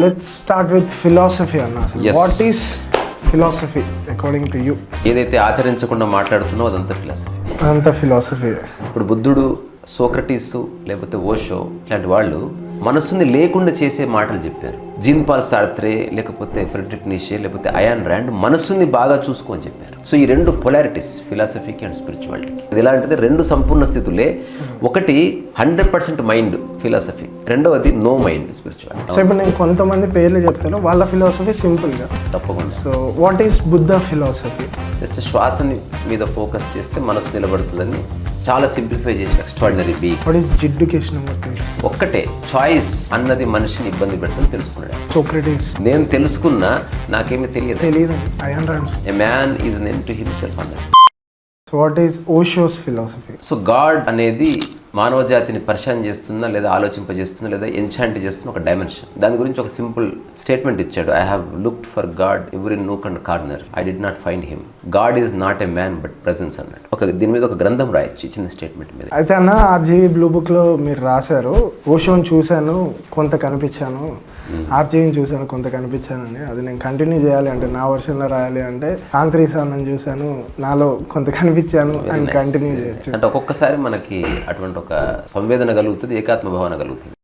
let's start with philosophy, Anna. Yes. What is philosophy according to you? ఏదైతే ఆచరించకుండా మాట్లాడుతున్నావో అదంతా ఫిలాసఫీ. అదంతా ఫిలాసఫీ. ఇప్పుడు బుద్ధుడు, సోక్రటీస్, లేకపోతే ఓషో ఇట్లాంటి వాళ్ళు మనసుని లేకుండా చేసే మాటలు చెప్పారు. జీన్ పాల్ సార్త్రే, లేకపోతే ఫ్రెడరిక్ నీషే, లేకపోతే అయాన్ ర్యాండ్ మనసుని బాగా చూసుకోని చెప్పారు. సో ఈ రెండు పొలారిటీస్ ఫిలాసఫీకి అండ్ స్పిరిచువాలిటీకి. అది ఎలా అంటే రెండు సంపూర్ణ స్థితులే. ఒకటి 100% మైండ్ ఫిలాసఫీ, రెండవది నో మైండ్ స్పిరిచువాలిటీ. సో ఇప్పుడు నేను కొంతమంది పేర్లు చెప్తాను, వాళ్ళ ఫిలాసఫీ సింపుల్గా. తప్పకుండా. So what is Buddha philosophy? Just శ్వాసని మీద ఫోకస్ చేస్తే మనసు నిలబడుతుందని చాలా సింప్లిఫై చేసి extraordinary be. What is Jiddu Krishnamurti? ఒక్కటే చాయిస్ అన్నది మనిషిని ఇబ్బంది పెడుతుంది తెలుసుకున్నాడు. సోక్రటీస్. నేను తెలుసుకున్నా నాకేమీ తెలియదు. Ayn Rand. A man is an end to himself అన్నది. So what is Osho's philosophy? So God అనేది మానవ జాతిని పరిశాన్ చేస్తున్నా, లేదా ఆలోచింపజేస్తున్నా, లేదా ఎన్చాంట్ చేస్తున్న ఒక డైమెన్షన్. దాని గురించి ఒక సింపుల్ స్టేట్మెంట్ ఇచ్చాడు. I have looked for God every nook and corner, I did not find him. God is not a man but presence అన్నాడు. దీని మీద ఒక గ్రంథం రాయొచ్చు ఇచ్చిన స్టేట్మెంట్ మీద. అయితే అన్న ఆర్జీవి బ్లూ బుక్ లో మీరు రాశారు, ఓషోని చూశాను కొంత కనిపించాను, ఆర్జీవిని చూశాను కొంత కనిపించానని. అది నేను కంటిన్యూ చేయాలి అంటే, నా వర్షన్లో రాయాలి అంటే, కాంత్రీసాన్ని చూశాను నాలో కొంత కనిపించాను అని కంటిన్యూ చేయొచ్చు. అంటే ఒక్కొక్కసారి మనకి అటువంటి ఒక సంవేదన కలుగుతుంది, ఏకాత్మ భావన కలుగుతుంది.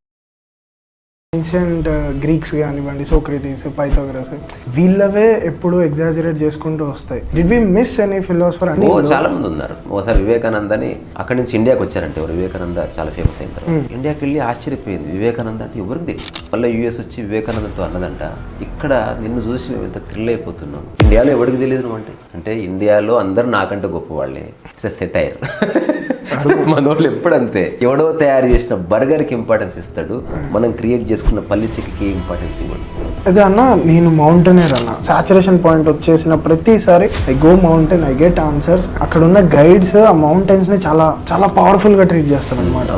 ఏన్షియంట్ గ్రీక్స్ కానివ్వండి, సోక్రటీస్, పైథాగరస్, వీళ్ళవే ఎప్పుడు ఎగ్జాజరేట్ చేసుకుంటూ వస్తాయి. Did we miss any philosopher? అని చాలా మంది ఉన్నారు. ఒకసారి వివేకానంద అని అక్కడి నుంచి ఇండియాకి వచ్చారంటే, వివేకానంద చాలా ఫేమస్ అయిన తర్వాత ఇండియాకి వెళ్ళి ఆశ్చర్యపోయింది. వివేకానంద అంటే ఎవరికి తెలియదు. మళ్ళీ యూఎస్ వచ్చి వివేకానందతో అన్నదంట, ఇక్కడ నిన్ను చూసి మేము ఎంత థ్రిల్ అయిపోతున్నాం, ఇండియాలో ఎవరికి తెలియదు అంటే ఇండియాలో అందరు నాకంటే గొప్ప వాళ్ళే. It's a satire. మన వాళ్ళు ఎప్పుడంతే, ఎవడో తయారు చేసిన బర్గర్కి ఇంపార్టెన్స్ ఇస్తాడు, మనం క్రియేట్ చేసుకున్న పల్లి చిక్కి ఇంపార్టెన్స్ ఇవ్వడు. అదే అన్న, నేను మౌంటైనర్ అన్న. సాచురేషన్ పాయింట్ వచ్చేసిన ప్రతిసారి I go mountain, I get answers. అక్కడ ఉన్న గైడ్స్ ఆ మౌంటైన్స్ ని చాలా చాలా పవర్ఫుల్ గా ట్రీట్ చేస్తారు అనమాట.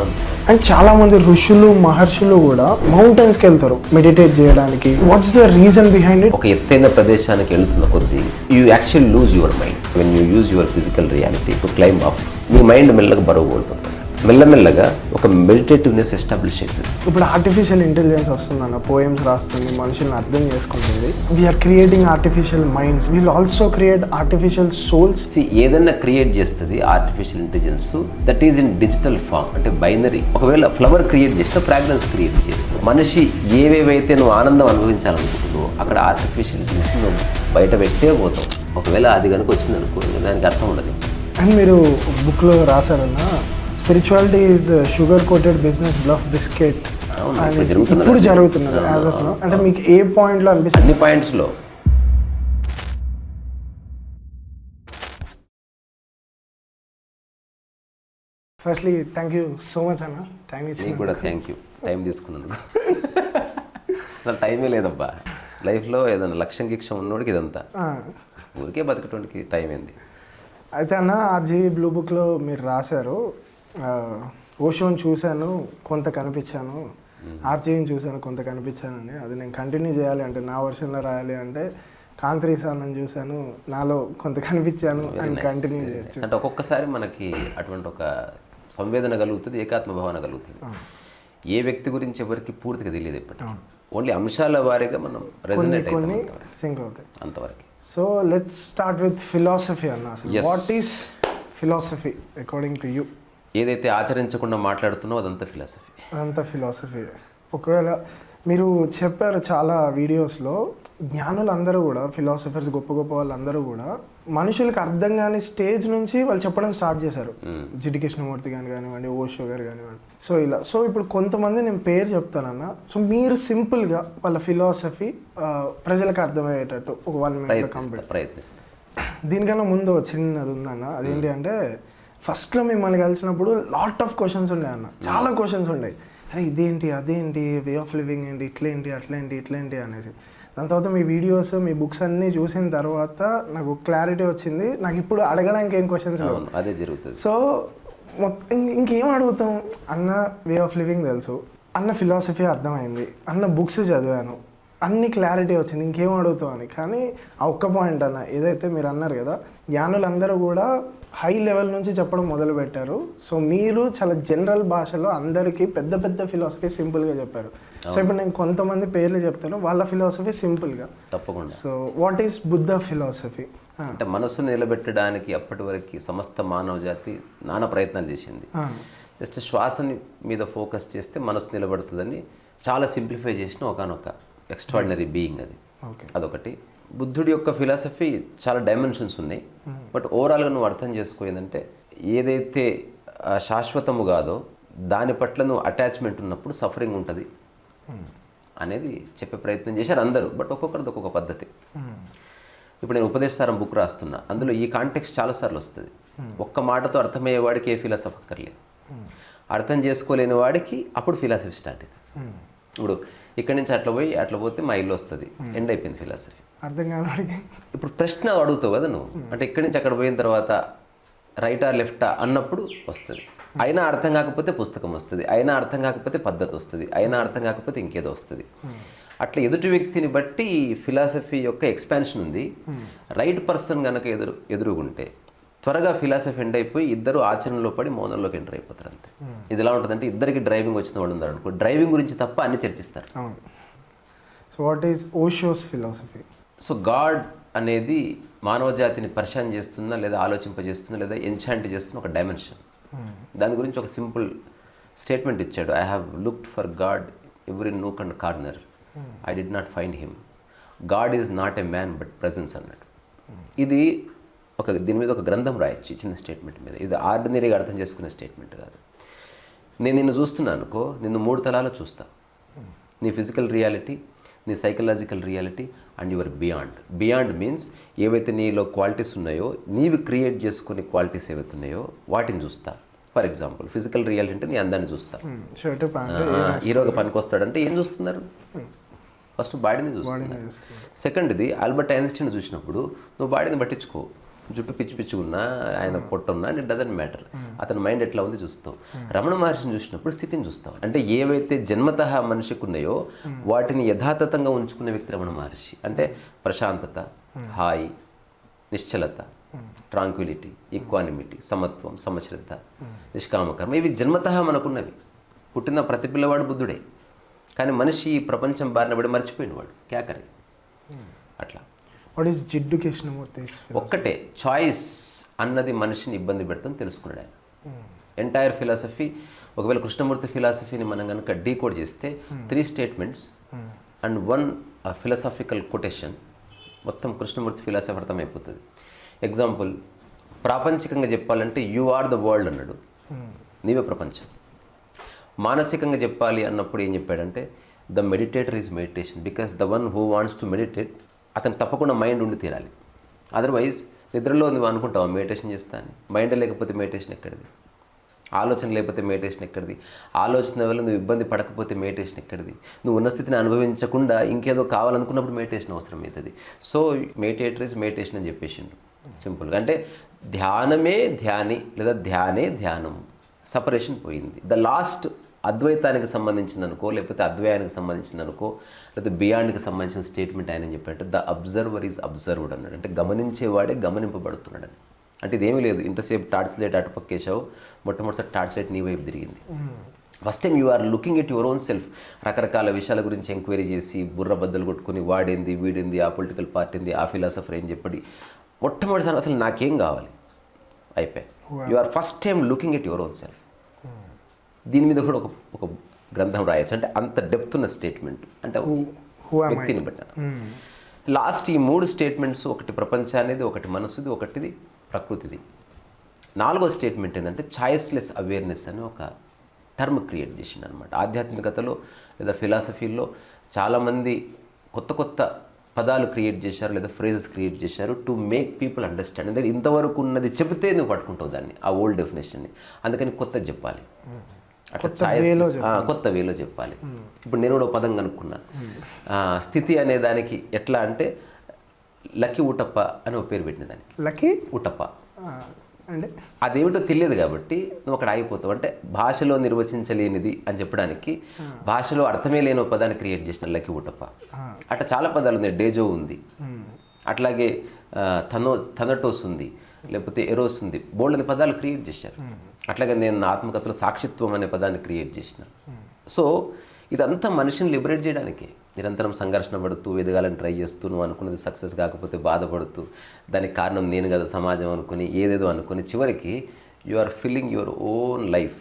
అండ్ చాలా మంది ఋషులు, మహర్షులు కూడా మౌంటైన్స్ కి వెళ్తారు మెడిటేట్ చేయడానికి. Watts the reason behind it? ఒక ఎత్తైన ప్రదేశానికి వెళ్తున్న కొద్దీ you actually lose your mind when you use your physical reality to climb up. నీ మైండ్ మెల్లగా బరువు కోల్పోతుంది, మెల్లమెల్లగా ఒక మెడిటేటివ్నెస్ ఎస్టాబ్లిష్ అవుతుంది. ఇప్పుడు ఆర్టిఫిషియల్ ఇంటెలిజెన్స్ వస్తుందన్న, పోయమ్స్ రాస్తుంది, మనుషుల్ని అర్థం చేసుకుంటుంది. We are creating artificial minds, we'll also create artificial souls. ఏదన్నా క్రియేట్ చేస్తుంది artificial intelligence, that is in digital form, అంటే బైనరీ. ఒకవేళ ఫ్లవర్ క్రియేట్ చేసినా ఫ్రాగ్రెన్స్ క్రియేట్ చేయదు. మనిషి ఏవేవైతే నువ్వు ఆనందం అనుభవించాలనుకుంటున్నావు అక్కడ ఆర్టిఫిషియల్ ఇంటెలిజెన్స్ నువ్వు బయట పెట్టే పోతావు. ఒకవేళ అది కనుక వచ్చింది అనుకో, దానికి అర్థం ఉండదు. అండ్ మీరు బుక్లో రాశారన్న, spirituality is sugar coated business bluff biscuit. ఇప్పుడు జరుగుతున్నది యాజ్ ఆఫ్ నౌ. అంటే మీకు ఏ పాయింట్లో అనిపిస్తుంది? అన్ని పాయింట్స్లో. Firstly thank you so much అన్న, టైం ఇచ్చి. నీకు కూడా థ్యాంక్ యూ, టైం తీసుకున్నందుకు. అసలు టైమే లేదబ్బా లైఫ్లో. ఏదైనా లక్ష్యం గిక్షం ఉన్నోడికి ఇదంతా, ఊరికే బతకటానికి టైం ఏంది. అయితే అన్న ఆర్జీవి బ్లూ బుక్లో మీరు రాశారు, ఓషోని చూశాను కొంత కనిపించాను, ఆర్జీవిని చూశాను కొంత కనిపించానని. అది నేను కంటిన్యూ చేయాలి అంటే, నా వర్షన్లో రాయాలి అంటే, కాంత్రీసాన్ని చూశాను నాలో కొంత కనిపించాను అని కంటిన్యూ చేయొచ్చు. అంటే ఒక్కొక్కసారి మనకి అటువంటి ఒక సంవేదన కలుగుతుంది, ఏకాత్మ భావన కలుగుతుంది. ఏ వ్యక్తి గురించి ఎవరికి పూర్తిగా తెలియదు ఎప్పటికీ. ఓన్లీ అంశాల వారీగా మనం రెజనేట్ కొన్ని సింక్ అవుతాయి అంతవరకు. So let's start with philosophy అన్న. What is philosophy according to you? ఏదైతే ఆచరించకుండా మాట్లాడుతున్నావో అదంతా ఫిలాసఫీ. అదంతా ఫిలాసఫీ. ఒకవేళ మీరు చెప్పారు చాలా వీడియోస్లో, జ్ఞానులు అందరూ కూడా, ఫిలాసఫర్స్, గొప్ప గొప్ప వాళ్ళందరూ కూడా మనుషులకు అర్థం కాని స్టేజ్ నుంచి వాళ్ళు చెప్పడం స్టార్ట్ చేశారు. జిడ్డు కృష్ణమూర్తి కానివ్వండి, ఓషో గారు కానివ్వండి. సో ఇలా. సో ఇప్పుడు కొంతమంది నేను పేరు చెప్తానన్న, సో మీరు సింపుల్గా వాళ్ళ ఫిలాసఫీ ప్రజలకు అర్థమయ్యేటట్టు ఒక 1 minute కంప్లీట్ ప్రయత్నిస్తాను. దీనికన్నా ముందు చిన్నది ఉందన్న. అదేంటి అంటే, ఫస్ట్లో మిమ్మల్ని కలిసినప్పుడు లాట్ ఆఫ్ క్వశ్చన్స్ ఉండే అన్న, చాలా క్వశ్చన్స్ ఉండే. అరే ఇదేంటి, అదేంటి, వే ఆఫ్ లివింగ్ ఏంటి, ఇట్లేంటి, అట్లేంటి, ఇట్లేంటి అనేసి. దాని తర్వాత మీ వీడియోస్, మీ బుక్స్ అన్నీ చూసిన తర్వాత నాకు క్లారిటీ వచ్చింది. నాకు ఇప్పుడు అడగడానికి ఏం క్వశ్చన్స్ లేవు. అదే జరుగుతుంది. సో ఇంకేం అడుగుతాం అన్న, వే ఆఫ్ లివింగ్ తెలుసు అన్న, ఫిలాసఫీ అర్థమైంది అన్న, బుక్స్ చదివాను అన్ని క్లారిటీ వచ్చింది, ఇంకేం అడుగుతావు అని. కానీ ఆ ఒక్క పాయింట్ అన్న, ఏదైతే మీరు అన్నారు కదా, జ్ఞానులందరూ కూడా హై లెవెల్ నుంచి చెప్పడం మొదలు పెట్టారు. సో మీరు చాలా జనరల్ భాషలో అందరికీ పెద్ద పెద్ద ఫిలాసఫీ సింపుల్గా చెప్పారు. సో ఇప్పుడు నేను కొంతమంది పేర్లు చెప్తాను, వాళ్ళ ఫిలాసఫీ సింపుల్గా. తప్పకుండా. So what is Buddha philosophy? అంటే మనసు నిలబెట్టడానికి అప్పటి వరకు సమస్త మానవ జాతి నానా ప్రయత్నాలు చేసింది. జస్ట్ శ్వాసని మీద ఫోకస్ చేస్తే మనసు నిలబడుతుందని చాలా సింప్లిఫై చేసిన ఒకనొక ఎక్స్ట్రాడినరీ బీయింగ్ అది. అదొకటి. బుద్ధుడి యొక్క ఫిలాసఫీ చాలా డైమెన్షన్స్ ఉన్నాయి. బట్ ఓవరాల్గా నువ్వు అర్థం చేసుకో ఏంటంటే, ఏదైతే శాశ్వతము కాదో దాని పట్ల నువ్వు అటాచ్మెంట్ ఉన్నప్పుడు సఫరింగ్ ఉంటుంది అనేది చెప్పే ప్రయత్నం చేశారు అందరూ. బట్ ఒక్కొక్కరిది ఒక్కొక్క పద్ధతి. ఇప్పుడు నేను ఉపదేశసారం బుక్ రాస్తున్నా, అందులో ఈ కాంటెక్స్ట్ చాలాసార్లు వస్తుంది. ఒక్క మాటతో అర్థమయ్యే వాడికి ఏ ఫిలాసఫీ అక్కర్లేదు, అర్థం చేసుకోలేని వాడికి అప్పుడు ఫిలాసఫీ స్టార్ట్ అవుతుంది. ఇప్పుడు ఇక్కడి నుంచి అట్లా పోతే మా ఇల్లు వస్తుంది, ఎండ్ అయిపోయింది ఫిలాసఫీ. అర్థం కాని ఇప్పుడు ప్రశ్న అడుగుతావు కదా నువ్వు, అంటే ఇక్కడి నుంచి అక్కడ పోయిన తర్వాత రైటా లెఫ్టా అన్నప్పుడు వస్తుంది. అయినా అర్థం కాకపోతే పుస్తకం వస్తుంది, అయినా అర్థం కాకపోతే పద్ధతి వస్తుంది, అయినా అర్థం కాకపోతే ఇంకేదో వస్తుంది. అట్లా ఎదుటి వ్యక్తిని బట్టి ఫిలాసఫీ యొక్క ఎక్స్పాన్షన్ ఉంది. రైట్ పర్సన్ కనుక ఎదురుగుంటే త్వరగా ఫిలాసఫీ ఎండ్ అయిపోయి ఇద్దరు ఆచరణలో పడి మౌనంలోకి ఎంటర్ అయిపోతారు అంతే. ఇది ఎలా ఉంటుందంటే, ఇద్దరికి డ్రైవింగ్ వచ్చిన వాడు ఉన్నారు అనుకో, డ్రైవింగ్ గురించి తప్ప అన్ని చర్చిస్తారు. So what is Osho's philosophy? So God అనేది మానవ జాతిని పరిశాన్ చేస్తున్నా, లేదా ఆలోచింపజేస్తున్నా, లేదా ఎన్చాంట్ చేస్తున్న ఒక డైమెన్షన్. దాని గురించి ఒక సింపుల్ స్టేట్మెంట్ ఇచ్చాడు. I have looked for God every nook and corner, I did not find him. God is not a man but presence అన్నాడు. ఇది దీని మీద ఒక గ్రంథం రాయొచ్చు, చిన్న స్టేట్మెంట్ మీద. ఇది ఆర్డినరీగా అర్థం చేసుకునే స్టేట్మెంట్ కాదు. నేను నిన్ను చూస్తున్నాను అనుకో, నిన్ను 3 తలాలు చూస్తా. నీ ఫిజికల్ రియాలిటీ, నీ psychological reality and your beyond. Beyond means ఏవైతే నీలో క్వాలిటీస్ ఉన్నాయో, నీవి క్రియేట్ చేసుకునే క్వాలిటీస్ ఏవైతే ఉన్నాయో వాటిని చూస్తా. ఫర్ ఎగ్జాంపుల్ ఫిజికల్ రియాలిటీ అంటే నీ అందాన్ని చూస్తా. హీరోగా పనికొస్తాడంటే ఏం చూస్తున్నారు? ఫస్ట్ బాడీని చూస్తున్నారు. సెకండ్ది ఆల్బర్ట్ ఐన్స్టీన్ చూసినప్పుడు నువ్వు బాడీని పట్టించుకో, జుట్టు పిచ్చుకున్నా, ఆయన పొట్టున్నా, ఇట్ డజంట్ మ్యాటర్. అతని మైండ్ ఎట్లా ఉంది చూస్తావు. రమణ మహర్షిని చూసినప్పుడు స్థితిని చూస్తావు. అంటే ఏవైతే జన్మతః మనిషికి ఉన్నాయో వాటిని యథాతథంగా ఉంచుకునే వ్యక్తి రమణ మహర్షి. అంటే ప్రశాంతత, హాయి, నిశ్చలత, ట్రాంక్విలిటీ, ఈక్వానిమిటీ, సమత్వం, సమశ్రద్ధ, నిష్కామకర్మ, ఇవి జన్మతః మనకున్నవి. పుట్టిన ప్రతి పిల్లవాడు బుద్ధుడే. కానీ మనిషి ఈ ప్రపంచం బారిన పడి మర్చిపోయినవాడు, క్యాకరే. అట్లా వాట్ ఈస్ జిడ్డు కృష్ణమూర్తి? ఒక్కటే, చాయిస్ అన్నది మనిషిని ఇబ్బంది పెడుతుంది తెలుసుకున్నాడు ఆయన. ఎంటైర్ ఫిలాసఫీ, ఒకవేళ కృష్ణమూర్తి ఫిలాసఫీని మనం కనుక డీకోడ్ చేస్తే 3 స్టేట్మెంట్స్ అండ్ 1 ఫిలాసాఫికల్ కొటేషన్, మొత్తం కృష్ణమూర్తి ఫిలాసఫీ అర్థమైపోతుంది. ఎగ్జాంపుల్, ప్రాపంచికంగా చెప్పాలంటే యు ఆర్ ద వరల్డ్ అన్నాడు, నీవే ప్రపంచం. మానసికంగా చెప్పాలి అన్నప్పుడు ఏం చెప్పాడంటే, the meditator is meditation, because the one who wants to meditate, అతను తప్పకుండా మైండ్ ఉండి తీరాలి. అదర్వైజ్ నిద్రలో నువ్వు అనుకుంటావు మెడిటేషన్ చేస్తా అని. మైండ్ లేకపోతే మెడిటేషన్ ఎక్కడిది? ఆలోచన లేకపోతే మెడిటేషన్ ఎక్కడిది? ఆలోచన వల్ల నువ్వు ఇబ్బంది పడకపోతే మెడిటేషన్ ఎక్కడిది? నువ్వు ఉన్న స్థితిని అనుభవించకుండా ఇంకేదో కావాలనుకున్నప్పుడు మెడిటేషన్ అవసరం అవుతుంది. సో మెడిటేటర్ ఈజ్ మెడిటేషన్ అని చెప్పేసిండు సింపుల్గా. అంటే ధ్యానమే ధ్యాని, లేదా ధ్యానే ధ్యానం. సపరేషన్ పోయింది. ద లాస్ట్ అద్వైతానికి సంబంధించింది అనుకో, లేకపోతే అద్వయానికి సంబంధించింది అనుకో, లేకపోతే బియాండ్కి సంబంధించిన స్టేట్మెంట్ ఆయన చెప్పాడంటే ద అబ్జర్వర్ ఈజ్ అబ్జర్వ్డ్ అన్నాడు. అంటే గమనించేవాడే గమనింపబడుతున్నాడని. అంటే ఇదేమీ లేదు, ఇంతసేపు టార్చ్ లైట్ అటుపక్కేసావు, మొట్టమొదటిసారి టార్చ్ లైట్ నీ వైపు తిరిగింది. First time you are looking at your own self. రకరకాల విషయాల గురించి ఎంక్వైరీ చేసి బుర్ర బద్దలు కొట్టుకుని వాడేంది, వీడింది, ఆ పొలిటికల్ పార్టీ ఏంది, ఆ ఫిలాసఫర్ ఏం చెప్పి మొట్టమొదటిసారి అసలు నాకేం కావాలి అయిపోయి you are first time looking at your own self. దీని మీద కూడా ఒక గ్రంథం రాయొచ్చు. అంటే అంత డెప్త్ ఉన్న స్టేట్మెంట్, అంటే వ్యక్తిని బట్టి. లాస్ట్ ఈ 3 స్టేట్మెంట్స్, ఒకటి ప్రపంచానిది, ఒకటి మనసుది, ఒకటిది ప్రకృతిది. 4వ స్టేట్మెంట్ ఏంటంటే చాయిస్లెస్ అవేర్నెస్ అని ఒక టర్మ్ క్రియేట్ చేసిండు అనమాట. ఆధ్యాత్మికతలో లేదా ఫిలాసఫీలో చాలామంది కొత్త కొత్త పదాలు క్రియేట్ చేశారు, లేదా ఫ్రేజెస్ క్రియేట్ చేశారు టు మేక్ పీపుల్ అండర్స్టాండ్. అంటే ఇంతవరకు ఉన్నది చెబితే నువ్వు పట్టుకుంటావు దాన్ని, ఆ ఓల్డ్ డెఫినేషన్ని. అందుకని కొత్తది చెప్పాలి, అట్లా చాయిస్ కొత్త వేలో చెప్పాలి. ఇప్పుడు నేను కూడా పదం కనుక్కున్నా, స్థితి అనే దానికి ఎట్లా అంటే లక్కీ ఊటప్ప అని ఒక పేరు పెట్టిన దానికి. లక్కీ ఊటప్ప అంటే అదేమిటో తెలియదు కాబట్టి నువ్వు అక్కడ ఆగిపోతావు. అంటే భాషలో నిర్వచించలేనిది అని చెప్పడానికి భాషలో అర్థమే లేని ఒక పదాన్ని క్రియేట్ చేసిన లక్కీ ఊటప్ప. అట్లా చాలా పదాలు ఉన్నాయి. డేజో ఉంది, అట్లాగే థనటోస్ ఉంది, లేకపోతే ఎరోస్ ఉంది. బోల్డని పదాలు క్రియేట్ చేశారు. అట్లాగే నేను నా ఆత్మకథలో సాక్షిత్వం అనే పదాన్ని క్రియేట్ చేసిన. సో ఇదంతా మనిషిని లిబరేట్ చేయడానికి నిరంతరం సంఘర్షణ పడుతూ ఎదగాలని ట్రై చేస్తూ, నువ్వు అనుకున్నది సక్సెస్ కాకపోతే బాధపడుతూ, దానికి కారణం నేను కదా సమాజం అనుకుని ఏదేదో అనుకుని చివరికి you are filling your own life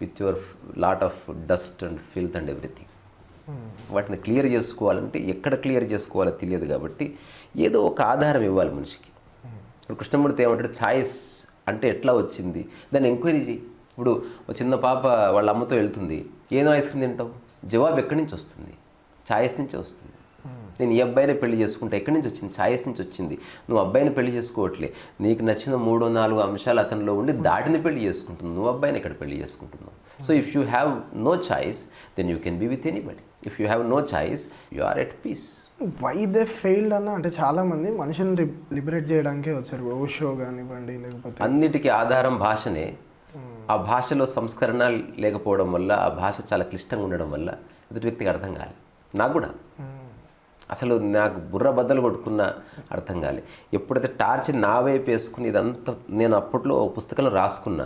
with your lot of dust and filth and everything. వాటిని క్లియర్ చేసుకోవాలంటే ఎక్కడ క్లియర్ చేసుకోవాలో తెలియదు కాబట్టి ఏదో ఒక ఆధారం ఇవ్వాలి మనిషికి. ఇప్పుడు కృష్ణమూర్తి ఏమంటాడు, ఛాయిస్ అంటే ఎట్లా వచ్చింది దాన్ని ఎంక్వైరీ చేయి. ఇప్పుడు ఒక చిన్న పాప వాళ్ళ అమ్మతో వెళ్తుంది, ఏదో ఐస్ క్రీమ్ తింటావు, జవాబు ఎక్కడి నుంచి వస్తుంది? ఛాయిస్ నుంచే వస్తుంది. నేను ఈ అబ్బాయినే పెళ్లి చేసుకుంటా, ఎక్కడి నుంచి వచ్చింది? ఛాయిస్ నుంచి వచ్చింది. నువ్వు అబ్బాయిని పెళ్లి చేసుకోవట్లే, నీకు నచ్చిన 3-4 అంశాలు అతనిలో ఉండి దాటిని పెళ్లి చేసుకుంటున్నావు, నువ్వు అబ్బాయిని ఎక్కడ పెళ్లి చేసుకుంటున్నావు. So if you have no choice then you can be with anybody. If you have no choice you are at peace. Why they failed అన్న అంటే చాలామంది మనుషుని లిబరేట్ చేయడానికే వచ్చారు. ఓషో కానివ్వండి, లేకపోతే అన్నిటికీ ఆధారం భాషనే. ఆ భాషలో సంస్కరణ లేకపోవడం వల్ల, ఆ భాష చాలా క్లిష్టంగా ఉండడం వల్ల ఎదుటి వ్యక్తికి అర్థం కాలేదు. నాకు కూడా అసలు నాకు బుర్ర బద్దలు కొట్టుకున్న అర్థం కాలే. ఎప్పుడైతే టార్చ్ నా వైపు వేసుకుని ఇదంతా నేను అప్పట్లో పుస్తకంలో రాసుకున్నా.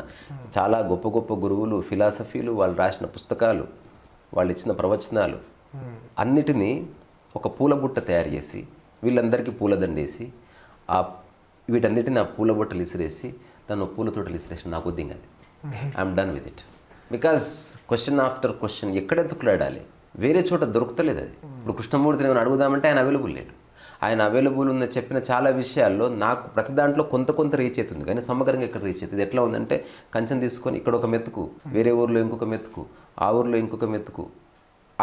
చాలా గొప్ప గొప్ప గురువులు, ఫిలాసఫీలు, వాళ్ళు రాసిన పుస్తకాలు, వాళ్ళు ఇచ్చిన ప్రవచనాలు అన్నిటినీ ఒక పూల బుట్ట తయారు చేసి వీళ్ళందరికీ పూలదండేసి వీటన్నిటిని ఆ పూల బుట్టలు ఇసిరేసి దాన్ని పూల తోటలు ఇసిరేసి నాకు వద్దు అది. I'm done with it. Because question after question ఎక్కడ ఎత్తుకులాడాలి, వేరే చోట దొరుకుతలేదు అది. ఇప్పుడు కృష్ణమూర్తిని ఏమైనా అడుగుదామంటే ఆయన అవైలబుల్ లేడు. ఆయన అవైలబుల్ ఉన్న చెప్పిన చాలా విషయాల్లో నాకు ప్రతి దాంట్లో కొంత రీచ్ అవుతుంది, కానీ సమగ్రంగా ఇక్కడ రీచ్ అవుతుంది. ఎట్లా ఉందంటే కంచెం తీసుకొని ఇక్కడ ఒక మెతుకు, వేరే ఊర్లో ఇంకొక మెతుకు, ఆ ఊర్లో ఇంకొక మెతుకు,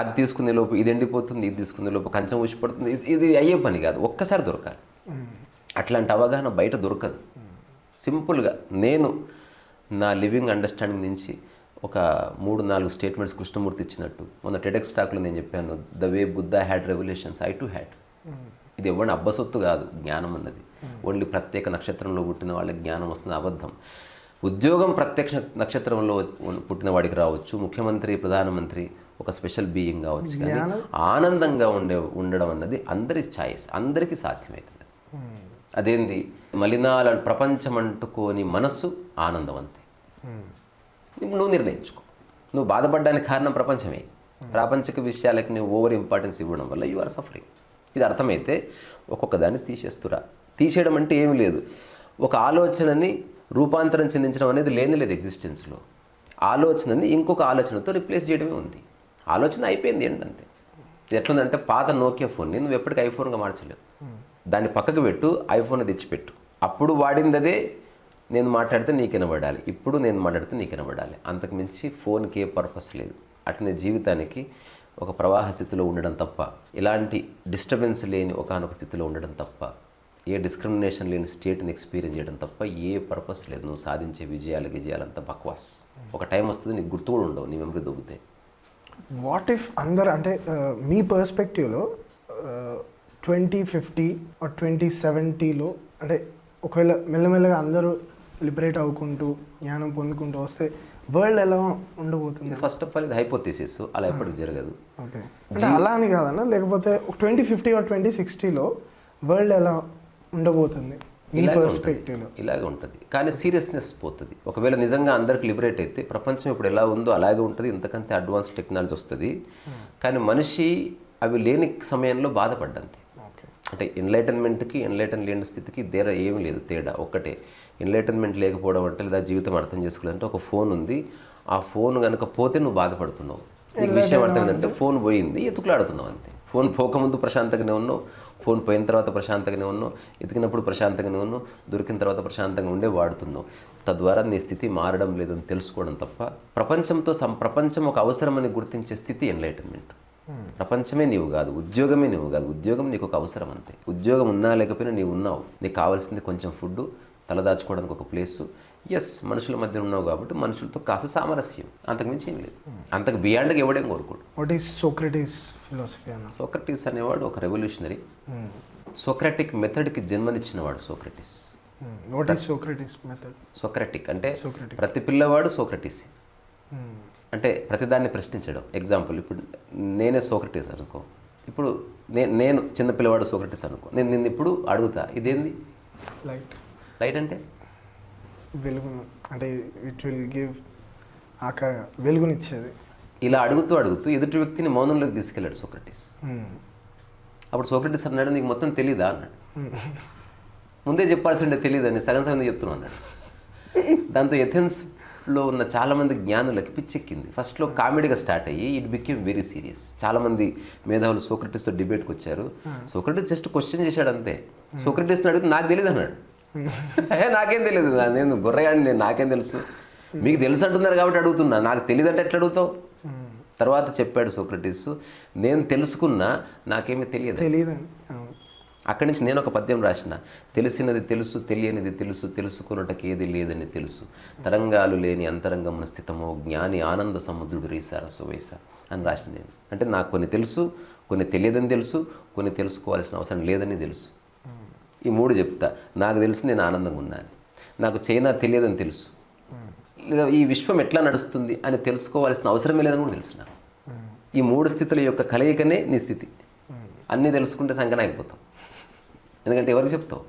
అది తీసుకునే లోపు ఇది ఎండిపోతుంది, ఇది తీసుకునే లోపు కంచెం ఊసిపడుతుంది. ఇది అయ్యే పని కాదు, ఒక్కసారి దొరకాలి. అట్లాంటి అవగాహన బయట దొరకదు. సింపుల్గా నేను నా లివింగ్ అండర్స్టాండింగ్ నుంచి ఒక 3-4 స్టేట్మెంట్స్ కృష్ణమూర్తి ఇచ్చినట్టు మొన్న టెడెక్స్ టాక్లో నేను చెప్పాను, the way Buddha had revolutions I to had. ఇది ఎవరిని అబ్బసొత్తు కాదు జ్ఞానం అన్నది. ఓన్లీ ప్రత్యేక నక్షత్రంలో పుట్టిన వాళ్ళకి జ్ఞానం వస్తుంది, అబద్ధం. ఉద్యోగం ప్రత్యక్ష నక్షత్రంలో పుట్టిన వాడికి రావచ్చు, ముఖ్యమంత్రి, ప్రధానమంత్రి ఒక స్పెషల్ బీయింగ్ కావచ్చు, కానీ ఆనందంగా ఉండడం అన్నది అందరి ఛాయిస్, అందరికీ సాధ్యమవుతుంది. అదేంది, మలినాలను ప్రపంచం అంటుకోని మనస్సు ఆనందం అంతే. నువ్వు నిర్ణయించుకో. నువ్వు బాధపడడానికి కారణం ప్రపంచమే. ప్రాపంచిక విషయాలకి నువ్వు ఓవర్ ఇంపార్టెన్స్ ఇవ్వడం వల్ల యు ఆర్ సఫరింగ్. ఇది అర్థమైతే ఒక్కొక్క దాన్ని తీసేస్తురా. తీసేయడం అంటే ఏమీ లేదు, ఒక ఆలోచనని రూపాంతరం చెందించడం అనేది లేదు ఎగ్జిస్టెన్స్లో. ఆలోచనని ఇంకొక ఆలోచనతో రిప్లేస్ చేయడమే ఉంది. ఆలోచన అయిపోయింది ఏంటంతే. ఎట్లుందంటే పాత నోకియా ఫోన్ని నువ్వు ఎప్పటికీ ఐఫోన్గా మార్చలేవు. దాన్ని పక్కకు పెట్టు, ఐఫోన్ తెచ్చిపెట్టు. అప్పుడు వాడిందదే నేను మాట్లాడితే నీకు వినబడాలి, ఇప్పుడు నేను మాట్లాడితే నీకు వినబడాలి. అంతకుమించి ఫోన్కి ఏ పర్పస్ లేదు. అట్లనే జీవితానికి ఒక ప్రవాహ స్థితిలో ఉండడం తప్ప, ఎలాంటి డిస్టర్బెన్స్ లేని ఒకానొక స్థితిలో ఉండడం తప్ప, ఏ డిస్క్రిమినేషన్ లేని స్టేట్ని ఎక్స్పీరియన్స్ చేయడం తప్ప ఏ పర్పస్ లేదు. నువ్వు సాధించే విజయాలంతా బక్వాస్. ఒక టైం వస్తుంది నీకు గుర్తు కూడా ఉండవు, నీ మెమరీ దొబ్బుతాయి. వాట్ ఇఫ్ అందరు అంటే మీ పర్స్పెక్టివ్లో 2050 ఆర్ 2070లో అంటే ఒకవేళ మెల్లమెల్లగా అందరూ లిబరేట్ అవ్వుకుంటూ జ్ఞానం పొందుకుంటూ వస్తే వరల్డ్ ఎలా ఉండబోతుంది? ఫస్ట్ ఆఫ్ ఆల్ ఇది హైపోథెసిస్, అలా ఎప్పటికి జరగదు. ఓకే, అంటే అలా అని కాదన్నా, లేకపోతే 2050 ఆర్ 2060లో వరల్డ్ ఎలా ఉండబోతుంది మీ పర్స్పెక్టివ్లో? ఇలాగే ఉంటుంది, కానీ సీరియస్నెస్ పోతుంది. ఒకవేళ నిజంగా అందరికి లిబరేట్ అయితే ప్రపంచం ఇప్పుడు ఎలా ఉందో అలాగే ఉంటుంది, ఇంతకంతే అడ్వాన్స్ టెక్నాలజీ వస్తుంది. కానీ మనిషి అవి లేని సమయంలో బాధపడ్డంతే. అంటే ఎన్లైటన్మెంట్కి ఎన్లైటన్ లేని స్థితికి ఏమీ లేదు తేడా, ఒక్కటే. ఎన్లైటన్మెంట్ లేకపోవడం అంటే లేదా జీవితం అర్థం చేసుకోవాలంటే ఒక ఫోన్ ఉంది, ఆ ఫోన్ కనుక పోతే నువ్వు బాధపడుతున్నావు. నీకు విషయం అర్థమైందంటే ఫోన్ పోయింది, ఎతుకులాడుతున్నావు అంతే. ఫోన్ పోకముందు ప్రశాంతంగానే ఉన్నావు, ఫోన్ పోయిన తర్వాత ప్రశాంతంగానే ఉన్నావు, ఎతికినప్పుడు ప్రశాంతంగానే ఉన్నావు, దొరికిన తర్వాత ప్రశాంతంగా ఉండే వాడుతున్నావు. తద్వారా నీ స్థితి మారడం లేదని తెలుసుకోవడం తప్ప ప్రపంచం ఒక అవసరమని గుర్తించే స్థితి ఎన్లైటన్మెంట్. ప్రపంచమే నీవు కాదు, ఉద్యోగమే నీవు కాదు, ఉద్యోగం నీకు ఒక అవసరం అంతే. ఉద్యోగం ఉన్నా లేకపోయినా నీవు ఉన్నావు, నీకు కావాల్సింది కొంచెం ఫుడ్, తలదాచుకోవడానికి ఒక ప్లేసు. ఎస్, మనుషుల మధ్య ఉన్నావు కాబట్టి మనుషులతో కాస్త సామరస్యం, అంతకుమించి ఏం లేదు. అంతకు బియాండ్గా ఎవడేం కోరుకోడు. వాట్ ఈస్ సోక్రటీస్ ఫిలాసఫీ అన్న? సోక్రటీస్ అనేవాడు ఒక రెవల్యూషనరీ. సోక్రాటిక్ మెథడ్కి జన్మనిచ్చినవాడు Socrates. What is Socrates method? Socratic అంటే సోక్రటిక్. ప్రతి పిల్లవాడు సోక్రటీస్. అంటే ప్రతిదాన్ని ప్రశ్నించడం. ఎగ్జాంపుల్, ఇప్పుడు నేనే సోక్రటీస్ అనుకో, ఇప్పుడు నేను చిన్న పిల్లవాడు సోక్రటీస్ అనుకో, నేను నిన్ను ఇప్పుడు అడుగుతా, ఇదేంది లైట్? లైట్ అంటే వెలుగును, అంటే ఇట్ విల్ గివ్ వెలుగునిచ్చేది. ఇలా అడుగుతూ అడుగుతూ ఎదుటి వ్యక్తిని మౌనంలోకి తీసుకెళ్ళాడు సోక్రటీస్. అప్పుడు సోక్రటీస్ అన్నాడు, నీకు మొత్తం తెలీదా అన్నాడు. ముందే చెప్పాల్సి ఉండే తెలియదని సగం సగం చెప్తున్నాను అన్నాడు. దాంతో ఎథెన్స్లో ఉన్న చాలామంది జ్ఞానులకి పిచ్చెక్కింది. ఫస్ట్లో కామెడీగా స్టార్ట్ అయ్యి ఇట్ బికేమ్ వెరీ సీరియస్. చాలామంది మేధావులు సోక్రటీస్తో డిబేట్కి వచ్చారు. సోక్రటీస్ జస్ట్ క్వశ్చన్ చేశాడు అంతే. సోక్రటీస్ని అడిగితే నాకు తెలియదు అన్నాడు. నాకేం తెలియదు, నేను గొర్రెగాడిని, నేను నాకేం తెలుసు, మీకు తెలుసు అంటున్నారు కాబట్టి అడుగుతున్నా, నాకు తెలియదు అంటే ఎట్లా అడుగుతావు? తర్వాత చెప్పాడు సోక్రటీస్, నేను తెలుసుకున్నా నాకేమీ తెలియదు. అక్కడి నుంచి నేను ఒక పద్యం రాసిన, తెలిసినది తెలుసు, తెలియనిది తెలుసు, తెలుసుకున్నటకి ఏది లేదని తెలుసు, తరంగాలు లేని అంతరంగమున స్థితమో జ్ఞాని ఆనంద సముద్రుడు రీసార సువేస అని రాసిన నేను. అంటే నాకు కొన్ని తెలుసు, కొన్ని తెలియదని తెలుసు, కొన్ని తెలుసుకోవాల్సిన అవసరం లేదని తెలుసు. ఈ మూడు చెప్తా. నాకు తెలుసు నేను ఆనందంగా ఉన్నాను, నాకు చైనా తెలియదని తెలుసు, లేదా ఈ విశ్వం ఎట్లా నడుస్తుంది అని తెలుసుకోవాల్సిన అవసరమే లేదని కూడా తెలుసు నాకు. ఈ మూడు స్థితుల యొక్క కలయికనే నీ స్థితి. అన్నీ తెలుసుకుంటే సంకనాగిపోతావు. ఎందుకంటే ఎవరికి చెప్తావు?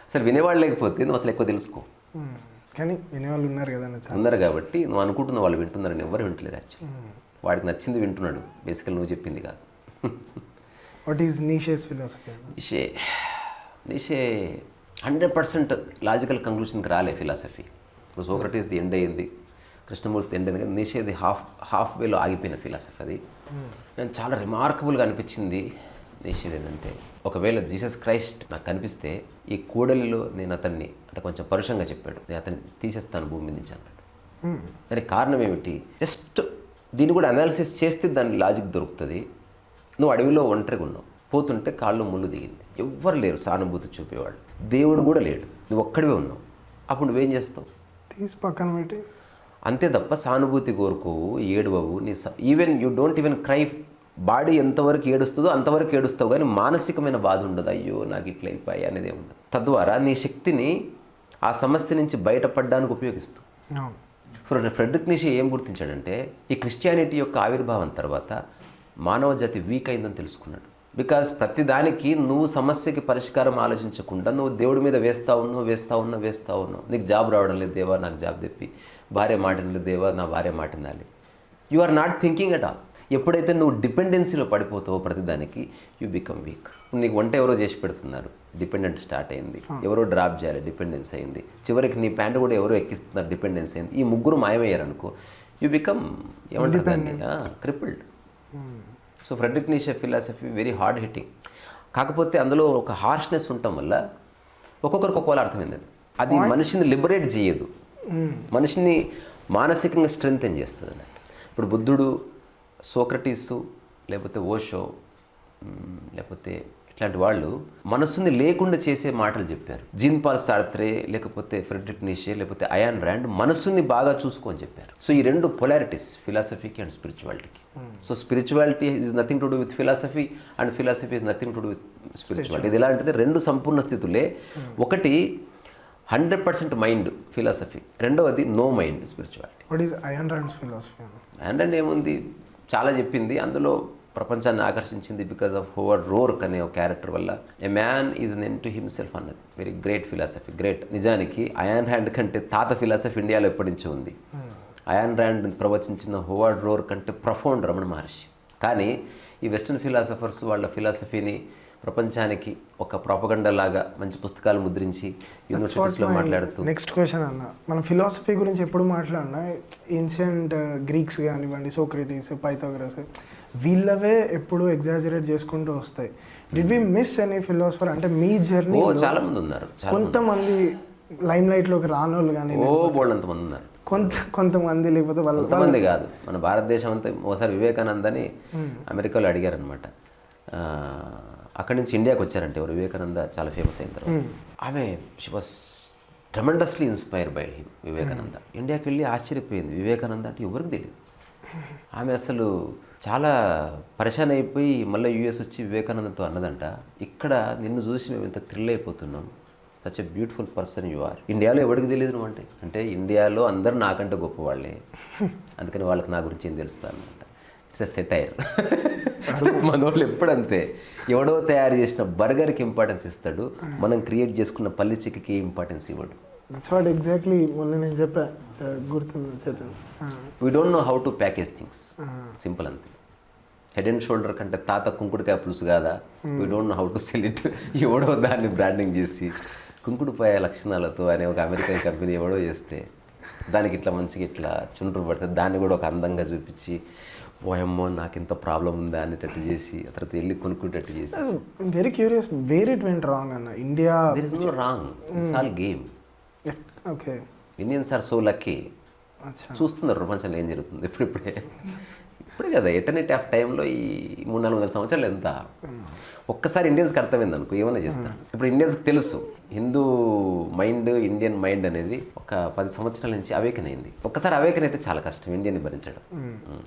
అసలు వినేవాళ్ళు లేకపోతే నువ్వు అసలు ఎక్కువ తెలుసుకో. కానీ వినేవాళ్ళు ఉన్నారు కదా, ఉన్నారు కాబట్టి నువ్వు అనుకుంటున్న వాళ్ళు వింటున్నారని ఎవరు వింటలేరు. యాక్చువల్లీ వాడికి నచ్చింది వింటున్నాడు, బేసికల్ నువ్వు చెప్పింది కాదు. వాట్ ఈస్ నీషేస్ ఫిలాసఫీ? నీషే 100% లాజికల్ కంక్లూషన్కి రాలే ఫిలాసఫీ. ఇప్పుడు సోక్రటీస్ది ఎండ్ అయ్యింది, కృష్ణమూర్తి ఎండ్ అయింది, కానీ నీషేది హాఫ్ వేలో ఆగిపోయిన ఫిలాసఫీ అది. నేను చాలా రిమార్కబుల్గా అనిపించింది నీషేది ఏంటంటే, ఒకవేళ జీసస్ క్రైస్ట్ నాకు కనిపిస్తే ఈ కూడలిలో నేను అతన్ని, అంటే కొంచెం పరుషంగా చెప్పాడు, నేను అతన్ని తీసేస్తాను భూమి నుంచి అన్నాడు. దానికి కారణం ఏమిటి? జస్ట్ దీన్ని కూడా అనాలిసిస్ చేస్తే దాని లాజిక్ దొరుకుతుంది. నువ్వు అడవిలో ఒంటరిగా ఉన్నావు, పోతుంటే కాళ్ళు ముళ్ళు దిగింది, ఎవ్వరు లేరు సానుభూతి చూపేవాళ్ళు, దేవుడు కూడా లేడు, నువ్వు ఒక్కడివే ఉన్నావు. అప్పుడు నువ్వేం చేస్తావు? తీసి పక్కన పెట్టి అంతే తప్ప సానుభూతి కోరుకోవు, ఏడువవు. Even you don't even cry. Body ఎంతవరకు ఏడుస్తుందో అంతవరకు ఏడుస్తావు, కానీ మానసికమైన బాధ ఉండదు, అయ్యో నాకు ఇట్లా అయిపోయి అనేది ఉండదు. తద్వారా నీ శక్తిని ఆ సమస్య నుంచి బయటపడడానికి ఉపయోగిస్తావు. ఫ్రెడరిక్ నీషే ఏం గుర్తించాడంటే, ఈ క్రిస్టియానిటీ యొక్క ఆవిర్భావం తర్వాత మానవ జాతి వీక్ అయిందని తెలుసుకున్నాడు. బికాజ్ ప్రతిదానికి నువ్వు సమస్యకి పరిష్కారం ఆలోచించకుండా నువ్వు దేవుడి మీద వేస్తూ ఉన్నావు. నీకు జాబ్ రావడం లేదు, దేవా నాకు జాబ్ తెప్పి, భార్య మాట లేదు, దేవా నా భార్య మాట వినాలి. You are not thinking at all. ఎప్పుడైతే నువ్వు డిపెండెన్సీలో పడిపోతావో ప్రతిదానికి, యూ బికమ్ వీక్. నీకు వంట ఎవరో చేసి పెడుతున్నారు, డిపెండెంట్ స్టార్ట్ అయింది. ఎవరో డ్రాప్ చేయాలి, డిపెండెన్స్ అయింది. చివరికి నీ ప్యాంటు కూడా ఎవరో ఎక్కిస్తున్నారు, డిపెండెన్స్ అయింది. ఈ ముగ్గురు మాయమయ్యారు అనుకో, యూ బికమ్ ఏమంటారు దాన్ని, crippled. So Friedrich Nietzsche philosophy very hard hitting. కాకపోతే అందులో ఒక హార్ష్నెస్ ఉండటం వల్ల ఒక్కొక్కరికి ఒక్కోలా అర్థమైంది. అది మనిషిని లిబరేట్ చేయదు, మనిషిని మానసికంగా స్ట్రెంగ్తెన్ చేస్తుంది అన్నట్టు. ఇప్పుడు బుద్ధుడు, సోక్రటీసు, లేకపోతే ఓషో, లేకపోతే ఇట్లాంటి వాళ్ళు మనస్సుని లేకుండా చేసే మాటలు చెప్పారు. జీన్ పాల్ సార్త్రే, లేకపోతే ఫ్రెడరిక్ నీషే, లేకపోతే అయాన్ ర్యాండ్ మనస్సుని బాగా చూసుకొని చెప్పారు. సో ఈ రెండు పొలారిటీస్ ఫిలాసఫీకి అండ్ స్పిరిచువాలిటీకి. So spirituality is nothing to do with philosophy and philosophy is nothing to do with spirituality. ఇది ఎలా అంటే రెండు సంపూర్ణ స్థితులే. ఒకటి 100% మైండ్ ఫిలాసఫీ, రెండవది no mind spirituality. What is Ayn Rand's philosophy? Ayn Rand ఏముంది, చాలా చెప్పింది, అందులో ప్రపంచాన్ని ఆకర్షించింది బికాజ్ ఆఫ్ హోవర్డ్ రోర్క్ అనే ఒక క్యారెక్టర్ వల్ల. A man is an end to himself అన్నది వెరీ గ్రేట్ ఫిలాసఫీ, గ్రేట్. నిజానికి అయాన్ ర్యాండ్ కంటే తాత ఫిలాసఫీ ఇండియాలో ఎప్పటి నుంచో ఉంది. అయాన్ ర్యాండ్ ప్రవచించిన హోవర్డ్ రోర్ కంటే ప్రొఫౌండ్ రమణ మహర్షి. కానీ ఈ వెస్టర్న్ ఫిలాసఫర్స్ వాళ్ళ ఫిలాసఫీని ప్రపంచానికి ఒక ప్రాపగండా లాగా మంచి పుస్తకాలు ముద్రించి యూనివర్సిటీస్లో మాట్లాడుతూ. నెక్స్ట్ క్వశ్చన్ అన్న, మనం ఫిలాసఫీ గురించి ఎప్పుడు మాట్లాడినా ఏన్షియంట్ గ్రీక్స్ కానివ్వండి, సోక్రటీస్, పైథాగరస్, వీళ్ళవే ఎప్పుడు ఎగ్జాజరేట్ చేసుకుంటూ వస్తాయి. Did we miss any philosopher? అంటే మీ జర్నీ చాలా మంది ఉన్నారు, కొంతమంది లైమ్ లైట్లోకి రానోళ్ళు కానీ బోల్డంతమంది ఉన్నారు, కొంతమంది లేకపోతే కొంతమంది కాదు. మన భారతదేశం అంతా ఒకసారి వివేకానందని అమెరికాలో అడిగారనమాట. అక్కడి నుంచి ఇండియాకి వచ్చారంటే ఎవరు, వివేకానంద చాలా ఫేమస్ అయిన తర్వాత ఆమె she was tremendously inspire by him. Vivekananda ఇండియాకి వెళ్ళి ఆశ్చర్యపోయింది, వివేకానంద అంటే ఎవరికి తెలియదు. ఆమె అసలు చాలా పరేషాన్ అయిపోయి మళ్ళీ యూఎస్ వచ్చి వివేకానందతో అన్నదంట, ఇక్కడ నిన్ను చూసి మేము ఇంత థ్రిల్ అయిపోతున్నాం, such a beautiful person you are. ఇండియాలో ఎవరికి తెలియదు నువ్వు అంటే ఇండియాలో అందరూ నాకంటే గొప్పవాళ్ళే, అందుకని వాళ్ళకి నా గురించి ఏం తెలుస్తా అనమాట. It's a satire. మన వాళ్ళు ఎప్పుడంతే, ఎవడో తయారు చేసిన బర్గర్కి ఇంపార్టెన్స్ ఇస్తాడు, మనం క్రియేట్ చేసుకున్న పల్లి చిక్కకి ఇంపార్టెన్స్ ఇవ్వడు. దట్స్ వాట్ ఎగ్జాక్ట్లీ మొన్న నేను చెప్పా, గుర్తుంది Chetan. We don't know how to package things, simple అంతే. హెడ్ అండ్ షోల్డర్ కంటే తాత కుంకుడుకాయ పులుసు కాదా, we don't know how to sell it. ఎవడో దాన్ని బ్రాండింగ్ చేసి కుంకుడుపాయ లక్షణాలతో అనే ఒక అమెరికన్ కంపెనీ ఎవడో చేస్తే దానికి ఇట్లా మంచిగా ఇట్లా చుండ్రు పడితే దాన్ని కూడా ఒక అందంగా చూపించి ఓయమ్మో నాకు ఇంత ప్రాబ్లం ఉందా అనేటట్టు చేసి ఆ తర్వాత వెళ్ళి కొనుక్కునేటట్టు చేసి. Very curious, where it went wrong అన్న India. There is no wrong, it's all game. Okay, Indians are so lucky. చూస్తున్నారు ప్రపంచంలో ఏం జరుగుతుంది ఇప్పుడే కదా. ఎటర్నిటీ ఆఫ్ టైంలో ఈ 300-400 సంవత్సరాలు ఎంత ఒక్కసారి ఇండియన్స్కి అర్థమైంది అనుకో ఏమైనా చేస్తారు. ఇప్పుడు ఇండియన్స్కి తెలుసు హిందూ మైండ్, ఇండియన్ మైండ్ అనేది ఒక 10 సంవత్సరాల నుంచి అవేకన్ అయింది. ఒక్కసారి అవేకన్ అయితే చాలా కష్టం ఇండియన్ని భరించడం.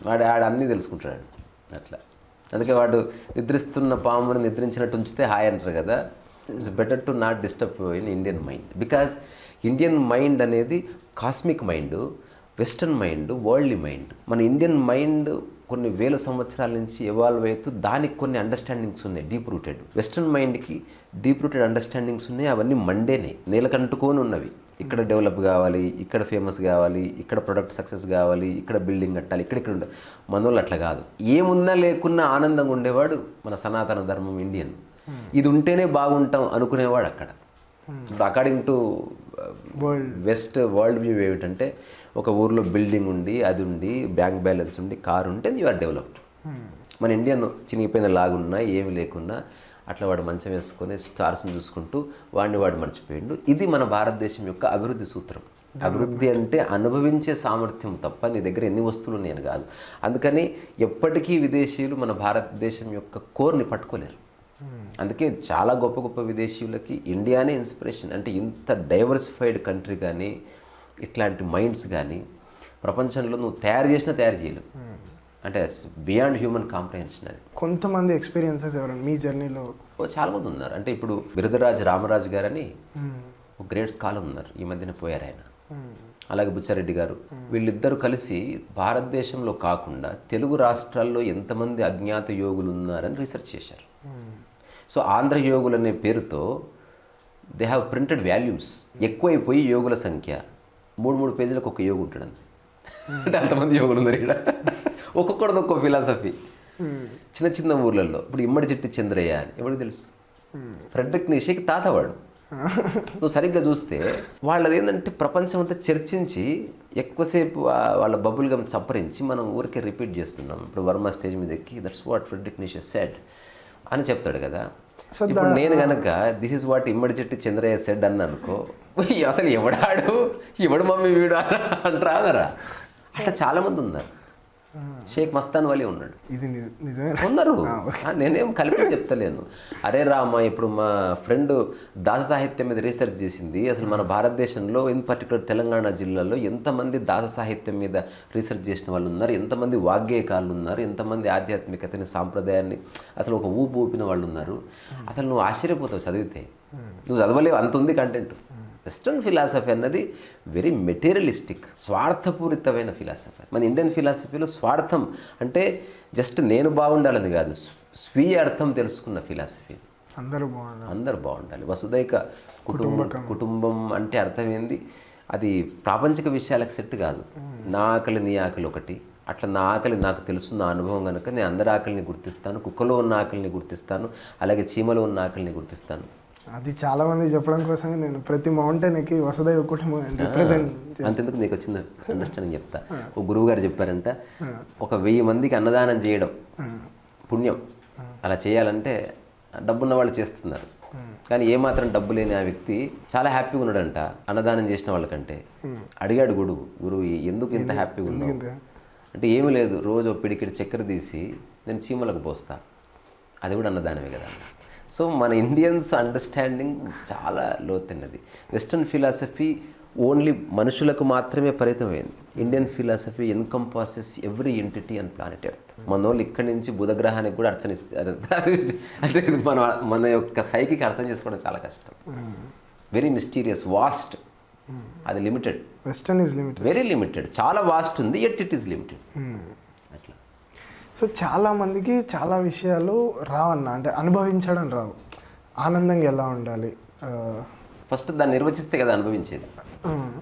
వాడు అన్నీ తెలుసుకుంటాడు అట్లా. అందుకే వాడు నిద్రిస్తున్న పామును నిద్రించినట్టు ఉంచితే హాయ్ అంటారు కదా. It's better to not disturb in Indian mind, because Indian mind అనేది cosmic mind, western mind worldly mind. మన ఇండియన్ మైండ్ కొన్ని వేల సంవత్సరాల నుంచి ఎవాల్వ్ అవుతూ దానికి కొన్ని అండర్స్టాండింగ్స్ ఉన్నాయి డీప్ రూటెడ్. వెస్టర్న్ మైండ్కి డీప్ రూటెడ్ అండర్స్టాండింగ్స్ ఉన్నాయి, అవన్నీ మండేనే నేలకంటుకొని ఉన్నవి. ఇక్కడ డెవలప్ కావాలి, ఇక్కడ ఫేమస్ కావాలి, ఇక్కడ ప్రొడక్ట్ సక్సెస్ కావాలి, ఇక్కడ బిల్డింగ్ కట్టాలి, ఇక్కడ ఉండాలి. మనోళ్ళు అట్లా కాదు. ఏమున్నా లేకున్నా ఆనందంగా ఉండేవాడు మన సనాతన ధర్మం ఇండియన్. ఇది ఉంటేనే బాగుంటాం అనుకునేవాడు అక్కడ. ఇప్పుడు according to west world view ఏమిటంటే ఒక ఊర్లో బిల్డింగ్ ఉండి, అది ఉండి, బ్యాంక్ బ్యాలెన్స్ ఉండి, కారు ఉంటే యు ఆర్ డెవలప్డ్. మన ఇండియన్ చినిగిపోయిన లాగున్నా ఏమి లేకున్నా అట్లా వాడు మంచం వేసుకొని స్టార్స్ని చూసుకుంటూ వాడు మర్చిపోయిండు. ఇది మన భారతదేశం యొక్క అభివృద్ధి సూత్రం. అభివృద్ధి అంటే అనుభవించే సామర్థ్యం తప్ప నీ దగ్గర ఎన్ని వస్తువులు నేను కాదు. అందుకని ఎప్పటికీ విదేశీయులు మన భారతదేశం యొక్క కోర్ని పట్టుకోలేరు. అందుకే చాలా గొప్ప గొప్ప విదేశీయులకి ఇండియానే ఇన్స్పిరేషన్. అంటే ఇంత డైవర్సిఫైడ్ కంట్రీ కానీ ఇట్లాంటి మైండ్స్ కానీ ప్రపంచంలో నువ్వు తయారు చేయలేవు. అంటే బియాండ్ హ్యూమన్ కాంప్రహెన్షన్. అది కొంతమంది ఎక్స్పీరియన్సెస్ ఎవరైనా మీ జర్నీలో చాలామంది ఉన్నారు. అంటే ఇప్పుడు బిరుదరాజు రామరాజు గారని ఒక గ్రేట్ స్కాలర్ ఉన్నారు, ఈ మధ్యన పోయారు ఆయన. అలాగే బుచ్చారెడ్డి గారు, వీళ్ళిద్దరూ కలిసి భారతదేశంలో కాకుండా తెలుగు రాష్ట్రాల్లో ఎంతమంది అజ్ఞాత యోగులు ఉన్నారని రీసెర్చ్ చేశారు. సో ఆంధ్ర యోగులు అనే పేరుతో దే హ్యావ్ ప్రింటెడ్ వాల్యూమ్స్. ఎక్కువైపోయి యోగుల సంఖ్య 3 పేజీలకు ఒక యోగు ఉంటాడు అంతే. అంటే అంతమంది యోగులు ఉన్నారు ఇక్కడ. ఒక్కొక్కడిది ఒక్కో ఫిలాసఫీ. చిన్న చిన్న ఊర్లలో ఇప్పుడు ఇమ్మడి చెట్టి చంద్రయ్య అని ఎవరికి తెలుసు? ఫ్రెడరిక్ నీషేకి తాతవాడు. నువ్వు సరిగ్గా చూస్తే వాళ్ళది ఏంటంటే ప్రపంచం అంతా చర్చించి ఎక్కువసేపు వాళ్ళ బబుల్ గమ్ చప్పరించి మనం ఊరికే రిపీట్ చేస్తున్నాం. ఇప్పుడు వర్మ స్టేజ్ మీద ఎక్కి that's what Friedrich Nietzsche said అని చెప్తాడు కదా. ఇప్పుడు నేను కనుక దిస్ ఇస్ వాట్ ఇమ్మడి చెట్టు చంద్రయ్య సెడ్ అన్న అనుకో, అసలు ఎవడు మమ్మీ వీడు అంటారా? అట్లా చాలామంది ఉన్నారు. షేక్ మస్తాన్ వలీ ఉన్నాడు. ఇది నిజమే ఉన్నారు. నేనేం కలిపి చెప్తలేను. అరే రామ, ఇప్పుడు మా ఫ్రెండ్ దాస సాహిత్యం మీద రీసెర్చ్ చేసింది. అసలు మన భారతదేశంలో ఇన్ పర్టికులర్ తెలంగాణ జిల్లాలో ఎంతమంది దాస సాహిత్యం మీద రీసెర్చ్ చేసిన వాళ్ళు ఉన్నారు, ఎంతమంది వాగ్గేయకారులు ఉన్నారు, ఎంతమంది ఆధ్యాత్మికతని సాంప్రదాయాన్ని అసలు ఒక ఊపిన వాళ్ళు ఉన్నారు. అసలు నువ్వు ఆశ్చర్యపోతావు చదివితే. నువ్వు చదవలేవు, అంత ఉంది కంటెంట్. వెస్ట్రన్ ఫిలాసఫీ అన్నది వెరీ మెటీరియలిస్టిక్, స్వార్థపూరితమైన ఫిలాసఫీ. మన ఇండియన్ ఫిలాసఫీలో స్వార్థం అంటే జస్ట్ నేను బాగుండాలని కాదు, స్వీయ అర్థం తెలుసుకున్న ఫిలాసఫీ. అందరూ బాగుండాలి. వసుదైక కుటుంబం అంటే అర్థం ఏంది? అది ప్రాపంచిక విషయాలకు సెట్ కాదు. నా ఆకలి నీ ఆకలి ఒకటి, అట్లా నా ఆకలి నాకు తెలుసు, నా అనుభవం కనుక నేను అందరి ఆకలిని గుర్తిస్తాను, కుక్కలో ఉన్న ఆకలిని గుర్తిస్తాను, అలాగే చీమలో ఉన్న ఆకలిని గుర్తిస్తాను. అది చాలా మంది చెప్పడం కోసం నేను ప్రతి మౌంటైన్ ఎక్కి వసుదైక కుటుంబం రిప్రజెంట్. అంతెందుకు, నీకు వచ్చిన అండర్స్టాండింగ్ చెప్తా. ఒక గురువు గారు చెప్పారంట, ఒక 1000 మందికి అన్నదానం చేయడం పుణ్యం. అలా చేయాలంటే డబ్బున్న వాళ్ళు చేస్తున్నారు, కానీ ఏమాత్రం డబ్బు లేని ఆ వ్యక్తి చాలా హ్యాపీగా ఉన్నాడంట అన్నదానం చేసిన వాళ్ళకంటే. అడిగాడు గురువు ఎందుకు ఇంత హ్యాపీగా ఉన్నావు అంటే, ఏమీ లేదు, రోజు పిడికిడి చక్కెర తీసి నేను చీమలకు పోస్తా, అది కూడా అన్నదానమే కదా. సో మన ఇండియన్స్ అండర్స్టాండింగ్ చాలా లోతైనది. వెస్ట్రన్ ఫిలాసఫీ ఓన్లీ మనుషులకు మాత్రమే పరిమితమైంది. Indian philosophy encompasses every entity and planet earth. మన వాళ్ళు ఇక్కడి నుంచి బుధగ్రహానికి కూడా అర్చనిస్తారు. అంటే మన యొక్క సైకికి అర్థం చేసుకోవడం చాలా కష్టం. Very mysterious, vast. అది limited, western is limited. Very limited. చాలా వాస్ట్ ఉంది, ఎట్ ఇట్ ఈస్ లిమిటెడ్. అట్లా. సో చాలా మందికి చాలా విషయాలు రావన్న, అంటే అనుభవించడం రావు. ఆనందంగా ఎలా ఉండాలి, ఫస్ట్ దాన్ని నిర్వచిస్తే కదా అనుభవించేది.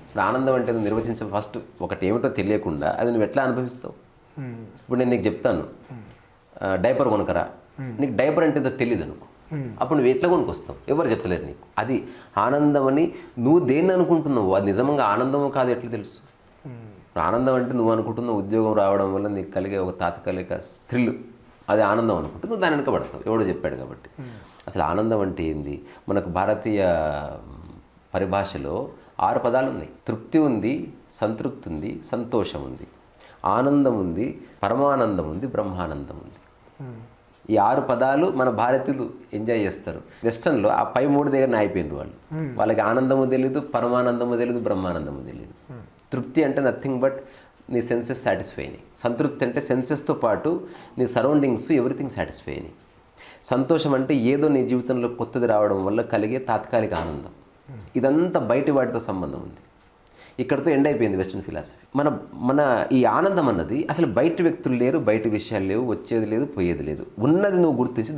ఇప్పుడు ఆనందం అంటే నువ్వు నిర్వచించే ఫస్ట్ ఒకటి ఏమిటో తెలియకుండా అది నువ్వు ఎట్లా అనుభవిస్తావు? ఇప్పుడు నేను నీకు చెప్తాను డైపర్ కొనుకరా, నీకు డైపర్ అంటే ఏదో తెలియదు అనుకో, అప్పుడు నువ్వు ఎట్లా కొనుక్కొస్తావు? ఎవరు చెప్పలేరు నీకు. అది ఆనందం అని నువ్వు దేన్ని అనుకుంటున్నావు, అది నిజంగా ఆనందమో కాదు ఎట్లా తెలుసు? ఆనందం అంటే నువ్వు అనుకుంటున్న ఉద్యోగం రావడం వల్ల నీకు కలిగే ఒక తాత్కాలిక థ్రిల్, అది ఆనందం అనుకుంటే నువ్వు దాని వెనుక పడతావు, ఎవడో చెప్పాడు కాబట్టి. అసలు ఆనందం అంటే ఏంది? మనకు భారతీయ పరిభాషలో 6 పదాలు ఉన్నాయి. తృప్తి ఉంది, సంతృప్తి ఉంది, సంతోషం ఉంది, ఆనందం ఉంది, పరమానందం ఉంది, బ్రహ్మానందం ఉంది. ఈ 6 పదాలు మన భారతీయులు ఎంజాయ్ చేస్తారు. వెస్టర్న్లో ఆ పై 3 దగ్గర అయిపోయినారు వాళ్ళు. వాళ్ళకి ఆనందము తెలియదు, పరమానందము తెలియదు, బ్రహ్మానందము తెలియదు. తృప్తి అంటే నథింగ్ బట్ నీ సెన్సెస్ సాటిస్ఫై అయినాయి. సంతృప్తి అంటే సెన్సెస్తో పాటు నీ సరౌండింగ్స్ ఎవ్రీథింగ్ సాటిస్ఫై అయినాయి. సంతోషం అంటే ఏదో నీ జీవితంలో కొత్తది రావడం వల్ల కలిగే తాత్కాలిక ఆనందం. ఇదంతా బయటి వాటితో సంబంధం ఉంది. ఇక్కడతో ఎండ్ అయిపోయింది వెస్టర్న్ ఫిలాసఫీ. మన ఈ ఆనందం అన్నది అసలు బయట వ్యక్తులు లేరు, బయట విషయాలు లేవు, వచ్చేది లేదు, పోయేది లేదు. ఉన్నది నువ్వు గుర్తించి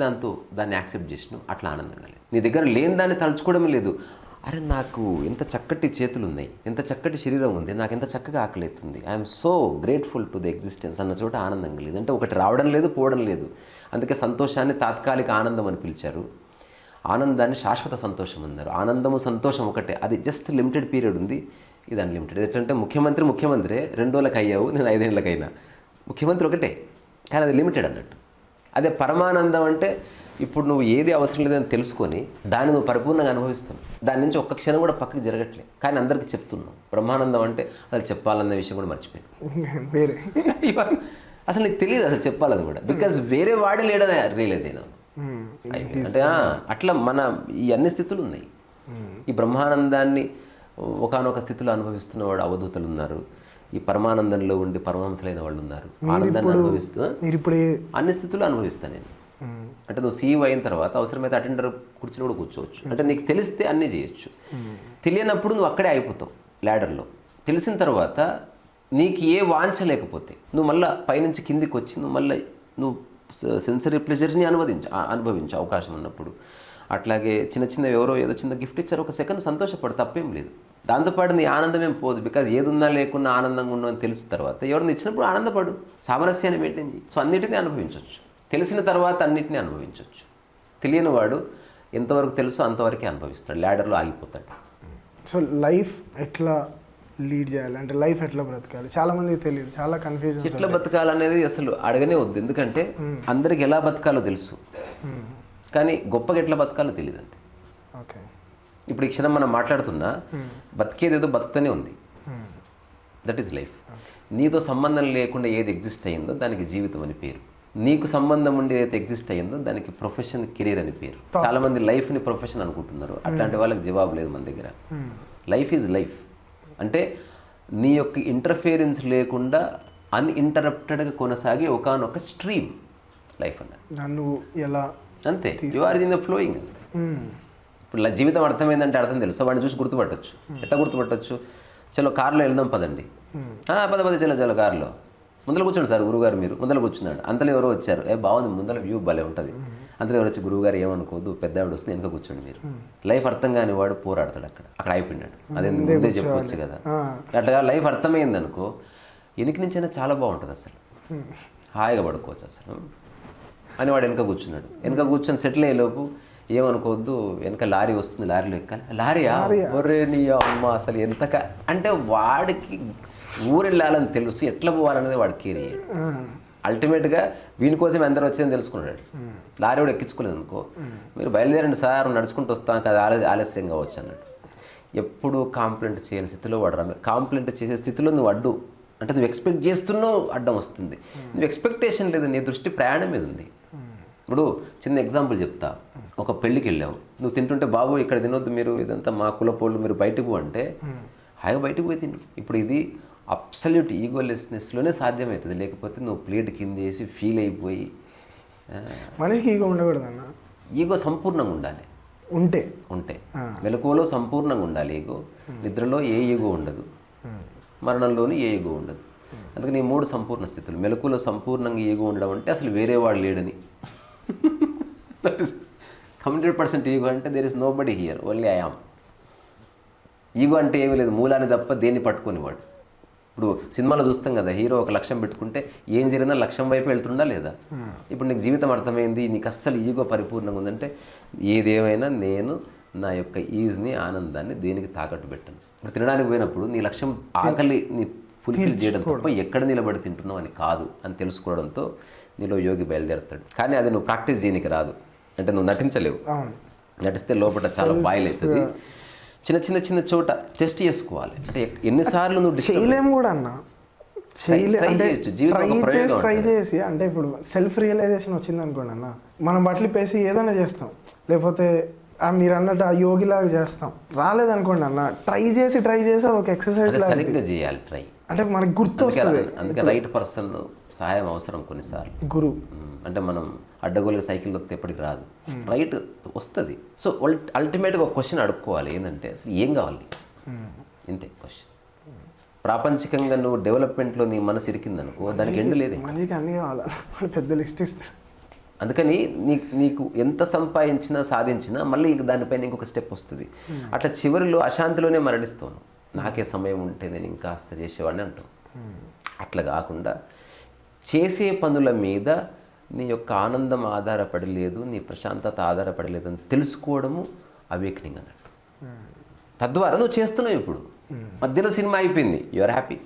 దాన్ని యాక్సెప్ట్ చేసినావు, అట్లా ఆనందంగా లేదు. నీ దగ్గర లేని దాన్ని తలుచుకోవడమే లేదు. అరే నాకు ఎంత చక్కటి చేతులు ఉన్నాయి, ఎంత చక్కటి శరీరం ఉంది, నాకు ఎంత చక్కగా ఆకలి అవుతుంది, I'm so grateful to the existence అన్న చోట ఆనందంగా లేదు. అంటే ఒకటి రావడం లేదు, పోవడం లేదు. అందుకే సంతోషాన్ని తాత్కాలిక ఆనందం అని పిలిచారు, ఆనందాన్ని శాశ్వత సంతోషం అన్నారు. ఆనందము సంతోషం ఒకటే, అది జస్ట్ లిమిటెడ్ పీరియడ్ ఉంది, ఇది అన్లిమిటెడ్. ఎట్లంటే ముఖ్యమంత్రి 2 రోజులకు అయ్యావు, నేను 5 ఏళ్ళకైనా. ముఖ్యమంత్రి ఒకటే, కానీ అది లిమిటెడ్ అన్నట్టు. అదే పరమానందం అంటే ఇప్పుడు నువ్వు ఏది అవసరం లేదని తెలుసుకొని దాన్ని నువ్వు పరిపూర్ణంగా అనుభవిస్తున్నావు. దాని నుంచి ఒక్క క్షణం కూడా పక్కకి జరగట్లేదు, కానీ అందరికీ చెప్తున్నావు. బ్రహ్మానందం అంటే అసలు చెప్పాలన్న విషయం కూడా మర్చిపోయాను. వేరే అసలు నీకు తెలియదు అసలు చెప్పాలని కూడా, బికాజ్ వేరే వాడే లేడని రియలైజ్ అయినావు. అయిపోయింది. అంటే అట్లా మన ఈ అన్ని స్థితులు ఉన్నాయి. ఈ బ్రహ్మానందాన్ని ఒకానొక స్థితిలో అనుభవిస్తున్న వాడు అవధూతలు ఉన్నారు, ఈ పరమానందంలో ఉండి పరమహంసలైన వాళ్ళు ఉన్నారు. ఆనందాన్ని అనుభవిస్తూ అన్ని స్థితుల్లో అనుభవిస్తాను నేను. అంటే నువ్వు సీఈఓ అయిన తర్వాత అవసరమైతే అటెండర్ కుర్చీలో కూడా కూర్చోవచ్చు. అంటే నీకు తెలిస్తే అన్నీ చేయొచ్చు. తెలియనప్పుడు నువ్వు అక్కడే అయిపోతావు ల్యాడర్లో. తెలిసిన తర్వాత నీకు ఏ వాంఛ లేకపోతే నువ్వు మళ్ళీ పైనుంచి కిందికి వచ్చి నువ్వు సెన్సరీ ప్లెజర్స్ని అనుభవించే అవకాశం ఉన్నప్పుడు. అట్లాగే చిన్న ఎవరో ఏదో చిన్న గిఫ్ట్ ఇచ్చారు, ఒక సెకండ్ సంతోషపడు, తప్పేం లేదు. దాంతోపాటు నీ ఆనందం ఏం పోదు, బికాజ్ ఏదున్నా లేకున్నా ఆనందంగా ఉన్నా అని తెలిసిన తర్వాత ఎవరిని ఇచ్చినప్పుడు ఆనందపడు, సామరస్యాన్ని మెయింటైన్ చేయి. సో అన్నిటినీ అనుభవించవచ్చు. తెలిసిన తర్వాత అన్నిటినీ అనుభవించవచ్చు. తెలియని వాడు ఎంతవరకు తెలుసో అంతవరకే అనుభవిస్తాడు, ల్యాడర్లో ఆగిపోతాడు. సో లైఫ్ ఎట్లా లీడ్ చేయాలి, అంటే లైఫ్ ఎట్లా బ్రతకాలి చాలా మందికి తెలియదు, చాలా కన్ఫ్యూజన్. ఎట్లా బతకాలనేది అసలు అడగనే వద్దు, ఎందుకంటే అందరికి ఎలా బతకాలో తెలుసు, కానీ గొప్పగా ఎట్లా బతకాలో తెలియదు అంతే. ఓకే, ఇప్పుడు ఈ క్షణం మనం మాట్లాడుతున్నా బతికేది ఏదో బతుకుతూనే ఉంది, దట్ ఈస్ లైఫ్. నీతో సంబంధం లేకుండా ఏది ఎగ్జిస్ట్ అయ్యిందో దానికి జీవితం అని పేరు. నీకు సంబంధం ఉండి ఏదైతే ఎగ్జిస్ట్ అయ్యిందో దానికి ప్రొఫెషన్, కెరీర్ అని పేరు. చాలా మంది లైఫ్ని ప్రొఫెషన్ అనుకుంటున్నారు, అట్లాంటి వాళ్ళకి జవాబు లేదు మన దగ్గర. లైఫ్ ఈజ్ లైఫ్ అంటే నీ యొక్క ఇంటర్ఫియరెన్స్ లేకుండా అన్ఇంటరప్టెడ్గా కొనసాగే ఒకానొక స్ట్రీమ్ లైఫ్ అన్నది. నన్ను ఎలా అంతే, you are in the flowing అంతే. ఇప్పుడు జీవితం అర్థమైందంటే అర్థం తెలుసు, వాడిని చూసి గుర్తుపట్టచ్చు. ఎట్లా గుర్తుపట్టచ్చు? చలో కారులో వెళ్దాం పదండి, పద చలో కారులో ముందర కూర్చోండి సార్, గురువుగారు మీరు ముందర కూర్చున్నాడు. అంతలో ఎవరో వచ్చారు, బాగుంది ముందర వ్యూ భలే ఉంటుంది. అంతలో ఎవరు వచ్చి గురువుగారు ఏమనుకోవద్దు, పెద్ద ఆవిడ వస్తుంది వెనక కూర్చోండి మీరు. లైఫ్ అర్థం కాని వాడు పోరాడతాడు, అక్కడ అయిపోయినాడు. అదే ముందే చెప్పవచ్చు కదా. అట్లాగా లైఫ్ అర్థమైంది అనుకో, ఎనికి నుంచైనా చాలా బాగుంటుంది, అసలు హాయిగా పడుకోవచ్చు అసలు అని. వాడు వెనక కూర్చున్నాడు, వెనక కూర్చొని సెటిల్ అయ్యేలోపు ఏమనుకోవద్దు, వెనక లారీ వస్తుంది, లారీలో ఎక్కాలి. లారీయా ఒరే నీ అమ్మ అసలు ఎంతక అంటే వాడికి ఊరు వెళ్ళాలని తెలుసు, ఎట్లా పోవాలనేది వాడు కేర్ అయ్యాడు. అల్టిమేట్గా వీని కోసం ఎందరో వచ్చేదని తెలుసుకున్నాడు. లారీ కూడా ఎక్కించుకోలేదు అనుకో, మీరు బయలుదేరండి సార్ నడుచుకుంటూ వస్తాం కదా, ఆలస్యం కావచ్చు అన్నాడు. ఎప్పుడు కాంప్లైంట్ చేయని స్థితిలో వాడు కాంప్లైంట్ చేసే స్థితిలో నువ్వు అడ్డు అంటే నువ్వు ఎక్స్పెక్ట్ చేస్తున్నావు అడ్డం వస్తుంది. నువ్వు ఎక్స్పెక్టేషన్ లేదు, నీ దృష్టి ప్రయాణం మీద ఉంది. ఇప్పుడు చిన్న ఎగ్జాంపుల్ చెప్తా. ఒక పెళ్ళికి వెళ్ళావు, నువ్వు తింటుంటే బాబు ఇక్కడ తినొద్దు మీరు, ఇదంతా మా కులపోళ్ళు, మీరు బయటకు పో అంటే హాయిగా బయటకు పోయి తిను. ఇప్పుడు ఇది అబ్సల్యూట్ ఈగోలెస్నెస్లోనే సాధ్యమవుతుంది, లేకపోతే నువ్వు ప్లేట్ కింద వేసి ఫీల్ అయిపోయి. మనిషికి ఈగో ఉండకూడదు అన్న, ఈగో సంపూర్ణంగా ఉండాలి. ఉంటే ఉంటే మెలకువలో సంపూర్ణంగా ఉండాలి ఈగో. నిద్రలో ఏ ఈగో ఉండదు, మరణంలోని ఏ ఈగో ఉండదు. అందుకని ఈ 3 సంపూర్ణ స్థితులు. మెలకువలో సంపూర్ణంగా ఈగో ఉండడం అంటే అసలు వేరే వాడు లేడని. దట్ ఈస్ 100% ఈగో అంటే there is nobody here, only I am. Ego అంటే ఏమీ లేదు, మూలాన్ని తప్ప దేన్ని పట్టుకునేవాడు. ఇప్పుడు సినిమాలో చూస్తాం కదా, హీరో ఒక లక్ష్యం పెట్టుకుంటే ఏం జరిగినా లక్ష్యం వైపు వెళ్తుండా లేదా. ఇప్పుడు నీకు జీవితం అర్థమైంది, నీకు అస్సలు ఈగో పరిపూర్ణంగా ఉందంటే ఏదేమైనా నేను నా యొక్క ఈజ్ని, ఆనందాన్ని దేనికి తాకట్టు పెట్టను. ఇప్పుడు తినడానికి పోయినప్పుడు నీ లక్ష్యం ఆకలి నీ ఫుల్ఫిల్ చేయడం తప్ప ఎక్కడ నిలబడి తింటున్నావు అని కాదు అని తెలుసుకోవడంతో నీలో యోగి బయలుదేరుతాడు. కానీ అది నువ్వు ప్రాక్టీస్ చేయనికి రాదు, అంటే నువ్వు నటించలేవు. నటిస్తే లోపల చాలా బాయిల్ అవుతుంది. చిన్న చిన్న చిన్న చోట టెస్ట్ చేసుకోవాలి. అంటే ఎన్నిసార్లు నువ్వు చేయలేము కూడా అన్న, ట్రై చేసి. అంటే ఇప్పుడు సెల్ఫ్ రియలైజేషన్ వచ్చింది అనుకోండి అన్న, మనం బట్టలు పేసి ఏదైనా చేస్తాం, లేకపోతే మీరు అన్నట్టు ఆ యోగిలాగా చేస్తాం. రాలేదనుకోండి అన్న, ట్రై చేసి అది ఒక ఎక్సర్సైజ్ సరిగ్గా చేయాలి. ట్రై అంటే మనకి గుర్తు వస్తుంది. అందుకే రైట్ పర్సన్ సహాయం అవసరం కొన్నిసార్లు. గురువు అంటే మనం అడ్డగోలుగా సైకిల్ దొక్కితే ఎప్పటికి రాదు, రైట్ వస్తుంది. సో అల్టిమేట్గా ఒక క్వశ్చన్ అడుక్కోవాలి, ఏంటంటే అసలు ఏం కావాలి, ఇంతే క్వశ్చన్. ప్రాపంచికంగా నువ్వు డెవలప్మెంట్లో నీ మనసు ఇరికిందనుకో, దానికి ఎండు లేదు. అన్నీ కావాలి, పెద్ద లిస్ట్ ఇస్తారు. అందుకని నీకు ఎంత సంపాదించినా సాధించినా మళ్ళీ దానిపైన ఇంకొక స్టెప్ వస్తుంది. అట్లా చివరిలో అశాంతిలోనే మరణిస్తాను. నాకే సమయం ఉంటే నేను ఇంకాస్త చేసేవాడిని అంటాం. అట్లా కాకుండా చేసే పనుల మీద నీ యొక్క ఆనందం ఆధారపడి లేదు, నీ ప్రశాంతత ఆధారపడి లేదు అని తెలుసుకోవడము అవేకనింగ్ అన్నట్టు. తద్వారా నువ్వు చేస్తున్నావు. ఇప్పుడు మధ్యలో సినిమా అయిపోయింది, యు ఆర్ హ్యాపీ.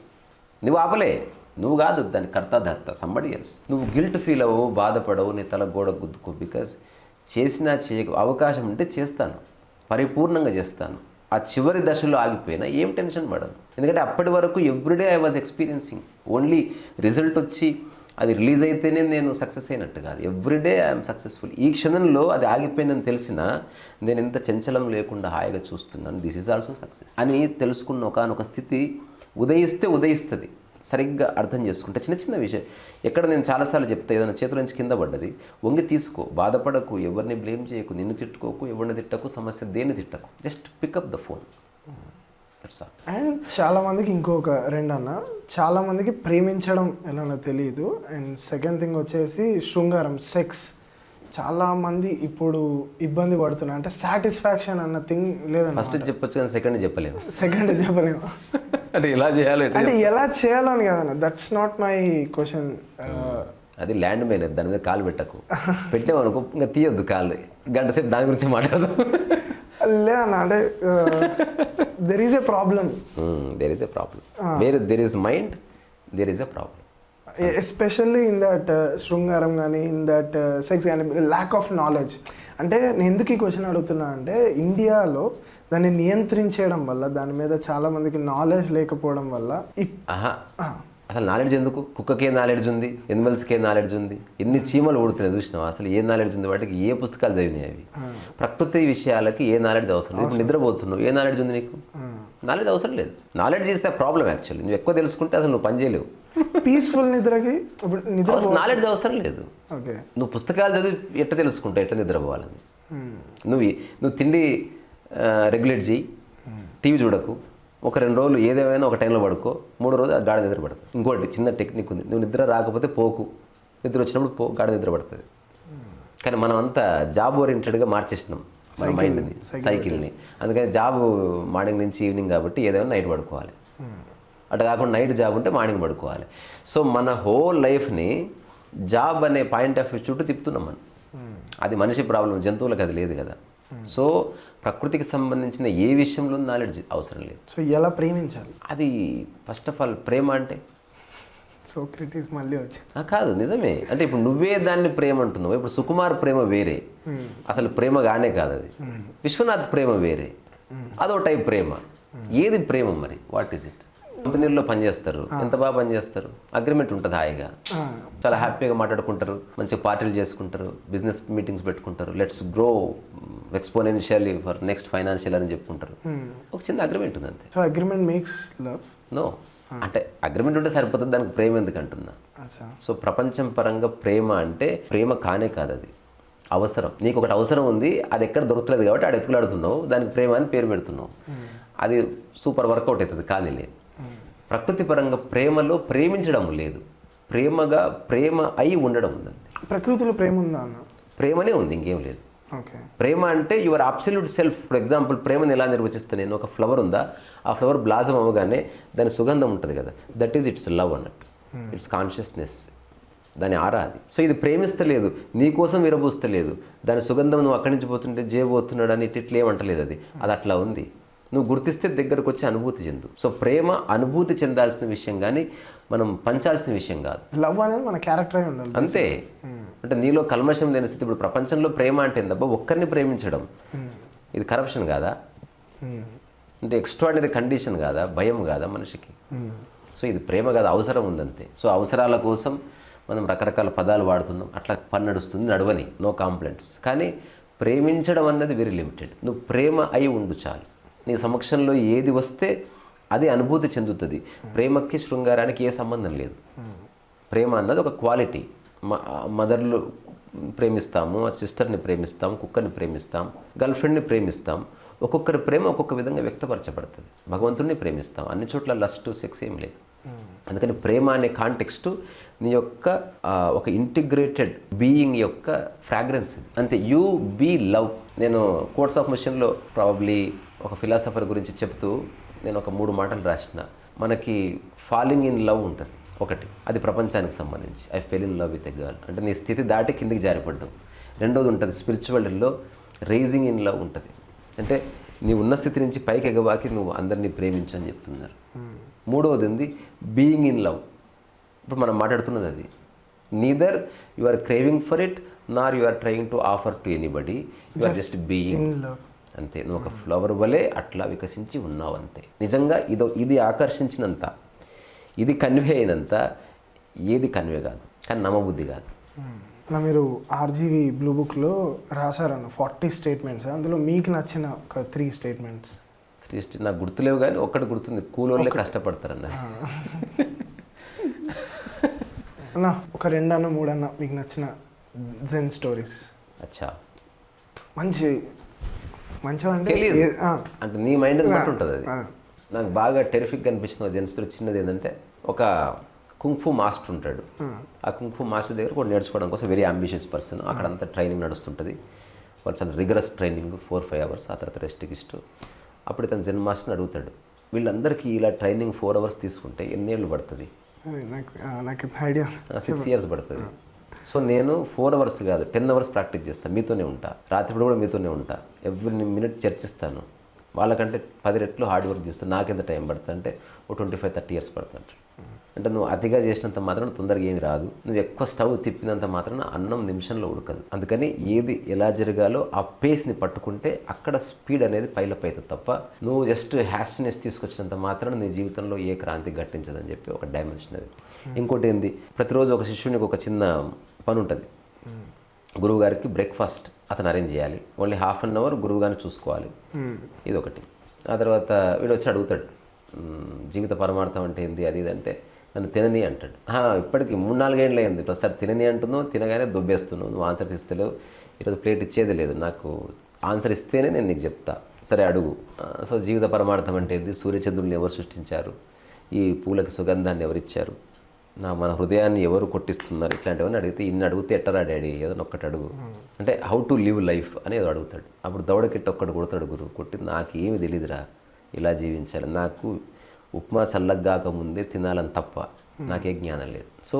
నువ్వు ఆపలే, నువ్వు కాదు దాని కర్తాధర్త, సంబడి ఎల్స్. నువ్వు గిల్ట్ ఫీల్ అవ్వవు, బాధపడవు, నీ తల గోడ గుద్దుకో. బికాజ్ చేసినా అవకాశం ఉంటే చేస్తాను, పరిపూర్ణంగా చేస్తాను. ఆ చివరి దశలో ఆగిపోయినా ఏం టెన్షన్ పడదు. ఎందుకంటే అప్పటి వరకు everyday I was experiencing. Only result వచ్చి అది రిలీజ్ అయితేనే నేను సక్సెస్ అయినట్టు కాదు, ఎవ్రీడే ఐఎమ్ సక్సెస్ఫుల్. ఈ క్షణంలో అది ఆగిపోయిందని తెలిసినా నేను ఎంత చంచలం లేకుండా హాయిగా చూస్తున్నాను, దిస్ ఈజ్ ఆల్సో సక్సెస్ అని తెలుసుకున్న ఒకనొక స్థితి ఉదయిస్తుంది. సరిగ్గా అర్థం చేసుకుంటే చిన్న చిన్న విషయం. ఎక్కడ నేను చాలాసార్లు చెప్తా, ఏదైనా చేతుల నుంచి కింద పడ్డది, వంగి తీసుకో, బాధపడకు, ఎవరిని బ్లేమ్ చేయకు, నిన్ను తిట్టుకోకు, ఎవరిని తిట్టకు, సమస్య దేన్ని తిట్టకు, just pick up the phone. And చాలామందికి ఇంకొక అన్న, చాలామందికి ప్రేమించడం ఎలా తెలియదు. అండ్ సెకండ్ థింగ్ వచ్చేసి శృంగారం, సెక్స్. చాలామంది ఇప్పుడు ఇబ్బంది పడుతున్నారు. అంటే సాటిస్ఫాక్షన్ అన్న థింగ్ లేదన్న. ఫస్ట్ చెప్పొచ్చు కానీ సెకండ్ చెప్పలేము. అంటే ఎలా చేయాలి, అంటే ఎలా చేయాలని కదన్న, దట్స్ నాట్ మై క్వశ్చన్. అది ల్యాండ్ మైన్, దాని మీద కాలు పెట్టకు. పెట్టామనుకో ఇంకా తీయొద్దు కాళ్ళు, గంట సేపు దాని గురించి మాట్లాడదాం. లేదన్న, అంటే there is a problem. There is mind, there is a problem. Especially in that శృంగారం కానీ, ఇన్ దట్ సెక్స్ కానీ, ల్యాక్ ఆఫ్ నాలెడ్జ్. అంటే నేను ఎందుకు ఈ క్వశ్చన్ అడుగుతున్నా అంటే, ఇండియాలో దాన్ని నియంత్రించడం వల్ల, దాని మీద చాలా మందికి నాలెడ్జ్ లేకపోవడం వల్ల అసలు నాలెడ్జ్ ఎందుకు? కుక్కకే నాలెడ్జ్ ఉంది, ఎనిమల్స్కే నాలెడ్జ్ ఉంది, ఎన్ని చీమలు ఊడుతున్నాయి చూసినావు. అసలు ఏ నాలెడ్జ్ ఉంది వాటికి? ఏ పుస్తకాలు చదివినాయి అవి? ప్రకృతి విషయాలకి ఏ నాలెడ్జ్ అవసరం లేదు. ఇప్పుడు నిద్రపోతున్నావు, ఏ నాలెడ్జ్ ఉంది నీకు? నాలెడ్జ్ అవసరం లేదు. నాలెడ్జ్ ఇస్తే ప్రాబ్లం. యాక్చువల్లీ నువ్వు ఎక్కువ తెలుసుకుంటే అసలు నువ్వు పని చేయలేవు. పీస్ఫుల్ నిద్రకి నాలెడ్జ్ అవసరం లేదు. నువ్వు పుస్తకాలు చదివి ఎట్లా తెలుసుకుంటావు ఎట్లా నిద్రపోవాలని? నువ్వు తిండి రెగ్యులేట్ చేయి, టీవీ చూడకు, ఒక 2 రోజులు ఏదేమైనా ఒక టైంలో పడుకో, 3వ రోజు గాఢ నిద్ర పడుతుంది. ఇంకోటి చిన్న టెక్నిక్ ఉంది, నువ్వు నిద్ర రాకపోతే పోకు, నిద్ర వచ్చినప్పుడు గాఢ నిద్ర పడుతుంది. కానీ మనం అంతా జాబ్ ఓరియంటెడ్గా మార్చేసినాం మన మైండ్ని, సైకిల్ని. అందుకని జాబ్ మార్నింగ్ నుంచి ఈవినింగ్ కాబట్టి ఏదైనా నైట్ పడుకోవాలి. అట్లా కాకుండా నైట్ జాబ్ ఉంటే మార్నింగ్ పడుకోవాలి. సో మన హోల్ లైఫ్ని జాబ్ అనే పాయింట్ ఆఫ్ వ్యూ చుట్టూ తిప్పుతున్నాం మనం. అది మనిషి ప్రాబ్లం, జంతువులకు అది లేదు కదా. సో ప్రకృతికి సంబంధించిన ఏ విషయంలో నాలెడ్జ్ అవసరం లేదు. సో ఎలా ప్రేమించాలి? అది ఫస్ట్ ఆఫ్ ఆల్ ప్రేమ అంటే సోక్రటీస్ మళ్ళీ వచ్చి కాదు, నిజమే. అంటే ఇప్పుడు నువ్వే దాన్ని ప్రేమ అంటున్నావు. ఇప్పుడు సుకుమార్ ప్రేమ వేరే, అసలు ప్రేమ గానే కాదు అది. విశ్వనాథ్ ప్రేమ వేరే, అదో టైప్ ప్రేమ. ఏది ప్రేమ మరి? What is it? కంపెనీల్లో పనిచేస్తారు, ఎంత బాగా పనిచేస్తారు, అగ్రిమెంట్ ఉంటుంది, హాయిగా చాలా హ్యాపీగా మాట్లాడుకుంటారు, మంచిగా పార్టీలు చేసుకుంటారు, బిజినెస్ మీటింగ్స్ పెట్టుకుంటారు, let's grow exponentially for next financial అని చెప్పుకుంటారు. ఒక చిన్న అగ్రిమెంట్ ఉంది అంతే. So agreement makes love? No, అంటే అగ్రిమెంట్ ఉంటే సరిపోతుంది, దానికి ప్రేమ ఎందుకు అంటున్నా. సో ప్రపంచం పరంగా ప్రేమ అంటే ప్రేమ కానే కాదు అది. అవసరం, నీకు ఒకటి అవసరం ఉంది, అది ఎక్కడ దొరుకుతుంది కాబట్టి ఆడ ఎత్తులాడుతున్నావు, దానికి ప్రేమ అని పేరు పెడుతున్నావు. అది సూపర్ వర్కౌట్ అవుతుంది, కానీ లేదు. ప్రకృతి పరంగా ప్రేమలో ప్రేమించడం లేదు, ప్రేమ అయి ఉండడం ఉందండి. ప్రకృతిలో ప్రేమ ఉందా అన్న? ప్రేమనే ఉంది, ఇంకేం లేదు. ఓకే. ప్రేమ అంటే your absolute self. For example, ప్రేమను ఎలా నిర్వచిస్తాను నేను? ఒక ఫ్లవర్ ఉందా, ఆ ఫ్లవర్ బ్లాజమ్ అవ్వగానే దాని సుగంధం ఉంటుంది కదా, దట్ ఈజ్ ఇట్స్ లవ్ అన్నట్టు. ఇట్స్ కాన్షియస్నెస్, దాని ఆరా అది. సో ఇది ప్రేమిస్తలేదు, నీ కోసం విరబూస్తలేదు, దాని సుగంధం నువ్వు అక్కడి నుంచి పోతుంటే పోతున్నాడు అని ఇట్లా ఏమంటలేదు. అది అట్లా ఉంది. నువ్వు గుర్తిస్తే దగ్గరకు వచ్చి అనుభూతి చెందు. సో ప్రేమ అనుభూతి చెందాల్సిన విషయం, కానీ మనం పంచాల్సిన విషయం కాదు. లవ్ అనేది మన క్యారెక్టర్ అయి ఉండాలి అంతే. అంటే నీలో కల్మషం లేని స్థితి. ఇప్పుడు ప్రపంచంలో ప్రేమ అంటే ఏందబ్బా? ఒక్కరిని ప్రేమించడం. ఇది కరప్షన్ కాదా? అంటే ఎక్స్ట్రాడినరీ కండిషన్ కాదా? భయం కాదా మనిషికి? సో ఇది ప్రేమ కాదు, అవసరం ఉందంతే. సో అవసరాల కోసం మనం రకరకాల పదాలు వాడుతున్నాం, అట్లా పని నడుస్తుంది, నడవని, నో కాంప్లైంట్స్. కానీ ప్రేమించడం అన్నది వెరీ లిమిటెడ్. నువ్వు ప్రేమ అయి ఉండు చాలు. నీ సమక్షంలో ఏది వస్తే అది అనుభూతి చెందుతుంది. ప్రేమకి శృంగారానికి ఏ సంబంధం లేదు. ప్రేమ అన్నది ఒక క్వాలిటీ. మదర్లు ప్రేమిస్తాము, సిస్టర్ని ప్రేమిస్తాం, కుక్కర్ని ప్రేమిస్తాం, గర్ల్ ఫ్రెండ్ని ప్రేమిస్తాం. ఒక్కొక్కరి ప్రేమ ఒక్కొక్క విధంగా వ్యక్తపరచబడుతుంది. భగవంతుడిని ప్రేమిస్తాం. అన్ని చోట్ల లస్ట్, సెక్స్ ఏం లేదు. అందుకని ప్రేమ అనే కాంటెక్స్ట్ నీ యొక్క ఒక ఇంటిగ్రేటెడ్ బీయింగ్ యొక్క ఫ్రాగ్రెన్స్ ఇది. అంతే. You be love. నేను కోర్ట్స్ ఆఫ్ మిషన్లో ప్రాబబ్లీ ఒక ఫిలాసఫర్ గురించి చెప్తూ నేను ఒక 3 మాటలు రాసిన. మనకి ఫాలింగ్ ఇన్ లవ్ ఉంటుంది ఒకటి, అది ప్రపంచానికి సంబంధించి. I fell in love with a girl అంటే నీ స్థితి దాటి కిందికి జారిపడ్డావు. రెండోది ఉంటుంది స్పిరిచువల్లో రైజింగ్ ఇన్ లవ్ ఉంటుంది. అంటే నీ ఉన్న స్థితి నుంచి పైకి ఎగవాకి నువ్వు అందరినీ ప్రేమించు అని చెప్తున్నారు. మూడవది ఉంది బీయింగ్ ఇన్ లవ్. ఇప్పుడు మనం మాట్లాడుతున్నది అది. Neither you are craving for it, nor you are trying to offer to anybody, you are just being. అంతే. నువ్వు ఒక ఫ్లవర్ వలే అట్లా వికసించి ఉన్నావు అంతే. నిజంగా ఇది ఆకర్షించినంత, ఇది కన్వే అయినంత ఏది కన్వే కాదు, కానీ నమ్మబుద్ధి కాదు. మీరు ఆర్జీవి బ్లూ బుక్లో రాశారన్న 40 స్టేట్మెంట్స్, అందులో మీకు నచ్చిన ఒక 3 స్టేట్మెంట్స్. నాకు గుర్తులేవు, కానీ ఒక్కటి గుర్తుంది, కూలోళ్ళే కష్టపడతారన్న. అన్న ఒక 2 అన్న 3 అన్న మీకు నచ్చిన జెన్ స్టోరీస్. అచ్చా, మంచిగా అంటే తెలియదు, అంటే నీ మైండ్ని బట్టి ఉంటుంది అది. నాకు బాగా టెరిఫిక్గా అనిపించిన జెన్ స్టోరీ చిన్నది ఏంటంటే, ఒక కుంగ్ఫు మాస్టర్ ఉంటాడు. ఆ కుంగ్ఫు మాస్టర్ దగ్గర కూడా నేర్చుకోవడం కోసం వెరీ అంబిషియస్ పర్సన్. అక్కడంతా ట్రైనింగ్ నడుస్తుంటుంది. వాళ్ళు చాలా రిగరస్ ట్రైనింగ్, 4-5 hours. ఆ తర్వాత రెస్ట్ ఇస్తూ అప్పుడు ఇతను జెన్ మాస్టర్ని అడుగుతాడు, వీళ్ళందరికీ ఇలా ట్రైనింగ్ 4 hours తీసుకుంటే ఎన్నేళ్ళు పడుతుంది? నాకు ఐడియా 6 years పడుతుంది. సో నేను 4 hours కాదు 10 hours ప్రాక్టీస్ చేస్తాను, మీతోనే ఉంటా, రాత్రిపూట కూడా మీతోనే ఉంటా, ఎవ్రీ మినిట్ చర్చిస్తాను, వాళ్ళకంటే 10 రెట్లు హార్డ్ వర్క్ చేస్తాను. నాకెంత టైం పడుతుంది అంటే 25-30 years పడుతుంది. అంటే నువ్వు అతిగా చేసినంత మాత్రం తొందరగా ఏమి రాదు, నువ్వు ఎక్కువ స్టవ్ తిప్పినంత మాత్రం అన్నం నిమిషంలో ఉడకదు. అందుకని ఏది ఎలా జరగాలో ఆ పేస్ని పట్టుకుంటే అక్కడ స్పీడ్ అనేది పైలప్ అవుతుంది తప్ప, నువ్వు జస్ట్ హ్యాస్టినెస్ తీసుకొచ్చినంత మాత్రం నీ జీవితంలో ఏ క్రాంతి ఘటించదని చెప్పి ఒక డైమెన్షన్ అది. ఇంకోటి ఏంది, ప్రతిరోజు ఒక శిష్యునికి ఒక చిన్న పని ఉంటుంది. గురువు గారికి బ్రేక్ఫాస్ట్ అతను అరేంజ్ చేయాలి, ఓన్లీ 1/2 hour గురువు గారిని చూసుకోవాలి, ఇది ఒకటి. ఆ తర్వాత వీడు వచ్చి అడుగుతాడు, జీవిత పరమార్థం అంటే ఏంది అది ఇది అంటే, నన్ను తినని అంటాడు. ఇప్పటికి 3-4 ఏళ్ళు అయింది, ప్రతిసారి తినని అంటున్నావు, తినగానే దొబ్బేస్తున్నావు, నువ్వు ఆన్సర్స్ ఇస్తలేవు, ఈరోజు ప్లేట్ ఇచ్చేది లేదు, నాకు ఆన్సర్ ఇస్తేనే నేను నీకు చెప్తా, సరే అడుగు. సో జీవిత పరమార్థం అంటే ఏంది, సూర్యచంద్రుల్ని ఎవరు సృష్టించారు, ఈ పూలకి సుగంధాన్ని ఎవరిచ్చారు, మన హృదయాన్ని ఎవరు కొట్టిస్తున్నారు, ఇట్లాంటివన్నీ అడిగితే ఇన్ని అడిగితే ఎట్టరా డాడీ ఏదైనా ఒక్కటి అడుగు అంటే, హౌ టు లివ్ లైఫ్ అనేది అడుగుతాడు. అప్పుడు దవడకెట్టి ఒక్కటి కొడతాడు గురువు, కొట్టి నాకు ఏమి తెలియదురా ఇలా జీవించాలి, నాకు ఉప్మా చల్లగాక ముందే తినాలని తప్ప నాకే జ్ఞానం లేదు. సో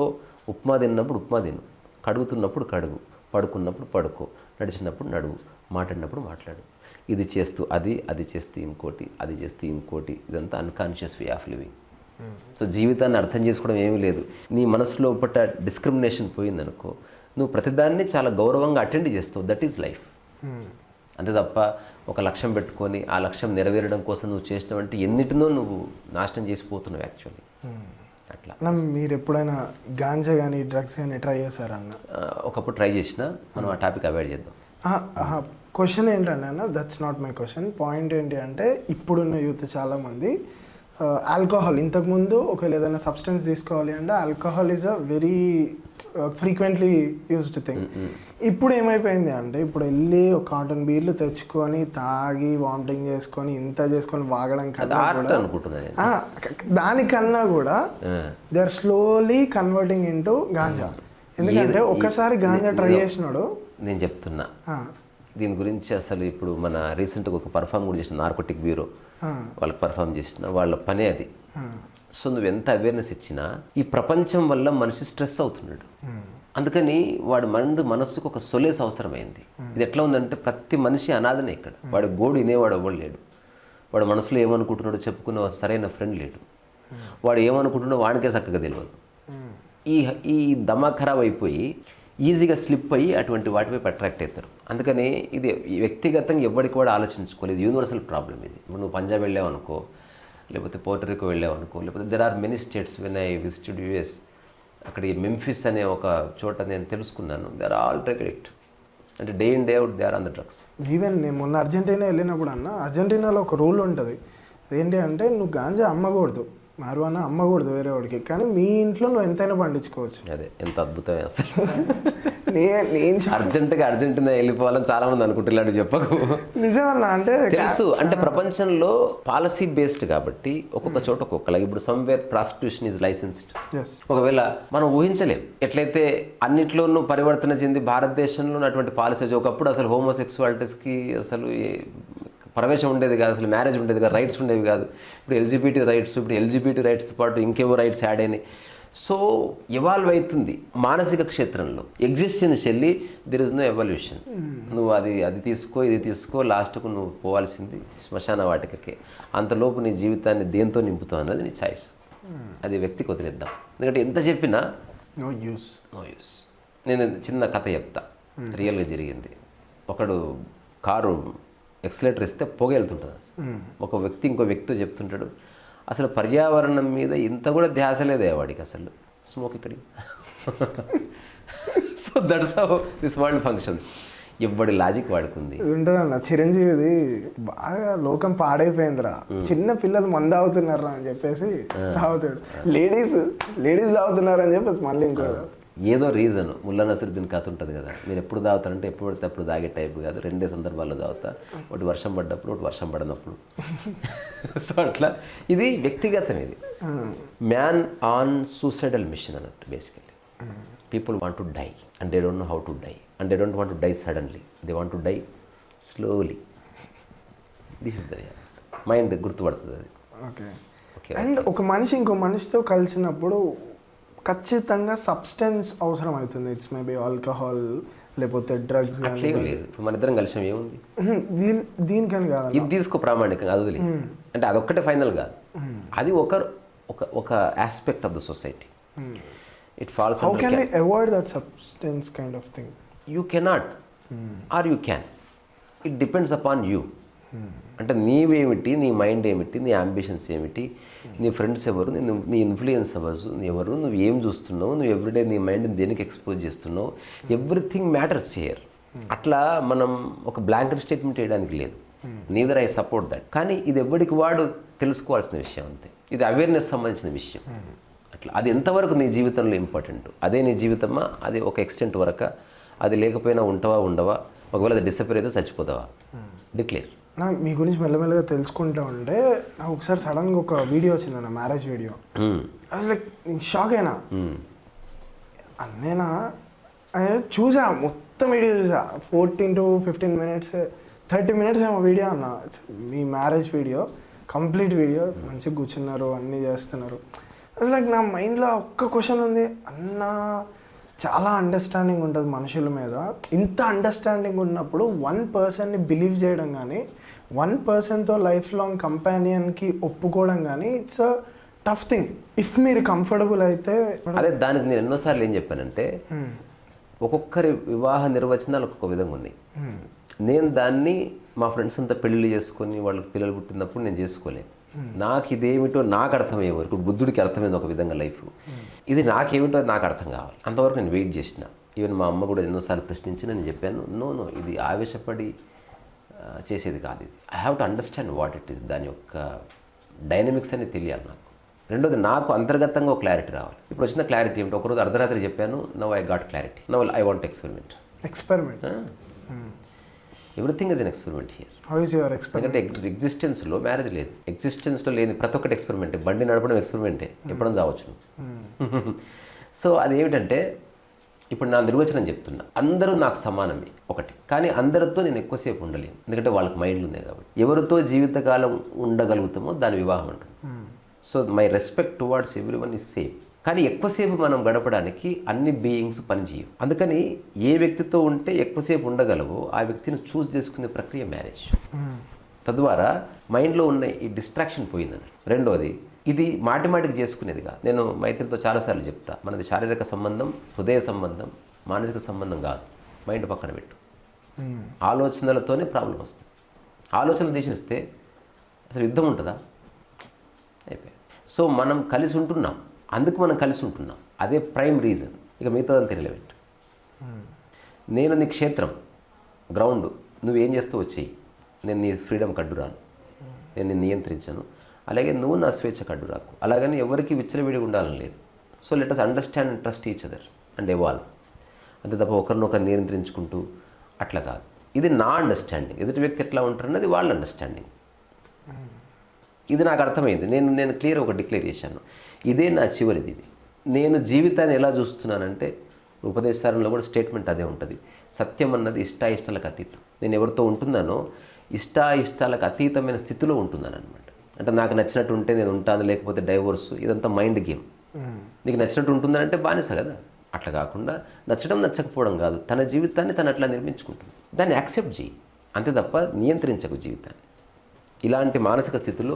ఉప్మా తిన్నప్పుడు ఉప్మా తిను, కడుగుతున్నప్పుడు కడుగు, పడుకున్నప్పుడు పడుకో, నడిచినప్పుడు నడువు, మాట్లాడినప్పుడు మాట్లాడు. ఇది చేస్తూ అది చేస్తూ ఇంకోటి, అది చేస్తూ ఇంకోటి, ఇదంతా unconscious way of living. So జీవితాన్ని అర్థం చేసుకోవడం ఏమీ లేదు. నీ మనసులో పట్ట డిస్క్రిమినేషన్ పోయిందనుకో, నువ్వు ప్రతిదాన్ని చాలా గౌరవంగా అటెండ్ చేస్తావు, దట్ ఈజ్ లైఫ్. అంతే తప్ప ఒక లక్ష్యం పెట్టుకొని ఆ లక్ష్యం నెరవేరడం కోసం నువ్వు చేసినవంటే ఎన్నిటినో నువ్వు నాశనం చేసిపోతున్నావు యాక్చువల్లీ. అట్లా మీరు ఎప్పుడైనా గాంజా కానీ డ్రగ్స్ కానీ ట్రై చేశారన్న? ఒకప్పుడు ట్రై చేసినా, మనం ఆ టాపిక్ అవాయిడ్ చేద్దాం. క్వశ్చన్ ఏంటంటే అన్న, that's not my question. Point ఏంటి అంటే, ఇప్పుడున్న యూత్ చాలామంది ఆల్కహాల్ ఇంతకుముందు ఒకవేళ ఏదైనా సబ్స్టెన్స్ తీసుకోవాలి అంటే alcohol is a very frequently used thing. ఇప్పుడు ఏమైపోయింది అంటే ఇప్పుడు వెళ్ళి ఒక కాటన్ బీర్లు తెచ్చుకొని తాగి వామిటింగ్ చేసుకొని ఇంత చేసుకొని వాగడం కన్నా దానికన్నా కూడా they are slowly converting into ganja. ఎందుకంటే ఒక్కసారి గాంజా ట్రై చేసినాడు. నేను చెప్తున్నా దీని గురించి అసలు ఇప్పుడు మన రీసెంట్గా ఒక పర్ఫామ్ కూడా చేసిన నార్కోటిక్ బ్యూరో వాళ్ళకి పర్ఫామ్ చేసిన వాళ్ళ పనే అది. సో నువ్వు ఎంత అవేర్నెస్ ఇచ్చినా ఈ ప్రపంచం వల్ల మనిషి స్ట్రెస్ అవుతున్నాడు. అందుకని వాడి మనస్సుకు ఒక సొలేస్ అవసరమైంది. ఇది ఎట్లా ఉందంటే ప్రతి మనిషి అనాథనే ఇక్కడ. వాడి గోడు వినేవాడు ఎవడు లేడు. వాడు మనసులో ఏమనుకుంటున్నాడో చెప్పుకున్న సరైన ఫ్రెండ్ లేడు. వాడు ఏమనుకుంటున్నాడో వాడికే చక్కగా తెలియదు. ఈ దమా ఖరాబ్ అయిపోయి ఈజీగా స్లిప్ అయ్యి అటువంటి వాటిపై అట్రాక్ట్ అవుతారు. అందుకని ఇది వ్యక్తిగతంగా ఎవరికి కూడా ఆలోచించుకోలేదు. యూనివర్సల్ ప్రాబ్లం ఇది. ఇప్పుడు నువ్వు పంజాబ్ వెళ్ళావు అనుకో, లేకపోతే పోర్టరికో వెళ్ళావు అనుకో, లేకపోతే there are many states when I visited US. అక్కడ ఈ మెంఫిస్ అనే ఒక చోట నేను తెలుసుకున్నాను. They are all drug addict. అంటే day in day out they are on the drugs. Even నేను మొన్న అర్జెంటీనా వెళ్ళినప్పుడు అర్జెంటీనాలో ఒక రూల్ ఉంటుంది. ఏంటి అంటే నువ్వు గాంజా అమ్మకూడదు, marijuana అమ్మకూడదు వేరే వాడికి, కానీ మీ ఇంట్లో నువ్వు ఎంతైనా పండించుకోవచ్చు. అదే ఎంత అద్భుతమే అసలు. నేను అర్జెంటీనా వెళ్ళిపోవాలని చాలా మంది అనుకుంటున్నాడు. చెప్పకు నిజమన్నా అంటే తెలుసు. అంటే ప్రపంచంలో పాలసీ బేస్డ్ కాబట్టి ఒక్కొక్క చోట ఒక్కొక్కలా. ఇప్పుడు సమ్వేర్ ప్రాస్టిట్యూషన్ ఈజ్ లైసెన్స్డ్. ఒకవేళ మనం ఊహించలేం ఎట్లయితే అన్నిట్లోనూ పరివర్తన చెంది భారతదేశంలో ఉన్నటువంటి పాలసీ. ఒకప్పుడు అసలు హోమోసెక్సువాలిటీస్కి అసలు ప్రవేశం ఉండేది కాదు, అసలు మ్యారేజ్ ఉండేది కాదు, రైట్స్ ఉండేవి కాదు. ఇప్పుడు ఎల్జిబిటీ రైట్స్, ఇప్పుడు ఎల్జిబిటీ రైట్స్తో పాటు ఇంకేవో రైట్స్ యాడ్ అయినాయి. సో ఎవాల్వ్ అవుతుంది మానసిక క్షేత్రంలో. Existentially there is no evolution. నువ్వు అది తీసుకో ఇది తీసుకో, లాస్ట్కు నువ్వు పోవాల్సింది శ్మశాన వాటికకే. అంతలోపు నీ జీవితాన్ని దేంతో నింపుతావు అన్నది నీ ఛాయిస్. అది వ్యక్తికి వదిలేద్దాం. ఎందుకంటే ఎంత చెప్పినా నో యూస్. నేను చిన్న కథ చెప్తా, రియల్గా జరిగింది. ఒకడు కారు ఎక్సలేటర్ ఇస్తే పొగ వెళ్తుంటుంది. అసలు ఒక వ్యక్తి ఇంకో వ్యక్తితో చెప్తుంటాడు, అసలు పర్యావరణం మీద ఇంత కూడా ధ్యాస లేదే వాడికి, అసలు స్మోక్ ఇక్కడికి. So that's how this world functions. ఎవ్వడి లాజిక్ వాడుకుంది ఉంటుందన్న. చిరంజీవిది బాగా లోకం పాడైపోయిందిరా, చిన్న పిల్లలు మందు తాగుతున్నారా అని చెప్పేసి తాగుతాడు, లేడీస్ తాగుతున్నారు అని చెప్పేసి మళ్ళీ ఇంకో ఏదో రీజన్. ముల్లా నసరుద్దీన్ కథ ఉంటుంది కదా, మీరు ఎప్పుడు తాగుతారంటే ఎప్పుడు పడితే అప్పుడు తాగే టైప్ కాదు, రెండే సందర్భాల్లో తాగుతా. ఒకటి వర్షం పడ్డప్పుడు, ఒకటి వర్షం పడినప్పుడు. సో అట్లా ఇది వ్యక్తిగతం. ఇది మ్యాన్ ఆన్ సూసైడల్ మిషన్ అన్నట్టు. Basically people want to die and they don't know how to die and they don't want to die suddenly, they want to die slowly. This is the mind గుర్తుపడుతుంది అది. Okay. And ఒక మనిషి ఇంకో మనిషితో కలిసినప్పుడు ఖచ్చితంగా substance అవసరం అవుతుంది. ఇట్స్ మేబీ ఆల్కహాల్ లేకపోతే డ్రగ్స్. అట్లేం లేదు. ఇప్పుడు మన ఇద్దరం కలిసాం, ఏముంది దీనికని కాదు, ఇది తీసుకో ప్రామాణికంగా, అది వదిలే. అంటే అదొక్కటే ఫైనల్ కాదు, అది ఒక aspect of the society. It falls. How can we avoid that substance kind of thing? You cannot or you can. It depends upon you. అంటే నీవేమిటి, నీ మైండ్ ఏమిటి, నీ అంబిషన్స్ ఏమిటి, నీ ఫ్రెండ్స్ ఎవరు, నీ ఇన్ఫ్లుయెన్స్ ఎవరు, నువ్వు ఏం చూస్తున్నావు, నువ్వు ఎవ్రీడే నీ మైండ్ని దేనికి ఎక్స్పోజ్ చేస్తున్నావు, ఎవ్రీథింగ్ మ్యాటర్స్ హియర్. అట్లా మనం ఒక బ్లాంకెట్ స్టేట్మెంట్ వేయడానికి లేదు. Neither I support that. కానీ ఇది ఎవరికి వాడు తెలుసుకోవాల్సిన విషయం అంతే. ఇది అవేర్నెస్ సంబంధించిన విషయం. అట్లా అది ఎంతవరకు నీ జీవితంలో ఇంపార్టెంట్, అదే నీ జీవితమా, అది ఒక ఎక్స్టెంట్ వరకు. అది లేకపోయినా ఉంటావా ఉండవా, ఒకవేళ అది డిసప్పేర్ అయితే చచ్చిపోతావా, డిక్లేర్. నాకు మీ గురించి మెల్లమెల్లగా తెలుసుకుంటా ఉంటే నాకు ఒకసారి సడన్గా ఒక వీడియో వచ్చింది అన్న, మ్యారేజ్ వీడియో. అసలు లైక్ నేను షాక్ అయినా. అన్నేనా చూసా, మొత్తం వీడియో చూసా. 14 to 15 minutes, 30 minutes ఏమో వీడియో అన్న. మీ మ్యారేజ్ వీడియో, కంప్లీట్ వీడియో. మంచిగా కూర్చున్నారు, అన్నీ చేస్తున్నారు. అసలు లైక్ నా మైండ్లో ఒక్క క్వశ్చన్ ఉంది అన్న. చాలా అండర్స్టాండింగ్ ఉంటుంది మనుషుల మీద. ఇంత అండర్స్టాండింగ్ ఉన్నప్పుడు 1%ని బిలీవ్ చేయడం కానీ, 1%తో లైఫ్ లాంగ్ కంపానియన్కి ఒప్పుకోవడం కానీ it's a tough thing. If మీరు కంఫర్టబుల్ అయితే. అదే దానికి నేను ఎన్నోసార్లు ఏం చెప్పానంటే, ఒక్కొక్కరి వివాహ నిర్వచనాలు ఒక్కొక్క విధంగా ఉన్నాయి. నేను దాన్ని మా ఫ్రెండ్స్ అంతా పెళ్ళిళ్ళు చేసుకొని వాళ్ళకి పిల్లలు పుట్టినప్పుడు నేను చేసుకోలేదు. నాకు ఇదేమిటో నాకు అర్థమయ్యే వరకు, బుద్ధుడికి అర్థమైంది ఒక విధంగా లైఫ్, ఇది నాకేమిటో నాకు అర్థం కావాలి. అంతవరకు నేను వెయిట్ చేసిన. ఈవెన్ మా అమ్మ కూడా ఎన్నోసార్లు ప్రశ్నించి నేను చెప్పాను, నో ఇది ఆవేశపడి చేసేది కాదు. ఇది I have to understand what it is. దాని యొక్క డైనమిక్స్ అనేది తెలియాలి నాకు. రెండోది నాకు అంతర్గతంగా ఒక క్లారిటీ రావాలి. ఇప్పుడు వచ్చిన క్లారిటీ ఏమిటి, ఒకరోజు అర్ధరాత్రి చెప్పాను, now I got clarity, now I want experiment. Everything is an experiment here. How is your experiment? ఎందుకంటే ఎగ్జిస్టెన్స్లో మ్యారేజ్ లేదు, ఎగ్జిస్టెన్స్లో లేని ప్రతి ఒక్కటి ఎక్స్పెరిమెంటే. బండి నడపడం ఎక్స్పెరిమెంటే, ఎప్పుడైనా రావచ్చు. సో అదేమిటంటే ఇప్పుడు నా నిర్వచనం చెప్తున్నా, అందరూ నాకు సమానమే ఒకటి, కానీ అందరితో నేను ఎక్కువసేపు ఉండలేను, ఎందుకంటే వాళ్ళకి మైండ్లు ఉన్నాయి కాబట్టి. ఎవరితో జీవితకాలం ఉండగలుగుతామో దాని వివాహం అంటాం. So my respect towards every one is same. కానీ ఎక్కువసేపు మనం గడపడానికి అన్ని బీయింగ్స్ పనిచేయవు. అందుకని ఏ వ్యక్తితో ఉంటే ఎక్కువసేపు ఉండగలవో ఆ వ్యక్తిని చూస్ చేసుకునే ప్రక్రియ మ్యారేజ్. తద్వారా మైండ్లో ఉన్న ఈ డిస్ట్రాక్షన్ పోయిందని. రెండోది, ఇది మాటిమాటికి చేసుకునేది కాదు. నేను మైత్రితో చాలాసార్లు చెప్తా, మనది శారీరక సంబంధం, హృదయ సంబంధం, మానసిక సంబంధం కాదు. మైండ్ పక్కన పెట్టు. ఆలోచనలతోనే ప్రాబ్లం వస్తుంది. ఆలోచనలు తీసేస్తే అసలు యుద్ధం ఉంటుందా? అయిపోయింది. సో మనం కలిసి ఉంటున్నాం, అందుకు మనం కలిసి ఉంటున్నాం, అదే ప్రైమ్ రీజన్. ఇక మిగతాదని తెలియబెట్టు. నేను నీ క్షేత్రం, గ్రౌండ్, నువ్వేం చేస్తూ వచ్చేయి, నేను నీ ఫ్రీడమ్ కడ్డురాను, నేను నిన్ను నియంత్రించను, అలాగే నువ్వు నా స్వేచ్ఛ కడ్డు రాకు. అలాగని ఎవరికి విచ్చలవిడిగా ఉండాలని లేదు. So let us understand and trust each other and evolve. అంతే తప్ప ఒకరినొకరు నియంత్రించుకుంటూ అట్లా కాదు. ఇది నా అండర్స్టాండింగ్. ఎదుటి వ్యక్తి ఎట్లా ఉంటారన్నది వాళ్ళ అండర్స్టాండింగ్. ఇది నాకు అర్థమైంది. నేను క్లియర్ ఒక డిక్లేర్ చేశాను, ఇదే నా చివరిది. ఇది నేను జీవితాన్ని ఎలా చూస్తున్నానంటే, ఉపదేశాలలో కూడా స్టేట్మెంట్ అదే ఉంటుంది, సత్యం అన్నది ఇష్టాయిష్టాలకు అతీతం. నేను ఎవరితో ఉంటున్నానో ఇష్టాయిష్టాలకు అతీతమైన స్థితిలో ఉంటున్నాను అనమాట. అంటే నాకు నచ్చినట్టు ఉంటే నేను ఉంటాను, లేకపోతే డైవోర్స్, ఇదంతా మైండ్ గేమ్. నీకు నచ్చినట్టు ఉంటుందనంటే బానిస కదా. అట్లా కాకుండా నచ్చడం నచ్చకపోవడం కాదు, తన జీవితాన్ని తను అట్లా నిర్మించుకుంటుంది. దాన్ని యాక్సెప్ట్ చేయి, అంతే తప్ప నియంత్రించకు జీవితాన్ని. ఇలాంటి మానసిక స్థితిలో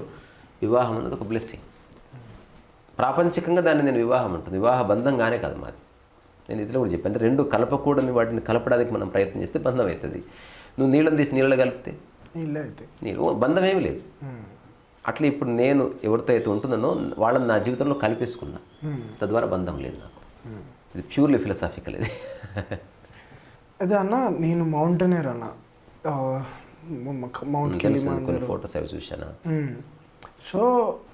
వివాహం అన్నది ఒక బ్లెస్సింగ్. ప్రాపంచికంగా దాన్ని నేను వివాహం ఉంటుంది, వివాహ బంధంగానే కాదు మాది. నేను ఇదిలో కూడా చెప్పాను, రెండు కలపకూడని వాటిని కలపడానికి మనం ప్రయత్నం చేస్తే బంధం అవుతుంది. నువ్వు నీళ్ళని తీసి నీళ్ళలో కలిపితే నీళ్ళు బంధం ఏమీ లేదు. అట్లా ఇప్పుడు నేను ఎవరితో అయితే ఉంటున్నానో వాళ్ళని నా జీవితంలో కలిపేసుకున్నా, తద్వారా బంధం లేదు నాకు. ఇది ప్యూర్లీ ఫిలసాఫికల్. ఇది అదే అన్న, నేను మౌంటైనర్ అన్న, మౌంట్ కిలిమంజారో ఫోటోస్ అవి చూశాను. సో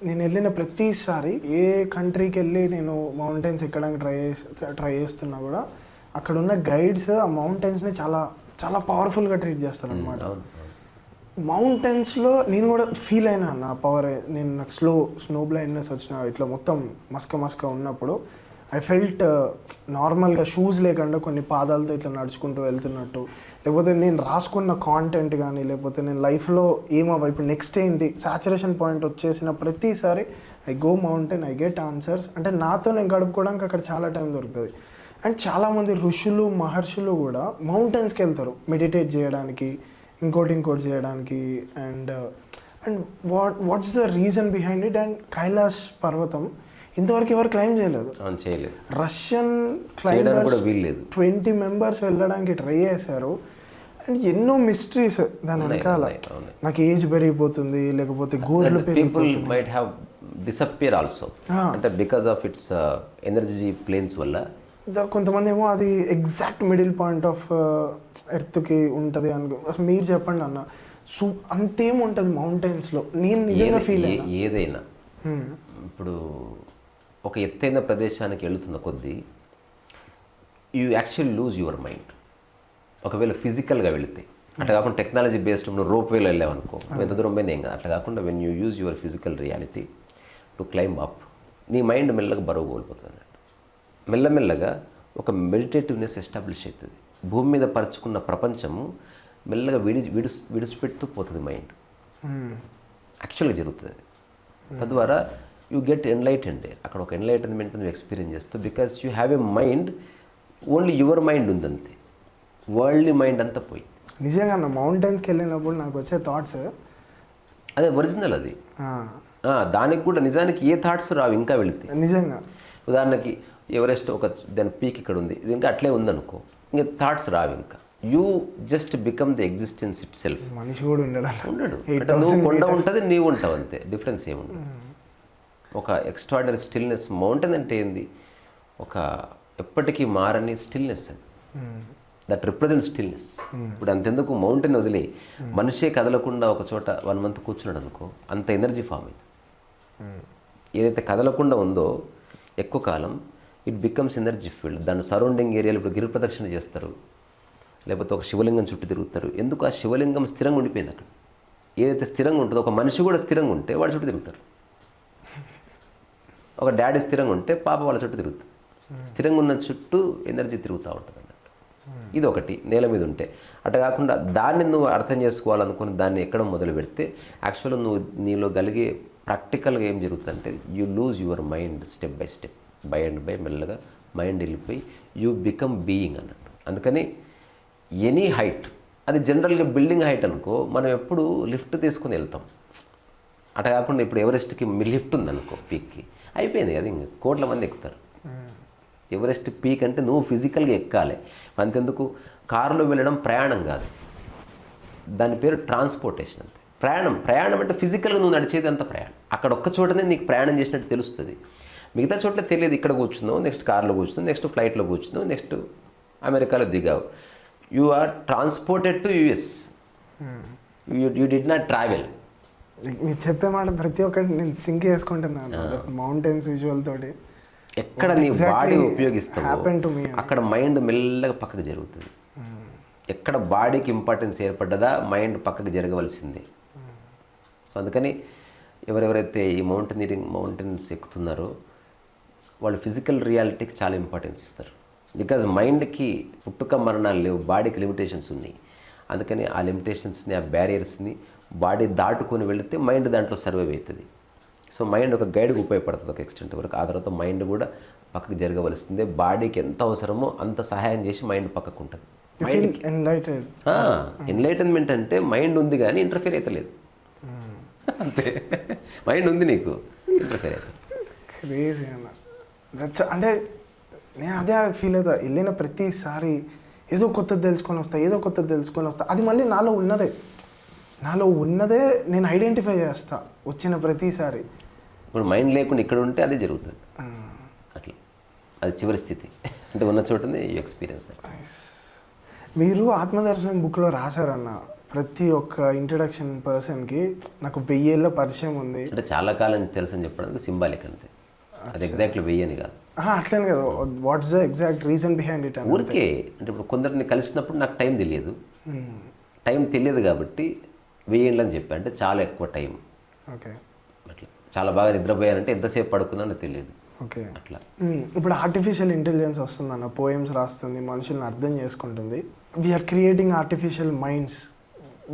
నేను వెళ్ళిన ప్రతిసారి ఏ కంట్రీకి వెళ్ళి నేను మౌంటైన్స్ ఎక్కడానికి ట్రై చేస్తున్నా కూడా అక్కడ ఉన్న గైడ్స్ ఆ మౌంటైన్స్ని చాలా చాలా పవర్ఫుల్గా ట్రీట్ చేస్తారు అనమాట. మౌంటైన్స్లో నేను కూడా ఫీల్ అయినా నా పవర్. నేను నాకు స్నో బ్లైండ్నెస్ వచ్చిన ఇట్లా మొత్తం మస్క ఉన్నప్పుడు ఐ ఫెల్ట్ నార్మల్గా షూస్ లేకుండా కొన్ని పాదాలతో ఇట్లా నడుచుకుంటూ వెళ్తున్నట్టు, లేకపోతే నేను రాసుకున్న కాంటెంట్ కానీ, లేకపోతే నేను లైఫ్లో ఏమవ్వ ఇప్పుడు నెక్స్ట్ ఏంటి సాచురేషన్ పాయింట్ వచ్చేసిన ప్రతిసారి I go mountain, I get answers. అంటే నాతో నేను గడుపుకోవడానికి అక్కడ చాలా టైం దొరుకుతుంది. అండ్ చాలామంది ఋషులు మహర్షులు కూడా మౌంటైన్స్కి వెళ్తారు మెడిటేట్ చేయడానికి, ఇంకోటి చేయడానికి. And what's the reason behind it? And Kailash పర్వతం ఇంతవరకు ఎవరు క్లైమ్ చేయలేదు. రష్యన్ క్లైంబర్స్ 20 మెంబర్స్ వెళ్ళడానికి ట్రై చేశారు. అండ్ ఎన్నో మిస్టరీస్ దాని వెనకాల. నాకు ఏజ్ పెరిగిపోతుంది, లేకపోతే గోర్లు డిసప్పియర్ ఆల్సో, అంటే because of its energy planes వల్ల. కొంతమంది ఏమో అది ఎగ్జాక్ట్ మిడిల్ పాయింట్ ఆఫ్ ఎర్త్కి ఉంటుంది అనుకో. మీరు చెప్పండి అన్న, అంతేముంటుంది మౌంటైన్స్లో? నేను నిజంగా ఫీల్ అయ్యా. ఏదైనా ఇప్పుడు ఒక ఎత్తైన ప్రదేశానికి వెళుతున్న కొద్దీ you actually lose your mind. ఒకవేళ ఫిజికల్గా వెళితే, అట్లా కాకుండా టెక్నాలజీ బేస్డ్ నువ్వు రోప్ వేలో వెళ్ళావనుకో, ఎంత దూరం పోయినా ఏం కాదు. అట్లా కాకుండా when you use your physical reality to climb up, నీ మైండ్ మెల్లగా బరువు కోల్పోతుంది అన్నట్టు. మెల్లమెల్లగా ఒక మెడిటేటివ్నెస్ ఎస్టాబ్లిష్ అవుతుంది. భూమి మీద పరుచుకున్న ప్రపంచము మెల్లగా విడిచిపెడుతూ పోతుంది మైండ్. యాక్చువల్గా జరుగుతుంది. తద్వారా యూ గెట్ ఎన్లైటెండ్ దేర్. అక్కడ ఒక ఎన్లైటన్మెంట్ నువ్వు ఎక్స్పీరియన్స్ చేస్తావు, because you have a mind, only your mind ఉందంతే, వరల్డ్లీ మైండ్ అంతా పోయి. నిజంగా మౌంటైన్స్కి వెళ్ళినప్పుడు నాకు వచ్చే థాట్స్ అదే ఒరిజినల్. అది దానికి కూడా నిజానికి ఏ థాట్స్ రావు ఇంకా వెళితే. నిజంగా ఉదాహరణకి ఎవరెస్ట్ ఒక దాని పీక్ ఇక్కడ ఉంది, ఇది ఇంకా అట్లే ఉందనుకో, ఇంకా థాట్స్ రావు. ఇంకా you just become the existence it self. మనిషి కూడా ఉండడు. అంటే నువ్వు కొండ ఉంటుంది, నీవు ఉంటావు, అంతే. డిఫరెన్స్ ఏముండదు. ఒక ఎక్స్ట్రాడినరీ స్టిల్నెస్. మౌంటైన్ అంటే ఏంది? ఒక ఎప్పటికీ మారని స్టిల్నెస్. అది దట్ రిప్రజెంట్ స్టిల్నెస్. ఇప్పుడు అంతెందుకు మౌంటైన్ వదిలే, మనిషే కదలకుండా ఒక చోట 1 month కూర్చున్నాడు అనుకో, అంత ఎనర్జీ ఫామ్ అవుతుంది. ఏదైతే కదలకుండా ఉందో ఎక్కువ కాలం ఇట్ బికమ్స్ ఎనర్జీ ఫీల్డ్. దాని సరౌండింగ్ ఏరియాలో ఇప్పుడు గిరి ప్రదక్షిణ చేస్తారు, లేకపోతే ఒక శివలింగం చుట్టూ తిరుగుతారు. ఎందుకు ఆ శివలింగం స్థిరంగా ఉండిపోయింది అక్కడ. ఏదైతే స్థిరంగా ఉంటుందో, ఒక మనిషి కూడా స్థిరంగా ఉంటే వాడి చుట్టూ తిరుగుతారు. ఒక డాడీ స్థిరంగా ఉంటే పాప వాళ్ళ చుట్టూ తిరుగుతుంది. స్థిరంగా ఉన్న చుట్టూ ఎనర్జీ తిరుగుతూ ఉంటుంది అన్నట్టు. ఇది ఒకటి నేల మీద ఉంటే. అట్లా కాకుండా దాన్ని నువ్వు అర్థం చేసుకోవాలనుకుని దాన్ని ఎక్కడం మొదలు పెడితే యాక్చువల్గా నువ్వు నీలో కలిగే ప్రాక్టికల్గా ఏం జరుగుతుందంటే you lose your mind step by step, by and by మెల్లగా మైండ్ వెళ్ళిపోయి యూ బికమ్ బీయింగ్ అన్నట్టు. అందుకని ఎనీ హైట్, అది జనరల్గా బిల్డింగ్ హైట్ అనుకో, మనం ఎప్పుడు లిఫ్ట్ తీసుకుని వెళ్తాం. అట్లా కాకుండా ఇప్పుడు ఎవరెస్ట్కి లిఫ్ట్ ఉందనుకో, పీక్కి అయిపోయింది కదా, ఇంక కోట్ల మంది ఎక్కుతారు. ఎవరెస్ట్ పీక్ అంటే నువ్వు ఫిజికల్గా ఎక్కాలి. అంతెందుకు, కారులో వెళ్ళడం ప్రయాణం కాదు, దాని పేరు ట్రాన్స్పోర్టేషన్ అంతే. ప్రయాణం అంటే ఫిజికల్గా నువ్వు నడిచేది అంత ప్రయాణం. అక్కడ ఒక్క చోటనే నీకు ప్రయాణం చేసినట్టు తెలుస్తుంది, మిగతా చోట్ల తెలియదు. ఇక్కడ కూర్చున్నావు, నెక్స్ట్ కార్లో కూర్చున్నావు, నెక్స్ట్ ఫ్లైట్లో కూర్చున్నావు, నెక్స్ట్ అమెరికాలో దిగావు. You are transported to US, you did not travel. మీరు చెప్పే మాట ప్రతి ఒక్కటి నేను సింక్ చేసుకుంటున్నాను, మౌంటైన్స్ విజువల్ తోటి. ఎక్కడ నీ బాడీ ఉపయోగిస్తావో అక్కడ మైండ్ మెల్లగా పక్కకు జరుగుతుంది. ఎక్కడ బాడీకి ఇంపార్టెన్స్ ఏర్పడ్డదా మైండ్ పక్కకు జరగవలసిందే. సో అందుకని ఎవరెవరైతే ఈ మౌంటైన్స్ ఎక్కుతున్నారో వాళ్ళు ఫిజికల్ రియాలిటీకి చాలా ఇంపార్టెన్స్ ఇస్తారు. బికాజ్ మైండ్కి పుట్టుక మరణాలు లేవు, బాడీకి లిమిటేషన్స్ ఉన్నాయి. అందుకని ఆ లిమిటేషన్స్ని, ఆ బ్యారియర్స్ని బాడీ దాటుకొని వెళితే మైండ్ దాంట్లో సర్వైవ్ అవుతుంది. సో మైండ్ ఒక గైడ్కి ఉపయోగపడుతుంది ఒక ఎక్స్టెంట్ వరకు. ఆ తర్వాత మైండ్ కూడా పక్కకు జరగవలసిందే. బాడీకి ఎంత అవసరమో అంత సహాయం చేసి మైండ్ పక్కకు ఉంటుంది. ఎన్లైటన్మెంట్ అంటే మైండ్ ఉంది కానీ ఇంటర్ఫియర్ అయితే లేదు, అంతే. మైండ్ ఉంది నీకు, ఇంటర్ఫియర్ అయితే. అంటే నేను అదే ఫీల్ అవుతా, వెళ్ళిన ప్రతిసారి ఏదో కొత్తది తెలుసుకొని వస్తా. అది మళ్ళీ నాలో ఉన్నదే నేను ఐడెంటిఫై చేస్తా వచ్చిన ప్రతిసారి. ఇప్పుడు మైండ్ లేకుండా ఇక్కడ ఉంటే అదే జరుగుతుంది అట్లా. అది చివరి స్థితి, అంటే ఉన్న చోటనే యూ ఎక్స్పీరియన్స్. మీరు ఆత్మదర్శనం బుక్లో రాశారన్న ప్రతి ఒక్క ఇంట్రడక్షన్ పర్సన్కి నాకు 1000 ఏళ్ళ పరిచయం ఉంది అంటే చాలా కాలం తెలుసు అని చెప్పడానికి సింబాలిక్ అంతే, అది ఎగ్జాక్ట్లీ 1000 అని కాదు. అట్లనే కదా, what's the exact reason behind it? ఊరికే అంటే ఇప్పుడు కొందరిని కలిసినప్పుడు నాకు టైం తెలియదు కాబట్టి 1000 ఏళ్ళు అని చెప్పి, అంటే చాలా ఎక్కువ టైం. ఓకే, అట్లా చాలా బాగా నిద్రపోయానంటే ఎంతసేపు పడుకున్నానో తెలియదు. ఓకే, అట్లా. ఇప్పుడు ఆర్టిఫిషియల్ ఇంటెలిజెన్స్ వస్తుందన్న, పోయమ్స్ రాస్తుంది, మనుషుల్ని అర్థం చేసుకుంటుంది. We are creating artificial minds,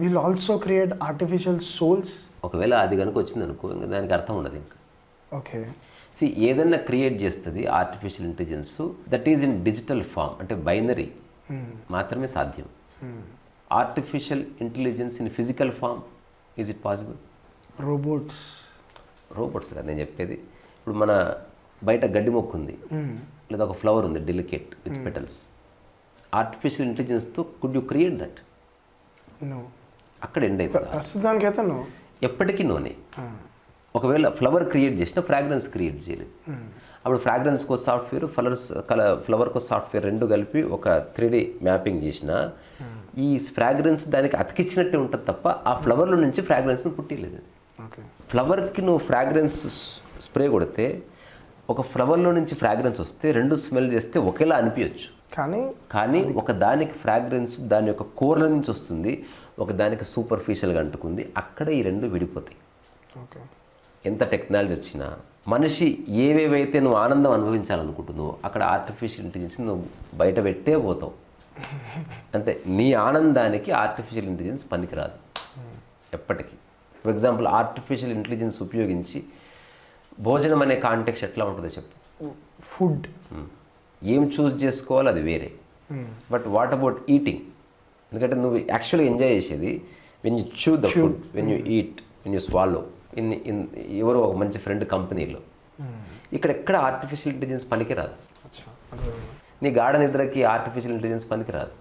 we'll also create artificial souls. ఒకవేళ అది కనుక వచ్చిందనుకో ఇంకా దానికి అర్థం ఉండదు ఇంకా. ఓకే, ఏదైనా క్రియేట్ చేస్తుంది artificial intelligence, that is in digital form, అంటే బైనరీ మాత్రమే సాధ్యం. Artificial intelligence in physical form, is it possible? Robots కదా నేను చెప్పేది. ఇప్పుడు మన బయట గడ్డి మొక్క ఉంది, లేదా ఒక ఫ్లవర్ ఉంది డెలికేట్ విత్ పెటల్స్. ఆర్టిఫిషియల్ ఇంటెలిజెన్స్తో కుడ్ యూ క్రియేట్ దట్? అక్కడ ఎండ్ అవుతుంది. ప్రస్తుతానికైతే ఎప్పటికీ నోనే. ఒకవేళ ఫ్లవర్ క్రియేట్ చేసినా ఫ్రాగ్రెన్స్ క్రియేట్ చేయలేదు. అప్పుడు ఫ్రాగ్రెన్స్కో సాఫ్ట్వేర్, ఫ్లవర్కో సాఫ్ట్వేర్ రెండు కలిపి ఒక 3D మ్యాపింగ్ చేసినా ఈ ఫ్రాగ్రెన్స్ దానికి అతికిచ్చినట్టే ఉంటుంది తప్ప ఆ ఫ్లవర్లో నుంచి ఫ్రాగ్రెన్స్ని పుట్టిలేదు. ఫ్లవర్కి నువ్వు ఫ్రాగ్రెన్స్ స్ప్రే కొడితే ఒక ఫ్లవర్లో నుంచి ఫ్రాగ్రెన్స్ వస్తే రెండు స్మెల్ చేస్తే ఒకేలా అనిపించవచ్చు, కానీ ఒక దానికి ఫ్రాగ్రెన్స్ దాని యొక్క కోర్ల నుంచి వస్తుంది, ఒక దానికి సూపర్ఫిషియల్గా అంటుకుంది. అక్కడ ఈ రెండు విడిపోతాయి. ఎంత టెక్నాలజీ వచ్చినా మనిషి ఏవేవైతే నువ్వు ఆనందం అనుభవించాలనుకుంటున్నావో అక్కడ ఆర్టిఫిషియల్ ఇంటెలిజెన్స్ నువ్వు బయట పెట్టే పోతావు. అంటే నీ ఆనందానికి ఆర్టిఫిషియల్ ఇంటెలిజెన్స్ పనికిరాదు ఎప్పటికీ. ఫర్ ఎగ్జాంపుల్ ఆర్టిఫిషియల్ ఇంటెలిజెన్స్ ఉపయోగించి భోజనం అనే కాంటెక్స్ట్ ఎట్లా ఉంటుందో చెప్పు. ఫుడ్ ఏం చూస్ చేసుకోవాలి అది వేరే, బట్ వాట్ అబౌట్ ఈటింగ్? ఎందుకంటే నువ్వు యాక్చువల్గా ఎంజాయ్ చేసేది when you chew the food, when you eat, when you swallow. ఎవరో ఒక మంచి ఫ్రెండ్ కంపెనీలో. ఇక్కడ ఎక్కడ ఆర్టిఫిషియల్ ఇంటెలిజెన్స్ పనికిరాదు. నీ గాఢ నిద్రకి ఆర్టిఫిషియల్ ఇంటెలిజెన్స్ పనికిరాదు.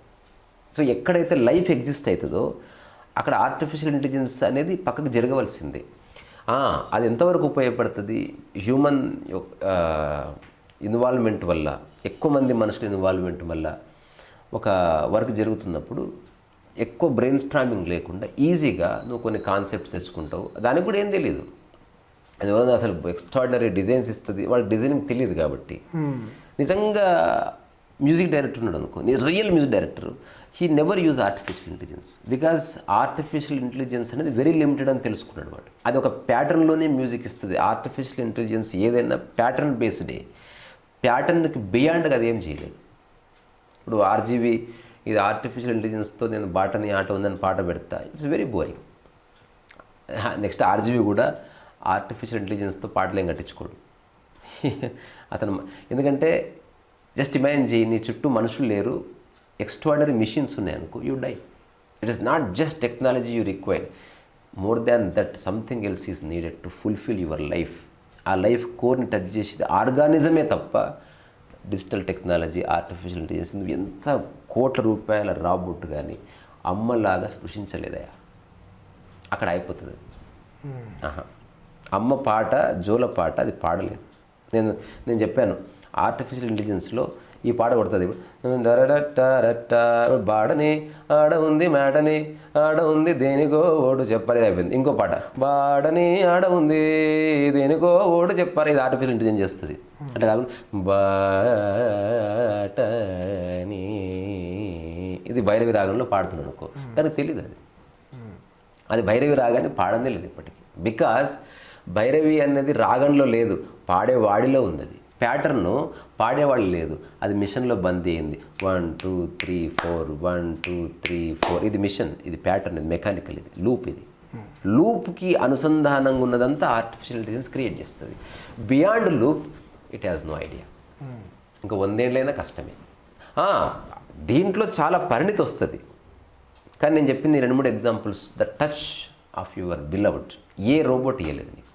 సో ఎక్కడైతే లైఫ్ ఎగ్జిస్ట్ అవుతుందో అక్కడ ఆర్టిఫిషియల్ ఇంటెలిజెన్స్ అనేది పక్కకు జరగవలసిందే. అది ఎంతవరకు ఉపయోగపడుతుంది? హ్యూమన్ ఇన్వాల్వ్మెంట్ వల్ల, ఎక్కువ మంది మనుషుల ఇన్వాల్వ్మెంట్ వల్ల ఒక వర్క్ జరుగుతున్నప్పుడు ఎక్కువ బ్రెయిన్ స్ట్రామింగ్ లేకుండా ఈజీగా నువ్వు కొన్ని కాన్సెప్ట్స్ తెచ్చుకుంటావు. దానికి కూడా ఏం తెలియదు. అది ఎవరో అసలు ఎక్స్ట్రాడినరీ డిజైన్స్ ఇస్తుంది, వాళ్ళకి డిజైనింగ్ తెలియదు కాబట్టి. నిజంగా మ్యూజిక్ డైరెక్టర్ ఉన్నాడు అనుకో, real music director, he never use artificial intelligence, because artificial intelligence అనేది వెరీ లిమిటెడ్ అని తెలుసుకున్నాడు వాడు. అది ఒక ప్యాటర్న్లోనే మ్యూజిక్ ఇస్తుంది. ఆర్టిఫిషియల్ ఇంటెలిజెన్స్ ఏదైనా ప్యాటర్న్ బేస్డే, ప్యాటర్న్కి బియాండ్గా అది ఏం చేయలేదు. ఇప్పుడు ఆర్జీబీ ఇది ఆర్టిఫిషియల్ ఇంటెలిజెన్స్తో నేను బాటని ఆట ఉందని పాట పెడతా, it's very boring. Next RGB కూడా ఆర్టిఫిషియల్ ఇంటెలిజెన్స్తో పాటలు ఏం కట్టించుకోడు అతను. ఎందుకంటే జస్ట్ ఇమాజిన్ చేయి, నీ చుట్టూ మనుషులు లేరు, ఎక్స్ట్రాడినరీ మిషన్స్ ఉన్నాయనుకో, you die. It is not just technology you required, more than that something else is needed to fulfil your life. ఆ లైఫ్ కోర్ని టచ్ చేసేది ఆర్గానిజమే తప్ప డిజిటల్ టెక్నాలజీ, ఆర్టిఫిషియల్ ఇంటెలిజెన్స్ నువ్వు ఎంత కోట్ల రూపాయల రాబోట్టు కానీ అమ్మలాగా స్పృశించలేదయా, అక్కడ అయిపోతుంది. ఆహా, అమ్మ పాట, జోల పాట అది పాడలేదు. నేను చెప్పాను ఆర్టిఫిషియల్ ఇంటెలిజెన్స్లో ఈ పాట కొడుతుంది. ఇప్పుడు బాడని ఆడ ఉంది మేడని ఆడ ఉంది దేనికో ఓడు చెప్పాలి, అయిపోయింది. ఇంకో పాట బాడని ఆడ ఉంది దేనికో ఓడు చెప్పాలి, ఇది ఆర్టిఫిషియల్ ఇంటెలిజెన్స్ చేస్తుంది. అంటే కాకుండా బాటని ఇది భైరవి రాగంలో పాడుతున్నాడు అనుకో, దానికి తెలియదు అది భైరవి రాగాన్ని పాడందే లేదు ఇప్పటికీ. బికాస్ భైరవి అనేది రాగంలో లేదు, పాడేవాడిలో ఉంది. అది ప్యాటర్ను పాడేవాళ్ళు లేదు, అది మిషన్లో బంద్ అయింది. 1 2 3 4 1 2 3 4 ఇది మిషన్, ఇది ప్యాటర్న్, ఇది మెకానికల్, ఇది లూప్. ఇది లూప్కి అనుసంధానంగా ఉన్నదంతా ఆర్టిఫిషియల్ ఇంటెలిజెన్స్ క్రియేట్ చేస్తుంది. Beyond loop it has no idea. ఇంకా 100 ఏళ్ళైనా కష్టమే. దీంట్లో చాలా పరిణితి వస్తుంది. కానీ నేను చెప్పింది 2-3 examples, the touch of your beloved a robot ఇవ్వలేదు నీకు.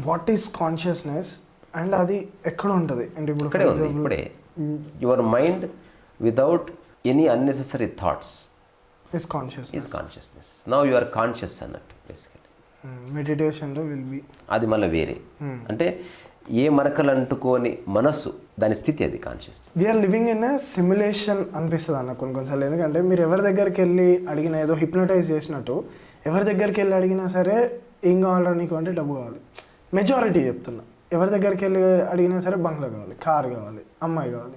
వాట్ ఈస్ కాన్షియస్నెస్ అండ్ అది ఎక్కడ ఉంటుంది అంటే ఇప్పుడు ఇక్కడే ఉంది. ఇప్పుడే your mind without any unnecessary thoughts is consciousness. Now you are conscious అన్నట్టు బేసికలీ. మెడిటేషన్లో విల్ బి అది మళ్ళీ వేరే. అంటే ఏ మరకలు అంటుకోని మనస్సు, దాని స్థితి అది conscious. We are living in simulation అనిపిస్తుంది అన్న కొన్నిసార్లు. ఎందుకంటే మీరు ఎవరి దగ్గరికి వెళ్ళి అడిగినా, ఏదో హిప్నటైజ్ చేసినట్టు ఎవరి దగ్గరికి వెళ్ళి అడిగినా సరే ఏం కావాలా నీకు అంటే డబ్బు కావాలి. మెజారిటీ చెప్తున్నా, ఎవరి దగ్గరికి వెళ్ళి అడిగినా సరే బంగ్లా కావాలి, కార్ కావాలి, అమ్మాయి కావాలి.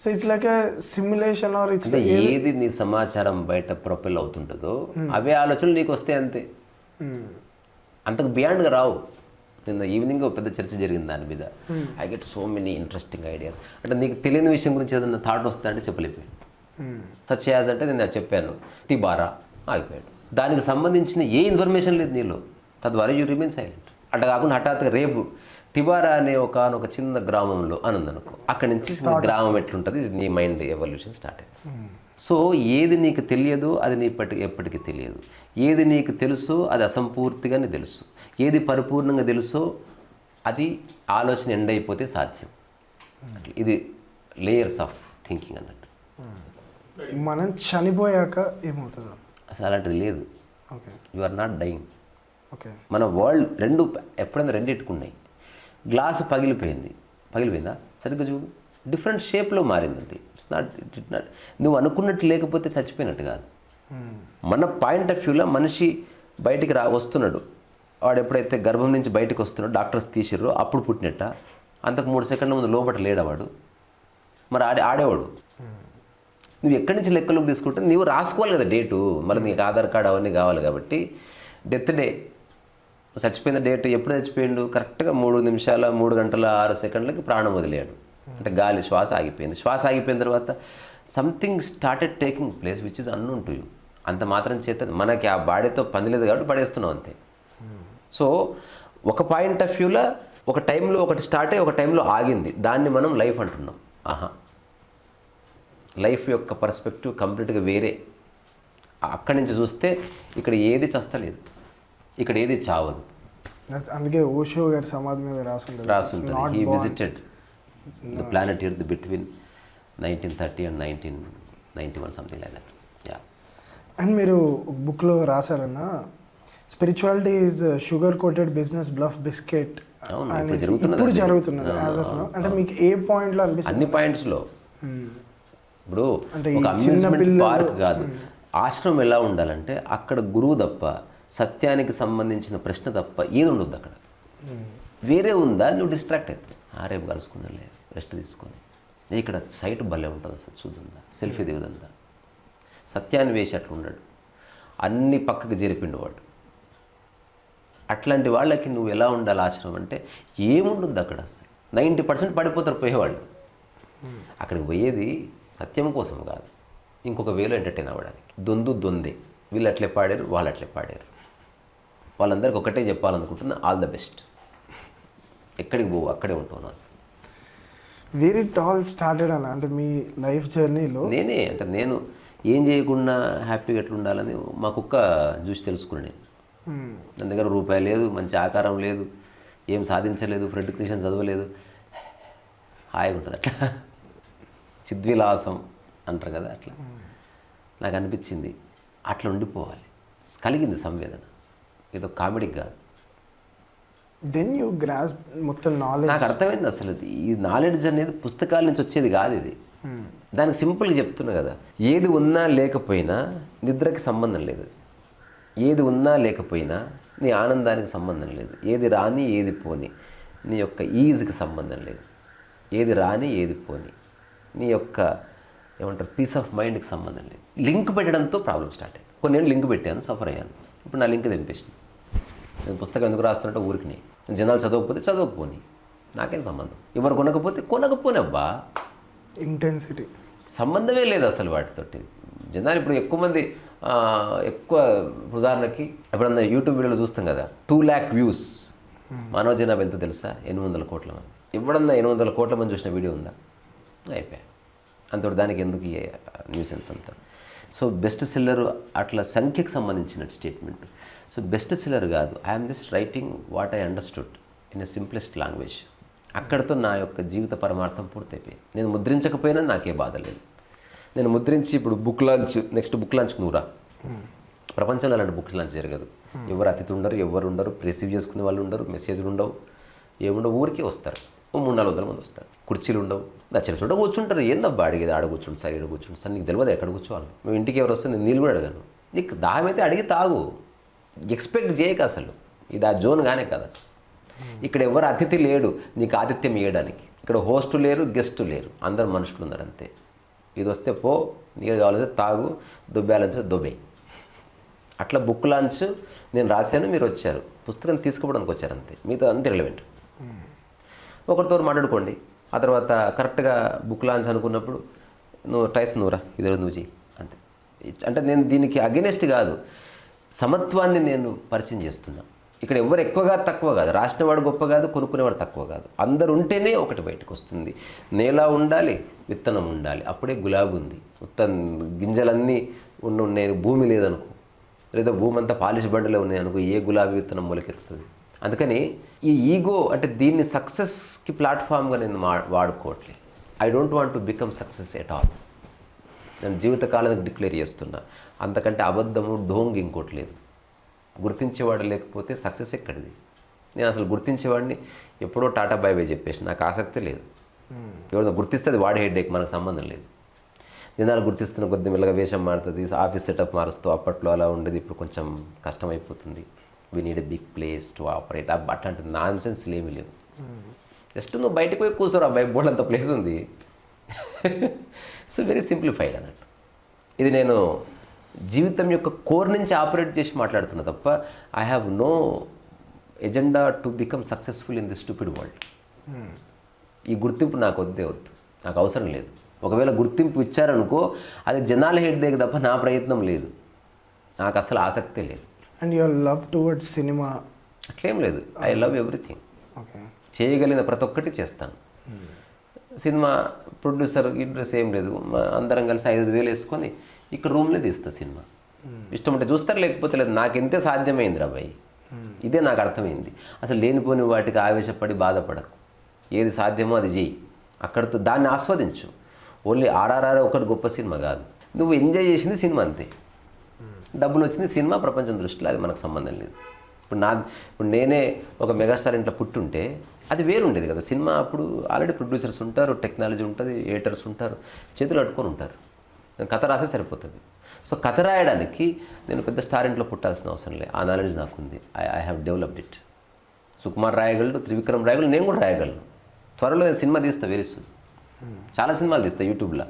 So it's like a simulation or it's ఏది నీ సమాచారం బయట ప్రొపెల్ అవుతుంటుందో అవే ఆలోచనలు నీకు వస్తాయి అంతే. అంతకు బియాండ్గా రావు. నిన్న ఈవినింగ్ పెద్ద చర్చ జరిగింది దాని మీద. I get so many interesting ideas. అంటే నీకు తెలియని విషయం గురించి ఏదైనా థాట్ వస్తా అంటే చెప్పలేకపోయాను. సచ్ యాజ్ అంటే నేను చెప్పాను టిబారా, ఆగిపోయాడు. దానికి సంబంధించిన ఏ ఇన్ఫర్మేషన్ లేదు నీలో, తద్వారా యూ రిమైన్ సైలెంట్. అట్లా కాకుండా హఠాత్తుగా రేపు టిబారా అనే ఒక చిన్న గ్రామంలో అనుందనుకో, అక్కడి నుంచి గ్రామం ఎట్లుంటుంది, నీ మైండ్ ఎవల్యూషన్ స్టార్ట్ అయింది. సో ఏది నీకు తెలియదో అది నీ ఎప్పటికీ తెలియదు. ఏది నీకు తెలుసో అది అసంపూర్తిగానే తెలుసు. ఏది పరిపూర్ణంగా తెలుసో అది ఆలోచన ఎండ్ అయిపోతే సాధ్యం. ఇది లేయర్స్ ఆఫ్ థింకింగ్ అన్నట్టు. మనం చనిపోయాక ఏమవుతుందో అసలు అలాంటిది లేదు. You are not dying. మన వరల్డ్ ఎప్పుడైనా రెండిట్టుకున్నాయి. గ్లాసు పగిలిపోయిందా సరిగ్గా చూడు, డిఫరెంట్ షేప్లో మారిందండి. ఇట్స్ నాట్ నువ్వు అనుకున్నట్టు లేకపోతే చచ్చిపోయినట్టు కాదు. మన పాయింట్ ఆఫ్ వ్యూలో మనిషి బయటికి వస్తున్నాడు, వాడు ఎప్పుడైతే గర్భం నుంచి బయటకు వస్తున్నాడు, డాక్టర్స్ తీసిర్రో అప్పుడు పుట్టినట్ట. అంతకు 3 సెకండ్ల ముందు లోపల లేడవాడు, మరి ఆడేవాడు. నువ్వు ఎక్కడి నుంచి లెక్కలోకి తీసుకుంటే నువ్వు రాసుకోవాలి కదా డేటు, మరి నీకు ఆధార్ కార్డు అవన్నీ కావాలి. కాబట్టి డెత్ డే చచ్చిపోయిన డేట్ ఎప్పుడు చచ్చిపోయిండు, కరెక్ట్గా 3 నిమిషాల 3 గంటల 6 సెకండ్లకి ప్రాణం వదిలేడు. అంటే గాలి శ్వాస ఆగిపోయింది. శ్వాస ఆగిపోయిన తర్వాత something started taking place which is unknown to you. అంత మాత్రం చేత మనకి ఆ బాడీతో పని లేదు కాబట్టి పడేస్తున్నాం అంతే. సో ఒక పాయింట్ ఆఫ్ వ్యూలో ఒక టైంలో ఒకటి స్టార్ట్ అయ్యి ఒక టైంలో ఆగింది, దాన్ని మనం లైఫ్ అంటున్నాం. లైఫ్ యొక్క పర్స్పెక్టివ్ కంప్లీట్గా వేరే. అక్కడి నుంచి చూస్తే ఇక్కడ ఏది చస్తలేదు, ఇక్కడ ఏది చావదు. అందుకే ఓషో గారి సమాధి మీద రాసుంటుంది he visited the planet earth between 1930 and 1991 something like that. Yeah. And మీరు బుక్లో రాశారన్న spirituality is sugar coated business bluff biscuit. ఇప్పుడు జరుగుతున్నది అంటే మీకు ఏ పాయింట్లో అనిపిస్తుంది? అన్ని పాయింట్స్లో. ఇప్పుడు ఒక అమ్యూజ్మెంట్ పార్క్ కాదు, ఆశ్రమం ఎలా ఉండాలంటే అక్కడ గురువు తప్ప సత్యానికి సంబంధించిన ప్రశ్న తప్ప ఏది ఉండొద్దు అక్కడ. వేరే ఉందా నువ్వు డిస్ట్రాక్ట్ అవుతావు. రేపు కలుసుకుందాం లేదు, రెస్ట్ తీసుకొని ఇక్కడ సైట్ భలే ఉంటుంది అసలు, చూద్దా సెల్ఫీ దిగుదంతా. సత్యాన్ని వేసి అట్లా ఉన్నాడు, అన్ని పక్కకు జరిపిండు వాడు. అట్లాంటి వాళ్ళకి నువ్వు ఎలా ఉండాలి ఆశ్రమం అంటే ఏముండదు అక్కడ. అసలు 90% పడిపోతారు పోయేవాళ్ళు. అక్కడికి పోయేది సత్యం కోసం కాదు, ఇంకొక వేలో ఎంటర్టైన్ అవ్వడానికి. దొందే, వీళ్ళు అట్లే పాడారు, వాళ్ళు అట్లే పాడారు. వాళ్ళందరికీ ఒకటే చెప్పాలనుకుంటున్నా, ఆల్ ద బెస్ట్. ఎక్కడికి పోవు, అక్కడే ఉంటున్నాను. వేర్ ఇట్ ఆల్ స్టార్టెడ్ అన్న, అంటే మీ లైఫ్ జర్నీలో నేను ఏం చేయకుండా హ్యాపీగా ఎట్లా ఉండాలని మా కుక్క చూసి తెలుసుకున్నాను నేను. నా దగ్గర రూపాయి లేదు, మంచి ఆకారం లేదు, ఏం సాధించలేదు, ఫ్రెండ్ క్రియేషన్ చదవలేదు, హాయిగా ఉంటుంది అట్లా. చిద్విలాసం అంటారు కదా, అట్లా నాకు అనిపించింది. అట్లా ఉండిపోవాలి, కలిగింది సంవేదన. ఏదో కామెడీకి కాదు. దెన్ యూ గ్రాస్ మొత్తం నాలెడ్జ్. నాకు అర్థమైంది అసలు ఈ నాలెడ్జ్ అనేది పుస్తకాల నుంచి వచ్చేది కాదు. ఇది దానికి సింపుల్గా చెప్తున్నా కదా, ఏది ఉన్నా లేకపోయినా నిద్రకి సంబంధం లేదు, ఏది ఉన్నా లేకపోయినా నీ ఆనందానికి సంబంధం లేదు, ఏది రాని ఏది పోని నీ యొక్క ఈజ్కి సంబంధం లేదు, ఏది రాని ఏది పోని నీ యొక్క ఏమంటారు పీస్ ఆఫ్ మైండ్కి సంబంధం లేదు. లింక్ పెట్టడంతో ప్రాబ్లం స్టార్ట్ అయింది. కొన్ని నేను లింక్ పెట్టాను, సఫర్ అయ్యాను. ఇప్పుడు నా లింక్ తెంపేసింది. నేను పుస్తకం ఎందుకు రాస్తున్నట్టు ఊరికి నేను జనాలు చదవకపోతే చదవకపోని, నాకేం సంబంధం. ఎవరు కొనకపోనబ్బా, ఇంటెన్సిటీ సంబంధమే లేదు అసలు వాటితోటి. జనాలు ఇప్పుడు ఎక్కువ ఉదాహరణకి ఎప్పుడన్నా యూట్యూబ్ వీడియోలో చూస్తాం కదా, 2 lakh వ్యూస్. మానవ జనాభా ఎంత తెలుసా? 800 కోట్ల మంది. ఎవడన్నా 800 కోట్ల మంది చూసిన వీడియో ఉందా? అయిపోయా. అంతటి దానికి ఎందుకు ఈ న్యూసెన్స్ అంతా? సో బెస్ట్ సెల్లర్ అట్లా సంఖ్యకు సంబంధించిన స్టేట్మెంట్. సో బెస్ట్ సెల్లర్ కాదు, I'm just writing what I understood in a simplest language. అక్కడితో నా యొక్క జీవిత పరమార్థం పూర్తయిపోయింది. నేను ముద్రించకపోయినా నాకే బాధ లేదు. నేను ముద్రించి ఇప్పుడు నెక్స్ట్ బుక్ లాంచ్కి నువ్వు రా. ప్రపంచంలో అలాంటి బుక్ లాంచ్ జరగదు. ఎవరు అతిథి ఉండరు, ఎవరు ఉండరు, రిసీవ్ చేసుకునే వాళ్ళు ఉండరు, మెసేజ్లు ఉండవు, ఏముండవు. ఊరికే వస్తారు, 300-400 మంది వస్తారు. కుర్చీలు ఉండవు, నచ్చిన చోట కూర్చుంటారు. ఏందబ్బా అడిగేది? ఆడ కూర్చుంటు సార్, ఈడ కూర్చుంటు సార్, నీకు తెలియదు ఎక్కడ కూర్చోవాలి. మేము ఇంటికి ఎవరు వస్తే నేను నీళ్ళు కూడా అడగాను. నీకు దాహం అయితే అడిగి తాగు, ఎక్స్పెక్ట్ చేయక. అసలు ఇది ఆ జోన్ గానే కదా. అసలు ఇక్కడ ఎవరు అతిథి లేడు నీకు ఆతిథ్యం ఇవ్వడానికి. ఇక్కడ హోస్టు లేరు, గెస్టు లేరు, అందరు మనుషులు ఉన్నారు అంతే. ఇది వస్తే పో, నీరు కావాలంటే తాగు, దుబ్బాలంటే దుబ్బే. అట్లా బుక్ లాంచ్ నేను రాశాను, మీరు వచ్చారు, పుస్తకం తీసుకుపోవడానికి వచ్చారు అంతే. మిగతా అంతే రిలవెంట్. ఒకరితో మాట్లాడుకోండి. ఆ తర్వాత కరెక్ట్గా బుక్ లాంచ్ అనుకున్నప్పుడు నువ్వు రా, ఇది నువ్వు చెయ్యి అంతే. అంటే నేను దీనికి అగెనెస్ట్ కాదు, సమత్వాన్ని నేను పరిచయం చేస్తున్నా. ఇక్కడ ఎవరు ఎక్కువగా తక్కువ కాదు, రాసినవాడు గొప్ప కాదు, కొనుక్కునేవాడు తక్కువ కాదు. అందరు ఉంటేనే ఒకటి బయటకు వస్తుంది. నేల ఉండాలి, విత్తనం ఉండాలి, అప్పుడే గులాబీ ఉంది. మొత్తం గింజలన్నీ ఉన్నాయి, భూమి లేదనుకో, లేదా భూమి అంతా పాలిష్ బండలే ఉన్నాయి అనుకో, ఏ గులాబీ విత్తనం మొలకెత్తుతుంది. అందుకని ఈ ఈగో అంటే దీన్ని సక్సెస్కి ప్లాట్ఫామ్గా నేను వాడుకోవట్లేదు. I don't want to become success at all. నేను జీవితకాలానికి డిక్లేర్ చేస్తున్నా. అంతకంటే అబద్ధము ఢోంగ్ ఇంకోటి లేదు. గుర్తించేవాడు లేకపోతే సక్సెస్ ఎక్కడిది? నేను అసలు గుర్తించేవాడిని ఎప్పుడో టాటా బై బై చెప్పేసి, నాకు ఆసక్తి లేదు. ఎవరిదో గుర్తిస్తే అది వాడి హెడ్ ఏక్, మనకు సంబంధం లేదు. జనాలు గుర్తిస్తున్న కొద్ది మెల్లగా వేషం మారుతుంది, ఆఫీస్ సెటప్ మారుస్తూ. అప్పట్లో అలా ఉండేది, ఇప్పుడు కొంచెం కష్టమైపోతుంది. We need a big place to operate. అట్లాంటి నాన్ సెన్స్లు ఏమీ లేవు. జస్ట్ నువ్వు బయటకు పోయి కూర్చోరా, బయట బోర్డు అంత ప్లేస్ ఉంది. సో వెరీ సింప్లిఫైడ్ అన్నట్టు. ఇది నేను జీవితం యొక్క కోర్ నుంచి ఆపరేట్ చేసి మాట్లాడుతున్నా తప్ప I have no agenda to become successful in the stupid world. ఈ గుర్తింపు నాకు వద్దు, నాకు అవసరం లేదు. ఒకవేళ గుర్తింపు ఇచ్చారనుకో, అది జనాల హెడ్ దగ్గర తప్ప నా ప్రయత్నం లేదు, నాకు అసలు ఆసక్తే లేదు. And your love towards cinema అట్లేం లేదు. I love everything. చేయగలిగిన ప్రతి ఒక్కటి చేస్తాను. సినిమా ప్రొడ్యూసర్ ఇంట్రెస్ట్ ఏం లేదు. అందరం కలిసి 5,000 వేసుకొని ఇక్కడ రూమ్లో తీస్తా సినిమా. ఇష్టం ఉంటే చూస్తారు, లేకపోతే లేదు. నాకు ఎంతే సాధ్యమైంది రాబాయి, ఇదే నాకు అర్థమైంది. అసలు లేనిపోని వాటికి ఆవేశపడి బాధపడకు. ఏది సాధ్యమో అది చెయ్యి, అక్కడితో దాన్ని ఆస్వాదించు. ఓన్లీ ఆర్ఆర్ఆర్ ఒకటి గొప్ప సినిమా కాదు, నువ్వు ఎంజాయ్ చేసింది సినిమా అంతే. డబ్బులు వచ్చింది సినిమా, ప్రపంచం దృష్టిలో అది మనకు సంబంధం లేదు. ఇప్పుడు నేనే ఒక మెగాస్టార్ ఇంట్లో పుట్టుంటే అది వేరుండేది కదా సినిమా. అప్పుడు ఆల్రెడీ ప్రొడ్యూసర్స్ ఉంటారు, టెక్నాలజీ ఉంటుంది, ఎడిటర్స్ ఉంటారు, చేతులు అట్టుకొని ఉంటారు. కథ రాసే సరిపోతుంది. సో కథ రాయడానికి నేను పెద్ద స్టార్ ఇంట్లో పుట్టాల్సిన అవసరం లేదు, ఆ నాలెడ్జ్ నాకుంది. I have developed it. Sukumar రాయగలడు, త్రివిక్రమ్ రాయగలడు, నేను కూడా రాయగలను. త్వరలో నేను సినిమా తీస్తా వెరీ సూన్. చాలా సినిమాలు తీస్తా యూట్యూబ్లో.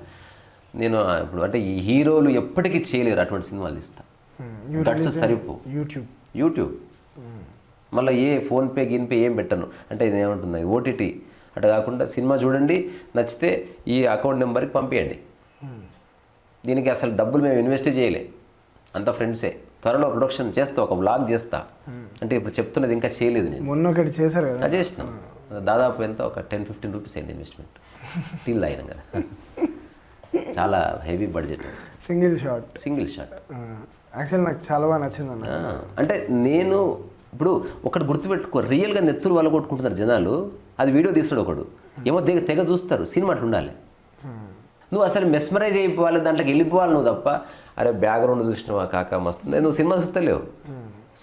నేను ఇప్పుడు అంటే ఈ హీరోలు ఎప్పటికీ చేయలేరు అటువంటి సినిమాలు తీస్తా. గట్స్ సరిపో యూట్యూబ్ మళ్ళీ ఏ ఫోన్పే గిన్పే ఏం పెట్టను. అంటే ఇది ఏమంటుంది ఓటీటీ అట్లా కాకుండా సినిమా చూడండి, నచ్చితే ఈ అకౌంట్ నెంబర్కి పంపించండి. దీనికి అసలు డబ్బులు మేము ఇన్వెస్ట్ చేయలే, అంత ఫ్రెండ్సే. త్వరలో ప్రొడక్షన్ చేస్తా, ఒక వ్లాగ్ చేస్తా. అంటే ఇప్పుడు చెప్తున్నది ఇంకా చేయలేదు నేను. మొన్న ఒకటి చేశారు కదా, చేసినాం. దాదాపు ఎంత ఒక 10-15 రూపీస్ అయింది ఇన్వెస్ట్మెంట్. టీల్ అయినాం కదా, చాలా heavy budget. Single shot. Actually నాకు చాలా బాగా నచ్చింది అన్న. అంటే నేను ఇప్పుడు ఒకటి గుర్తుపెట్టుకో, రియల్గా నెత్తురు వాళ్ళు కొట్టుకుంటున్నారు జనాలు. అది వీడియో తీస్తాడు ఒకడు, ఏమో తెగ చూస్తారు. సినిమా అట్లా ఉండాలి. నువ్వు అసలు మెస్మరైజ్ అయిపోవాలి, దాంట్లోకి వెళ్ళిపోవాలి నువ్వు తప్ప. అరే బ్యాక్గ్రౌండ్ చూసినావా కాక మస్తుంది, నువ్వు సినిమా చూస్తలేవు.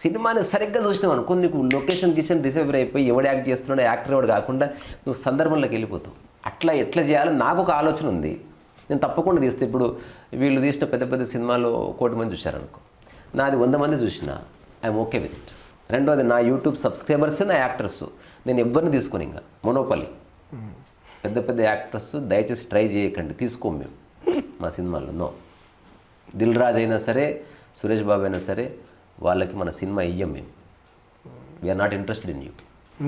సినిమాని సరిగ్గా చూసినావు అనుకో, నీకు లొకేషన్ కిషన్ డిసైవర్ అయిపోయి ఎవడు యాక్ట్ చేస్తున్నాడో యాక్టర్ ఎవడు కాకుండా నువ్వు సందర్భంలోకి వెళ్ళిపోతావు. అట్లా ఎట్లా చేయాలో నాకు ఒక ఆలోచన ఉంది. నేను తప్పకుండా తీస్తే, ఇప్పుడు వీళ్ళు తీసిన పెద్ద పెద్ద సినిమాలో 1 కోటి మంది చూశారనుకో, నాది 100 మంది చూసినా ఐఎమ్ ఓకే విత్ ఇట్. రెండోది నా యూట్యూబ్ సబ్స్క్రైబర్స్, నా యాక్టర్స్. నేను ఎవరిని తీసుకొని ఇంకా మోనోపల్లి. పెద్ద పెద్ద యాక్టర్స్ దయచేసి ట్రై చేయకండి, తీసుకోము మేము మా సినిమాల్లో. నో, దిల్ రాజ్ అయినా సరే, సురేష్ బాబు అయినా సరే, వాళ్ళకి మన సినిమా ఇయ్యం మేము. We are not interested in you.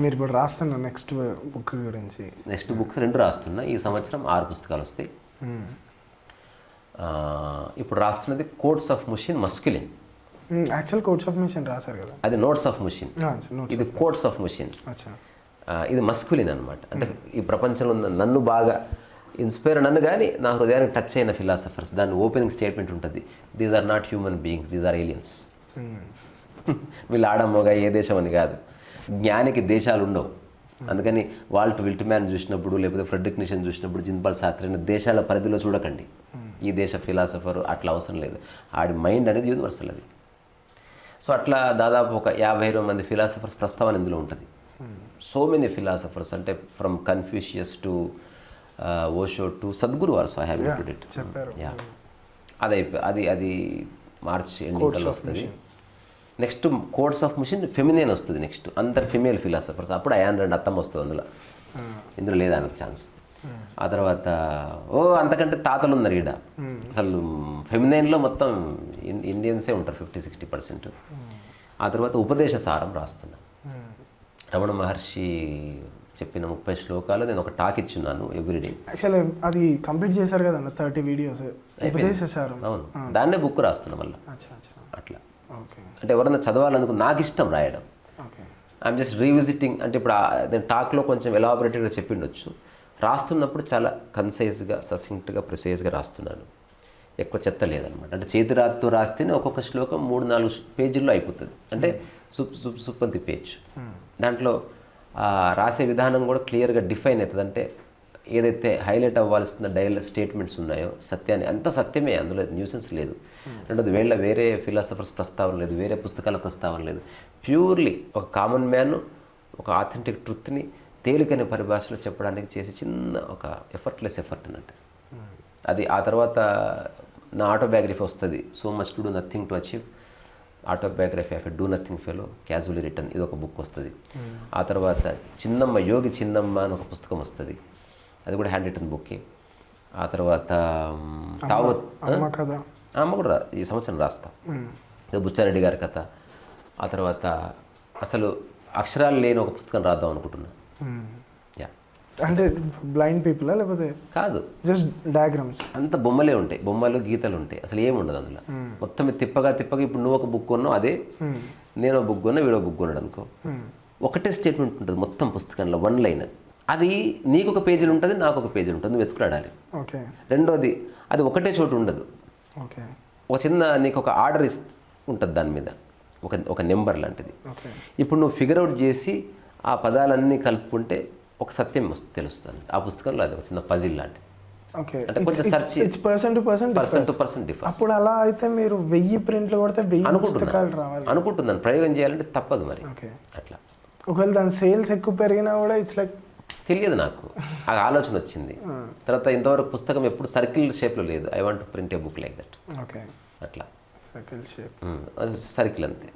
మీరు ఇప్పుడు రాస్తున్న నెక్స్ట్ బుక్ గురించి? నెక్స్ట్ బుక్స్ 2 రాస్తున్నా. ఈ సంవత్సరం 6 పుస్తకాలు వస్తాయి. ఇప్పుడు రాస్తున్నది కోట్స్ ఆఫ్ ముషిన్ మస్క్యులిన్. యాక్చువల్ కోట్స్ ఆఫ్ ముషిన్ రాశారు కదా, అది నోట్స్ ఆఫ్ ముషిన్. ఇది కోట్స్ ఆఫ్ ముషిన్. ఇది మస్క్యులిన్ అనమాట. అంటే ఈ ప్రపంచంలో నన్ను బాగా ఇన్స్పైర్, నన్ను కానీ నా హృదయానికి టచ్ అయిన ఫిలాసఫర్స్. దాని ఓపెనింగ్ స్టేట్మెంట్ ఉంటుంది, these are not human beings, these are aliens. వీళ్ళు ఆడమ్మగా ఏ దేశం అని కాదు. జ్ఞానికి దేశాలు ఉండవు. అందుకని వాల్ట్ విల్ట్మ్యాన్ చూసినప్పుడు, లేకపోతే ఫ్రెడ్రిక్ నిషన్ చూసినప్పుడు, జిన్పాల్ సార్త్రే దేశాల పరిధిలో చూడకండి. ఈ దేశ ఫిలాసఫర్ అట్లా అవసరం లేదు. ఆడి మైండ్ అనేది యూనివర్సల్ అది. సో అట్లా దాదాపు ఒక 50 మంది ఫిలాసఫర్స్ ప్రస్తావన ఇందులో ఉంటుంది. సో మెనీ ఫిలాసఫర్స్, అంటే from Confucius to Osho to Sadhguru also I have included it. Yeah, అది మార్చ్ ఎండింగ్లో వస్తుంది. నెక్స్ట్ కోడ్స్ ఆఫ్ ముషిన్ ఫెమినియన్ వస్తుంది. నెక్స్ట్ అందరు ఫిమేల్ ఫిలాసఫర్స్. అప్పుడు అయాన్ రెండు అత్తమ్మ వస్తుంది అందులో. ఇందులో లేదా ఆమెకు ఛాన్స్. ఆ తర్వాత అంతకంటే తాతలు ఉన్నారు ఈడ. అసలు ఫెమినైన్లో మొత్తం ఇండియన్సే ఉంటారు 50-60%. ఆ తర్వాత ఉపదేశ సారం రాస్తున్నా. రమణ మహర్షి చెప్పిన 30 శ్లోకాలు నేను ఒక టాక్ ఇచ్చున్నాను ఎవ్రీడే. యాక్చువల్లీ అది కంప్లీట్ చేశారు కదా 30 వీడియోస్ ఉపదేశ. అవును, దాన్నే బుక్ రాస్తున్నా మళ్ళీ. అట్లా అంటే ఎవరన్నా చదవాలనుకు నాకు ఇష్టం రాయడం. I'm just revisiting. అంటే ఇప్పుడు నేను టాక్లో కొంచెం ఎలాబొరేటెడ్గా చెప్పిండొచ్చు. రాస్తున్నప్పుడు చాలా కన్సైజ్గా, ససింక్ట్గా, ప్రిసైజ్గా రాస్తున్నాను. ఎక్కువ చెత్త లేదనమాట. అంటే చేతి రాతితో రాస్తేనే ఒక్కొక్క శ్లోకం 3-4 పేజీల్లో అయిపోతుంది. అంటే సుప్ అని తిప్పేయచ్చు. దాంట్లో రాసే విధానం కూడా క్లియర్గా డిఫైన్ అవుతుంది. అంటే ఏదైతే హైలైట్ అవ్వాల్సిన స్టేట్మెంట్స్ ఉన్నాయో సత్యాన్ని, అంత సత్యమే, అందులో న్యూసెన్స్ లేదు. రెండోది వేరే ఫిలాసఫర్స్ ప్రస్తావన లేదు, వేరే పుస్తకాల ప్రస్తావన లేదు. ప్యూర్లీ ఒక కామన్ మ్యాన్ ఒక ఆథెంటిక్ ట్రుత్ని తేలికైన పరిభాషలో చెప్పడానికి చేసే చిన్న ఒక ఎఫర్ట్లెస్ ఎఫర్ట్ అన్నట్టు అది. ఆ తర్వాత నా ఆటోబయోగ్రఫీ వస్తుంది, so much to do nothing to achieve. Autobiography of a do nothing fellow, casually return, ఇది ఒక బుక్ వస్తుంది. ఆ తర్వాత యోగి చిన్నమ్మ అని ఒక పుస్తకం వస్తుంది, అది కూడా హ్యాండ్ రిటర్న్ బుక్కే. ఆ తర్వాత అమ్మ కూడా ఈ సంవత్సరం రాస్తా, బుచ్చారెడ్డి గారి కథ. ఆ తర్వాత అసలు అక్షరాలు లేని ఒక పుస్తకం రాద్దాం అనుకుంటున్నా. యా, అంటే బ్లైండ్ పీపుల్ లేకపోతే కాదు, జస్ట్ డయాగ్రామ్స్, అంత బొమ్మలే ఉంటాయి, బొమ్మలు గీతలు ఉంటాయి, అసలు ఏముండదు అందులో. మొత్తం తిప్పగా ఇప్పుడు నువ్వు ఒక బుక్ కొన్నావు, అదే నేను ఒక బుక్ కొన్నా, వీడో బుక్ కొన్నాడు అనుకో, ఒకటే స్టేట్మెంట్ ఉంటుంది మొత్తం పుస్తకంలో, 1 లైన్. అది నీకు ఒక పేజీలు ఉంటుంది, నాకు ఒక పేజీలు ఉంటుంది, నువ్వు వెతుకులాడాలి. రెండోది అది ఒకటే చోటు ఉండదు. ఒక చిన్న నీకు ఒక ఆర్డర్ ఉంటుంది దాని మీద, ఒక నెంబర్ లాంటిది. ఇప్పుడు నువ్వు ఫిగర్ అవుట్ చేసి ఆ పదాలన్నీ కలుపుకుంటే ఒక సత్యం తెలుస్తుంది. ఆ పుస్తకంలో అది ఒక చిన్న పజిల్ లాంటిది. అంటే కొంచెం search, person to person difference. అప్పుడు అలా అయితే మీరు 1000 ప్రింట్లు కొడితే 1000 పుస్తకాలు రావాలి అనుకుంటున్నాను. ప్రయోగం చేయాలంటే తప్పదు మరి. అట్లా ఒకవేళ దాని సేల్స్ ఎక్కువ పెరిగినా కూడా ఇట్స్ లైక్ తెలియదు నాకు. ఆ ఆలోచన వచ్చింది తర్వాత. ఇంతవరకు పుస్తకం ఎప్పుడు సర్కిల్ షేప్లో లేదు. I want to print A book like that. అట్లా సర్కిల్ షేప్. అది సర్కిల్ అంతే.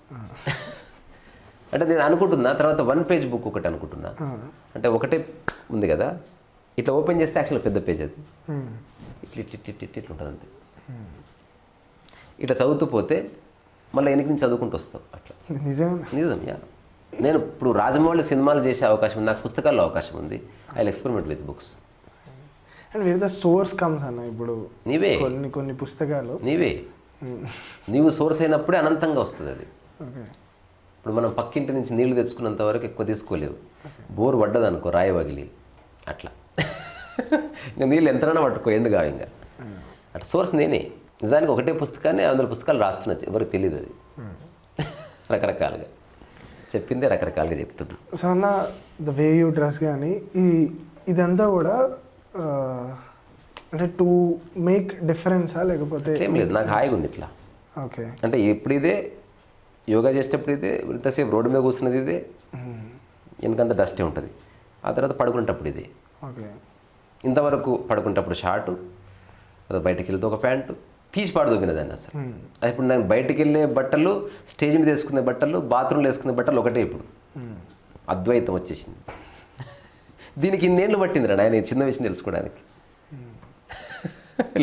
అంటే నేను అనుకుంటున్నా తర్వాత 1 పేజ్ బుక్ ఒకటి అనుకుంటున్నా. అంటే ఒకటే ఉంది కదా, ఇట్లా ఓపెన్ చేస్తే యాక్చువల్ పెద్ద పేజ్ అది ఇట్లా ఇట్లా ఇట్లా ఇట్లా ఇట్లా ఉంటుంది అంతే. ఇట్లా చదువుతూ పోతే మళ్ళీ వెనక నుంచి చదువుకుంటూ వస్తావు అట్లా. నిజం యా. నేను ఇప్పుడు రాజమౌళి సినిమాలు చేసే అవకాశం ఉంది, నాకు పుస్తకాల్లో అవకాశం ఉంది. I will experiment with books. And wear the source comes అన్న. ఇప్పుడు నీవే కొన్ని పుస్తకాలు నీవు సోర్స్ అయినప్పుడే అనంతంగా వస్తుంది అది. ఇప్పుడు మనం పక్కింటి నుంచి నీళ్లు తెచ్చుకున్నంత వరకు ఎక్కువ తీసుకోలేవు. బోర్ పడ్డది అనుకో, రాయి వగిలి అట్లా ఇంకా నీళ్ళు ఎంతైనా పట్టుకో, ఎండు కావు ఇంకా. అట్లా సోర్స్ నేనే. నిజానికి ఒకటే పుస్తకాన్ని 100 పుస్తకాలు రాస్తున్నా, ఎవరికి తెలియదు అది. రకరకాలుగా చెప్పిందే రకరకాలుగా చెప్తున్నా. సో అన్న, ద వే యూ డ్రెస్ కానీ ఇదంతా కూడా అంటే టు మేక్ డిఫరెన్సా లేకపోతే ఏం లేదు, నాకు హాయిగా ఉంది ఇట్లా. ఓకే. అంటే ఎప్పుడు ఇదే యోగా చేసేటప్పుడు ఇదే, ఇంతసేపు రోడ్డు మీద కూర్చున్నది ఇదే, వెనకంత డస్టే ఉంటుంది. ఆ తర్వాత పడుకునేటప్పుడు ఇదే. ఓకే. ఇంతవరకు పడుకునేటప్పుడు షార్టు, తర్వాత బయటకు వెళ్తే ఒక ప్యాంటు తీసి పాడుదోగినదాన్ని అసలు. అది ఇప్పుడు నేను బయటకు వెళ్ళే బట్టలు, స్టేజ్ మీద వేసుకునే బట్టలు, బాత్రూంలో వేసుకునే బట్టలు ఒకటే. ఇప్పుడు అద్వైతం వచ్చేసింది. దీనికి ఇన్నేళ్ళు పట్టిందిరా నాయన చిన్న విషయం తెలుసుకోవడానికి.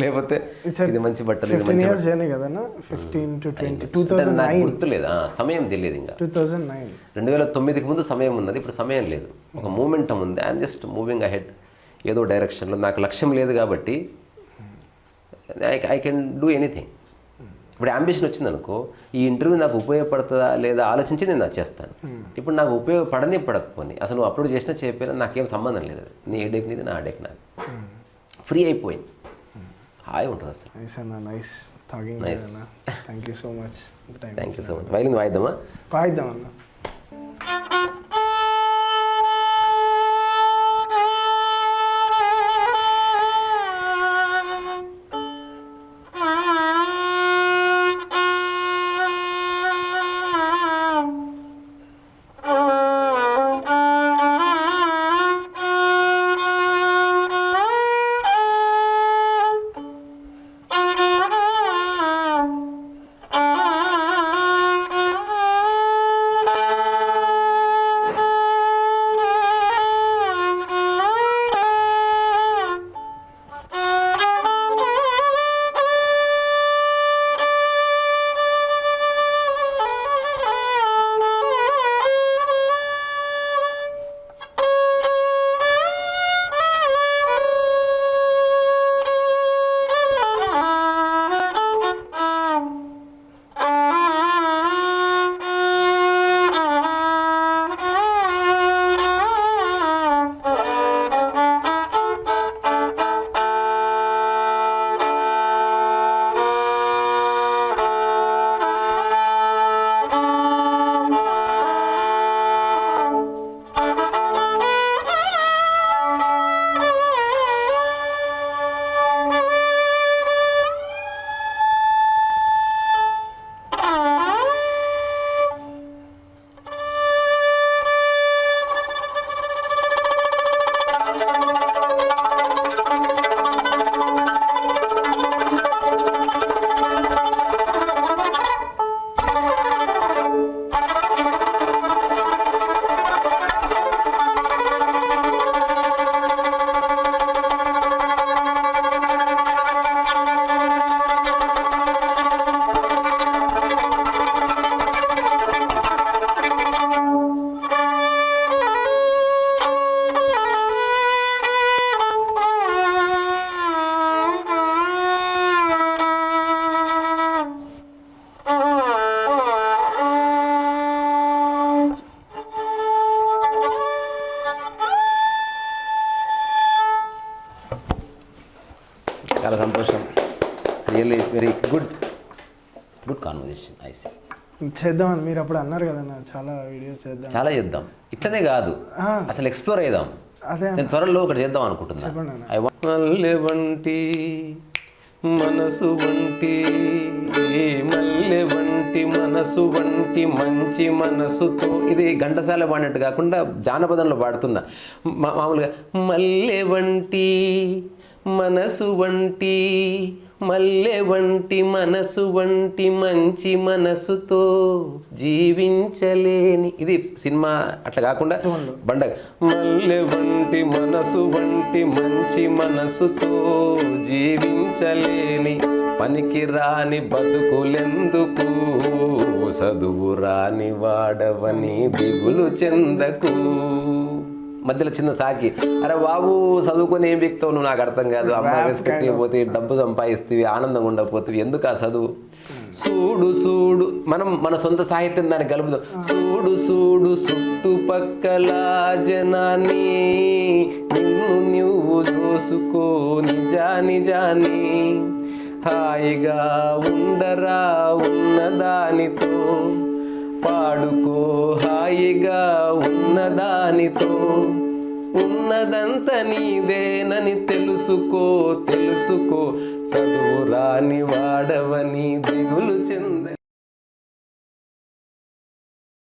లేకపోతే ఇది మంచి బట్టలు, ఇది మంచి నాకు గుర్తులేదు, సమయం తెలియదు. ఇంకా 2009కి ముందు సమయం ఉన్నది, ఇప్పుడు సమయం లేదు. ఒక మూమెంటం ఉంది. ఐఎమ్ జస్ట్ మూవింగ్ అహెడ్ ఏదో డైరెక్షన్లో. నాకు లక్ష్యం లేదు కాబట్టి ఐ కెన్ డూ ఎనీథింగ్. ఇప్పుడు అంబిషన్ వచ్చిందనుకో, ఈ ఇంటర్వ్యూ నాకు ఉపయోగపడుతుందా లేదా ఆలోచించి నేను అది చేస్తాను. ఇప్పుడు నాకు ఉపయోగపడని పడకపోని అసలు నువ్వు అప్లోడ్ చేసినా చేయకపోయినా నాకేం సంబంధం లేదు. అది నీ హెడేక్ నీది, నా హెడేక్ నాది. ఫ్రీ అయిపోయింది, హాయి ఉంటుంది అసలు. Nice. Thank you so much. Violin వాయిద్దామా? వాయిద్దాం అన్న. చాలా సంతోషం. Really very good conversation. I see చేద్దామని మీరు అప్పుడు అన్నారు కదన్నా, చాలా వీడియోస్ చేద్దాం, చాలా చేద్దాం. ఇట్లనే కాదు, అసలు ఎక్స్ప్లోర్ అయ్యాం. అదే నేను త్వరలో ఒకటి చేద్దాం అనుకుంటున్నాను. మల్లె వంటి మనసు వంటి, మల్లె వంటి మనసు వంటి మంచి మనసుతో, ఇది ఘంటసాల పాడినట్టు కాకుండా జానపదంలో పాడుతున్నా. మామూలుగా మల్లె వంటి మనసు వంటి మల్లె వంటి మనసు వంటి మంచి మనసుతో జీవించలేని, ఇది సినిమా అట్లా కాకుండా బండ మల్లె వంటి మనసు వంటి మంచి మనసుతో జీవించలేని పనికి రాని బతుకులెందుకు, చదువు రాని వాడవని దిగులు చెందకు. మధ్యలో చిన్న సాకి, అరే బాబు చదువుకొని ఏం వ్యక్తావు నువ్వు, నాకు అర్థం కాదు, అమ్మాయి రెస్పెక్ట్ పోతే డబ్బు సంపాదిస్తేవి ఆనందంగా ఉండకపోతే ఎందుకు ఆ చదువు. చూడు చూడు, మనం మన సొంత సాహిత్యం దాన్ని కలుపుదాం. చూడు చూడు చుట్టుపక్కల జనాన్ని, నిన్ను నువ్వు చూసుకో నిజా నిజాన్ని, హాయిగా ఉండరా ఉన్నదానితో, పాడుకో హాయిగా ఉన్నదానితో, ఉన్నదంత నీదేనని తెలుసుకో తెలుసుకో, చదువు రాని వాడవని దిగులు చెంద.